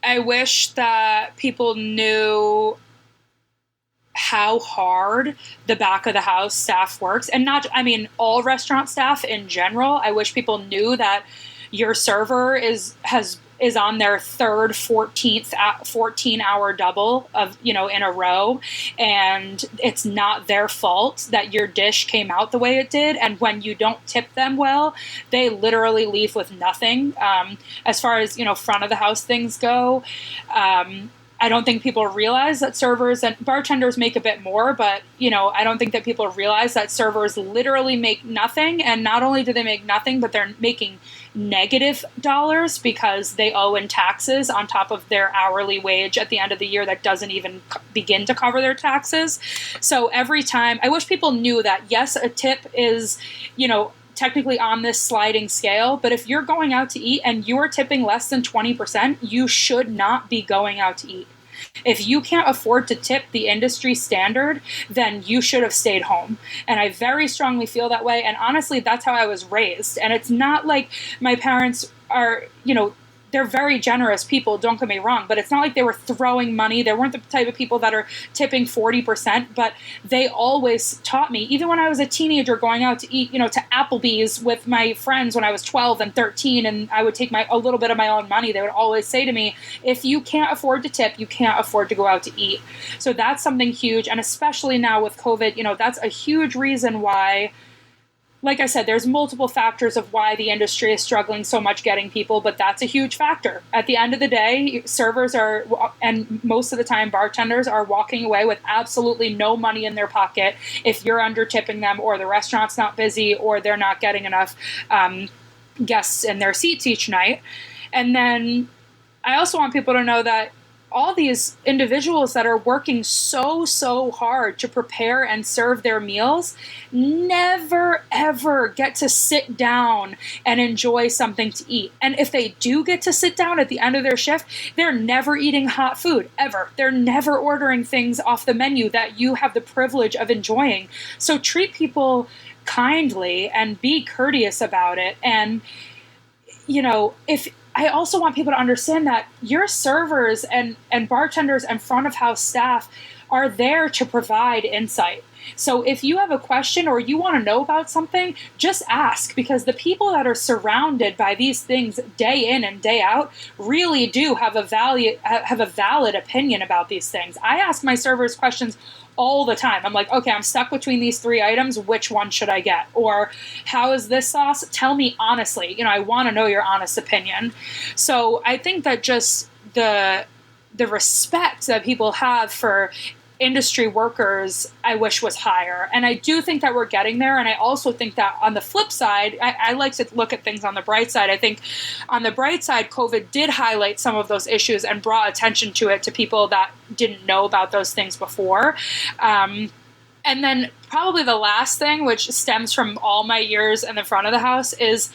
I wish that people knew how hard the back of the house staff works, and all restaurant staff in general. I wish people knew that your server is on their third 14-hour double of in a row, and it's not their fault that your dish came out the way it did. And when you don't tip them well, they literally leave with nothing. As far as front of the house things go, I don't think people realize that servers and bartenders make a bit more, but I don't think that people realize that servers literally make nothing. And not only do they make nothing, but they're making negative dollars because they owe in taxes on top of their hourly wage at the end of the year that doesn't even begin to cover their taxes. So every time, I wish people knew that, yes, a tip is, technically on this sliding scale, but if you're going out to eat and you are tipping less than 20%, you should not be going out to eat. If you can't afford to tip the industry standard, then you should have stayed home. And I very strongly feel that way. And honestly, that's how I was raised. And it's not like my parents are, they're very generous people, don't get me wrong, but it's not like they were throwing money. They weren't the type of people that are tipping 40%, but they always taught me, even when I was a teenager going out to eat, to Applebee's with my friends when I was 12 and 13, and I would take a little bit of my own money. They would always say to me, if you can't afford to tip, you can't afford to go out to eat. So that's something huge. And especially now with COVID, that's a huge reason why. Like I said, there's multiple factors of why the industry is struggling so much getting people, but that's a huge factor. At the end of the day, servers are, and most of the time bartenders are walking away with absolutely no money in their pocket if you're under tipping them, or the restaurant's not busy, or they're not getting enough guests in their seats each night. And then I also want people to know that all these individuals that are working so hard to prepare and serve their meals never, ever get to sit down and enjoy something to eat. And if they do get to sit down at the end of their shift, they're never eating hot food, ever. They're never ordering things off the menu that you have the privilege of enjoying. So treat people kindly and be courteous about it. And, I also want people to understand that your servers and bartenders and front of house staff are there to provide insight. So if you have a question or you want to know about something, just ask, because the people that are surrounded by these things day in and day out really do have a valid opinion about these things. I ask my servers questions all the time. I'm like, okay, I'm stuck between these 3 items. Which one should I get? Or how is this sauce? Tell me honestly. I want to know your honest opinion. So I think that just the respect that people have for industry workers I wish was higher. And I do think that we're getting there. And I also think that on the flip side, I like to look at things on the bright side. I think on the bright side, COVID did highlight some of those issues and brought attention to it to people that didn't know about those things before. And then probably the last thing, which stems from all my years in the front of the house, is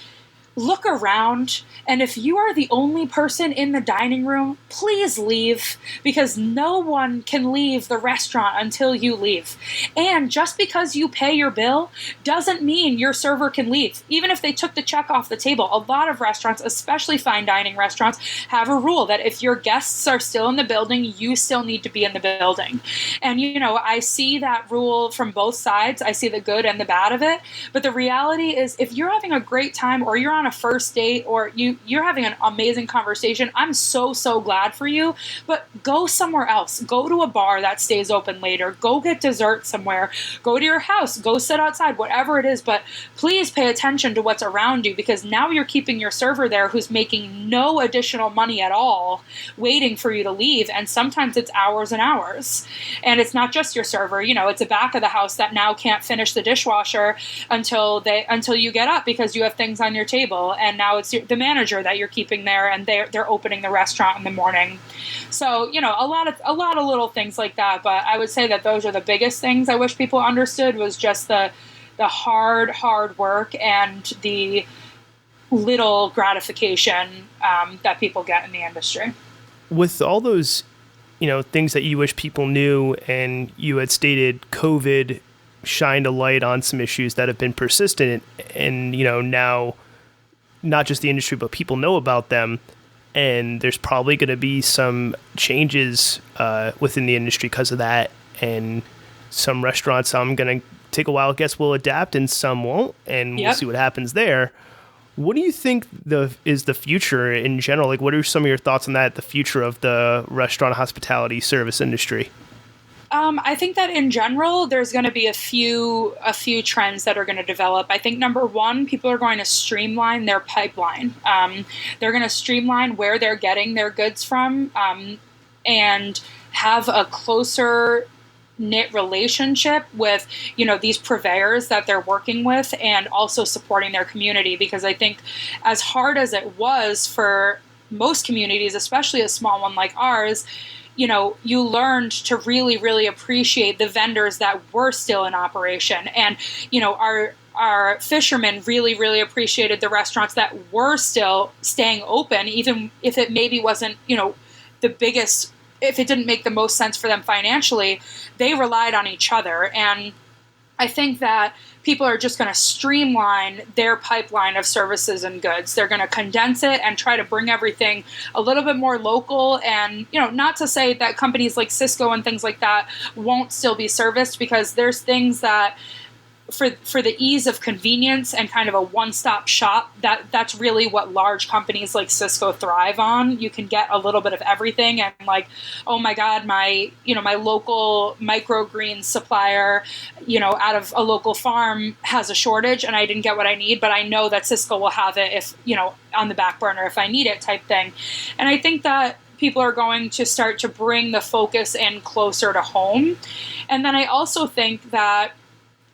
look around. And if you are the only person in the dining room, please leave, because no one can leave the restaurant until you leave. And just because you pay your bill doesn't mean your server can leave. Even if they took the check off the table, a lot of restaurants, especially fine dining restaurants, have a rule that if your guests are still in the building, you still need to be in the building. And, you know, I see that rule from both sides. I see the good and the bad of it. But the reality is, if you're having a great time, or you're on a first date, or you're having an amazing conversation, I'm so glad for you. But go somewhere else. Go to a bar that stays open later. Go get dessert somewhere. Go to your house. Go sit outside, whatever it is. But please pay attention to what's around you, because now you're keeping your server there who's making no additional money at all, waiting for you to leave. And sometimes it's hours and hours. And it's not just your server. You know, it's a back of the house that now can't finish the dishwasher until you get up, because you have things on your table. And now it's the manager that you're keeping there, and they're opening the restaurant in the morning. So, you know, a lot of little things like that. But I would say that those are the biggest things I wish people understood, was just the hard work and the little gratification that people get in the industry. With all those, you know, things that you wish people knew, and you had stated COVID shined a light on some issues that have been persistent, and, you know, now not just the industry, but people know about them, and there's probably going to be some changes within the industry because of that. And some restaurants, I'm going to take a while, I guess, will adapt, and some won't, and we'll see what happens there. What do you think is the future in general? Like, what are some of your thoughts on that, the future of the restaurant hospitality service industry? I think that in general, there's going to be a few trends that are going to develop. I think number one, people are going to streamline their pipeline. They're going to streamline where they're getting their goods from, and have a closer knit relationship with, you know, these purveyors that they're working with, and also supporting their community. Because I think, as hard as it was for most communities, especially a small one like ours, you know, you learned to really, really appreciate the vendors that were still in operation. And, you know, our fishermen really, really appreciated the restaurants that were still staying open, even if it maybe wasn't, you know, the biggest, if it didn't make the most sense for them financially. They relied on each other. And I think that people are just going to streamline their pipeline of services and goods. They're going to condense it and try to bring everything a little bit more local. And, you know, not to say that companies like Cisco and things like that won't still be serviced, because there's things that, for the ease of convenience and kind of a one-stop shop, that's really what large companies like Cisco thrive on. You can get a little bit of everything, and like, oh my God, my local microgreens supplier, you know, out of a local farm has a shortage and I didn't get what I need, but I know that Cisco will have it if, you know, on the back burner if I need it, type thing. And I think that people are going to start to bring the focus in closer to home. And then I also think that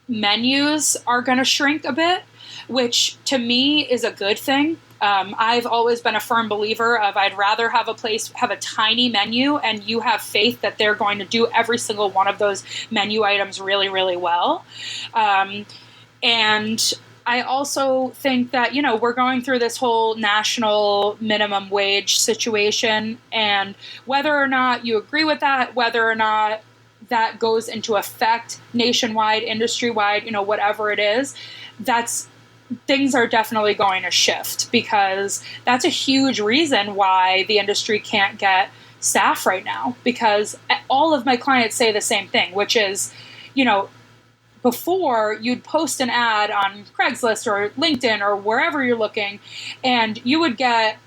menus are going to shrink a bit, which to me is a good thing. I've always been a firm believer of, I'd rather have a place have a tiny menu, and you have faith that they're going to do every single one of those menu items really, really well. And I also think that, you know, we're going through this whole national minimum wage situation, and whether or not you agree with that, whether or not that goes into effect nationwide, industry-wide, you know, whatever it is, things are definitely going to shift, because that's a huge reason why the industry can't get staff right now. Because all of my clients say the same thing, which is, you know, before you'd post an ad on Craigslist or LinkedIn or wherever you're looking, and you would get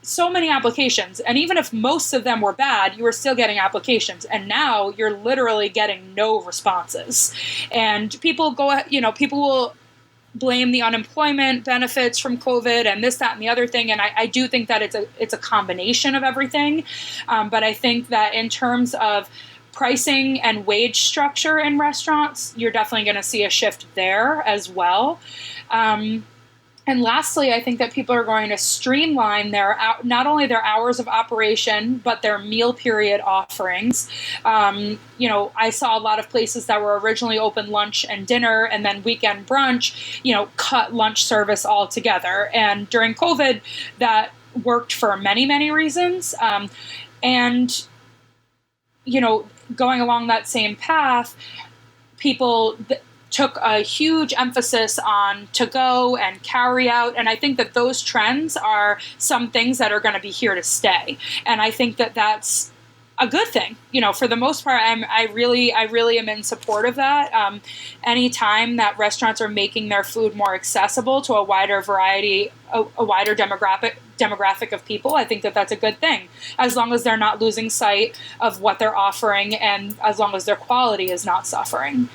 so many applications. And even if most of them were bad, you were still getting applications. And now you're literally getting no responses. And people will blame the unemployment benefits from COVID and this, that, and the other thing. And I do think that it's a combination of everything. But I think that in terms of pricing and wage structure in restaurants, you're definitely going to see a shift there as well. And lastly, I think that people are going to streamline not only their hours of operation, but their meal period offerings. I saw a lot of places that were originally open lunch and dinner and then weekend brunch, cut lunch service altogether. And during COVID, that worked for many, many reasons. Going along that same path, people took a huge emphasis on to-go and carry-out, and I think that those trends are some things that are going to be here to stay. And I think that that's a good thing. For the most part, I really am in support of that. Anytime that restaurants are making their food more accessible to a wider variety, a wider demographic of people, I think that that's a good thing, as long as they're not losing sight of what they're offering and as long as their quality is not suffering.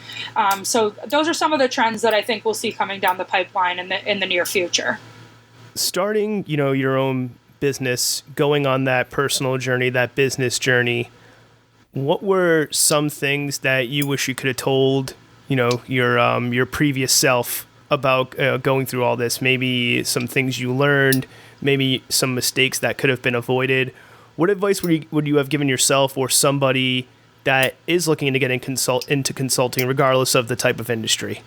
So those are some of the trends that I think we'll see coming down the pipeline in the near future. Starting, your own business, going on that personal journey, that business journey, what were some things that you wish you could have told, your previous self about going through all this? Maybe some things you learned, maybe some mistakes that could have been avoided. What advice would you have given yourself or somebody that is looking to get into consulting, regardless of the type of industry?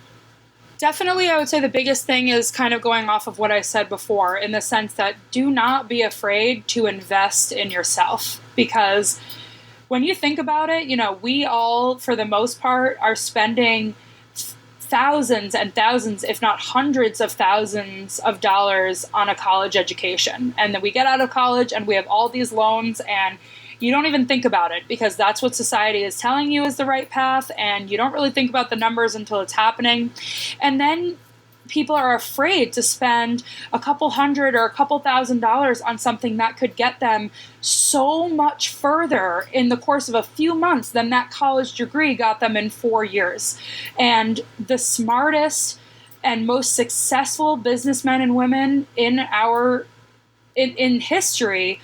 Definitely, I would say the biggest thing is kind of going off of what I said before, in the sense that do not be afraid to invest in yourself. Because when you think about it, we all, for the most part, are spending thousands and thousands, if not hundreds of thousands of dollars on a college education. And then we get out of college and we have all these loans, and you don't even think about it because that's what society is telling you is the right path, and you don't really think about the numbers until it's happening. And then people are afraid to spend a couple hundred or a couple $1,000s on something that could get them so much further in the course of a few months than that college degree got them in 4 years. And the smartest and most successful businessmen and women in history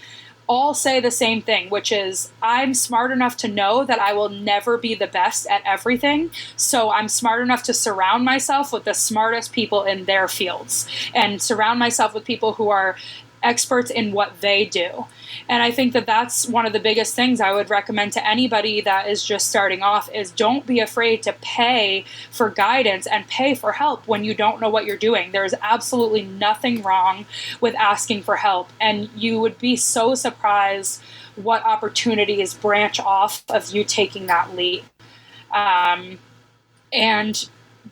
all say the same thing, which is, I'm smart enough to know that I will never be the best at everything. So I'm smart enough to surround myself with the smartest people in their fields and surround myself with people who are experts in what they do. And I think that that's one of the biggest things I would recommend to anybody that is just starting off is don't be afraid to pay for guidance and pay for help when you don't know what you're doing. There's absolutely nothing wrong with asking for help. And you would be so surprised what opportunities branch off of you taking that leap. And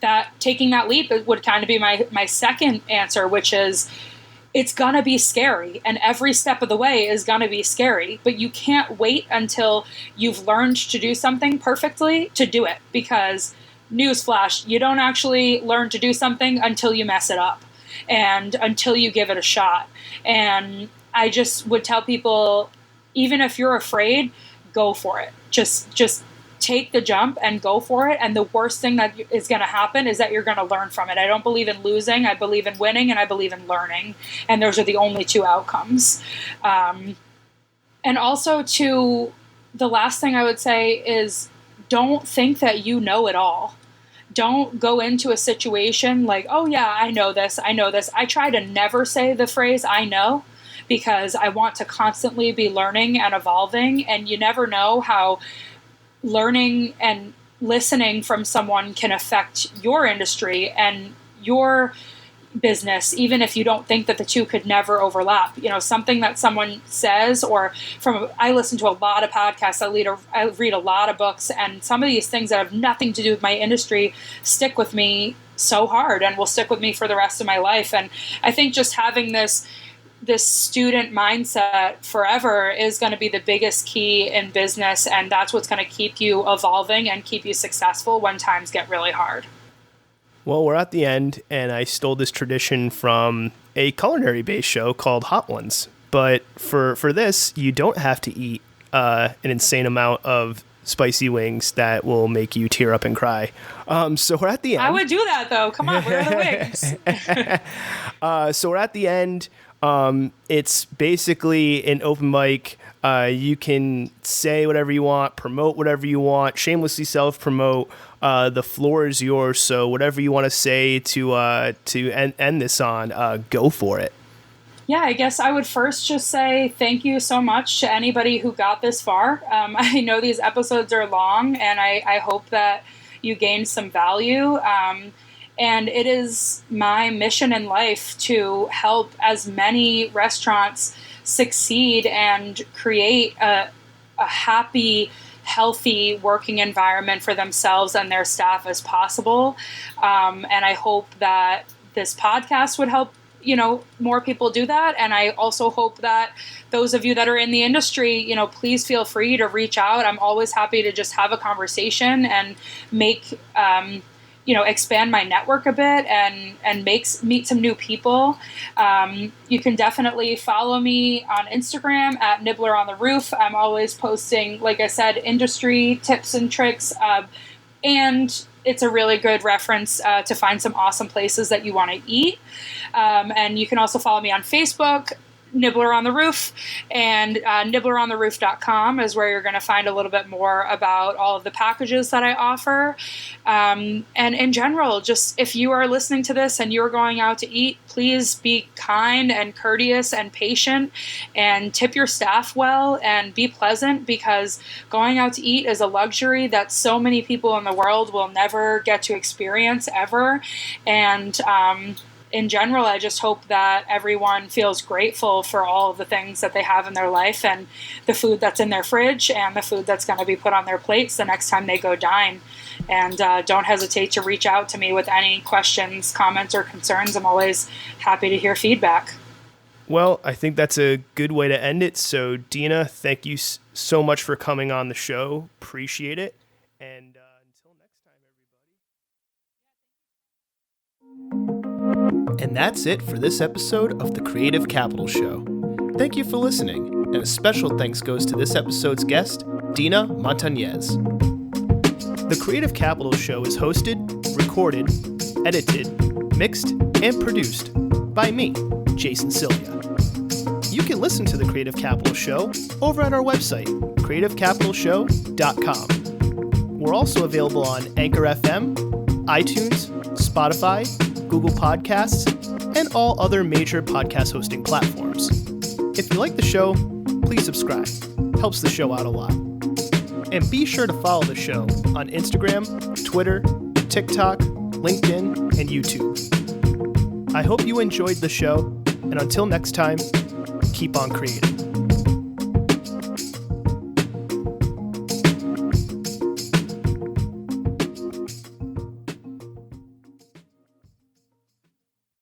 that taking that leap would kind of be my second answer, which is, it's going to be scary, and every step of the way is going to be scary, but you can't wait until you've learned to do something perfectly to do it, because newsflash, you don't actually learn to do something until you mess it up and until you give it a shot. And I just would tell people, even if you're afraid, go for it. Just take the jump and go for it. And the worst thing that is going to happen is that you're going to learn from it. I don't believe in losing. I believe in winning, and I believe in learning. And those are the only two outcomes. And also, the last thing I would say is, don't think that you know it all. Don't go into a situation like, oh yeah, I know this. I try to never say the phrase I know, because I want to constantly be learning and evolving. And you never know how learning and listening from someone can affect your industry and your business, even if you don't think that the two could never overlap. Something that someone says, or I listen to a lot of podcasts, I read a lot of books, and some of these things that have nothing to do with my industry stick with me so hard and will stick with me for the rest of my life. And I think just having this student mindset forever is going to be the biggest key in business, and that's what's going to keep you evolving and keep you successful when times get really hard. Well, we're at the end, and I stole this tradition from a culinary-based show called Hot Ones. But for this, you don't have to eat an insane amount of spicy wings that will make you tear up and cry. So we're at the end. I would do that, though. Come on, where are the wings? So we're at the end. It's basically an open mic. You can say whatever you want, promote whatever you want, shamelessly self-promote. The floor is yours, so whatever you want to say to end this on, go for it. Yeah, I guess I would first just say thank you so much to anybody who got this far. I know these episodes are long, and I hope that you gained some value. And it is my mission in life to help as many restaurants succeed and create a happy, healthy working environment for themselves and their staff as possible. And I hope that this podcast would help more people do that. And I also hope that those of you that are in the industry, please feel free to reach out. I'm always happy to just have a conversation and make, expand my network a bit and meet some new people. You can definitely follow me on Instagram at Nibbler on the Roof. I'm always posting, like I said, industry tips and tricks. And it's a really good reference to find some awesome places that you want to eat. And you can also follow me on Facebook, Nibbler on the Roof, and nibblerontheroof.com is where you're going to find a little bit more about all of the packages that I offer. And in general, just if you are listening to this and you're going out to eat, please be kind and courteous and patient and tip your staff well and be pleasant, because going out to eat is a luxury that so many people in the world will never get to experience ever. And in general, I just hope that everyone feels grateful for all of the things that they have in their life and the food that's in their fridge and the food that's going to be put on their plates the next time they go dine. And don't hesitate to reach out to me with any questions, comments, or concerns. I'm always happy to hear feedback. Well, I think that's a good way to end it. So, Deena, thank you so much for coming on the show. Appreciate it. And until next time, everybody. And that's it for this episode of The Creative Capital Show. Thank you for listening, and a special thanks goes to this episode's guest, Deena Montanez. The Creative Capital Show is hosted, recorded, edited, mixed, and produced by me, Jason Sylvia. You can listen to The Creative Capital Show over at our website, creativecapitalshow.com. We're also available on Anchor FM, iTunes, Spotify, Google Podcasts, and all other major podcast hosting platforms. If you like the show, please subscribe. Helps the show out a lot. And be sure to follow the show on Instagram, Twitter, TikTok, LinkedIn, and YouTube. I hope you enjoyed the show, and until next time, keep on creating.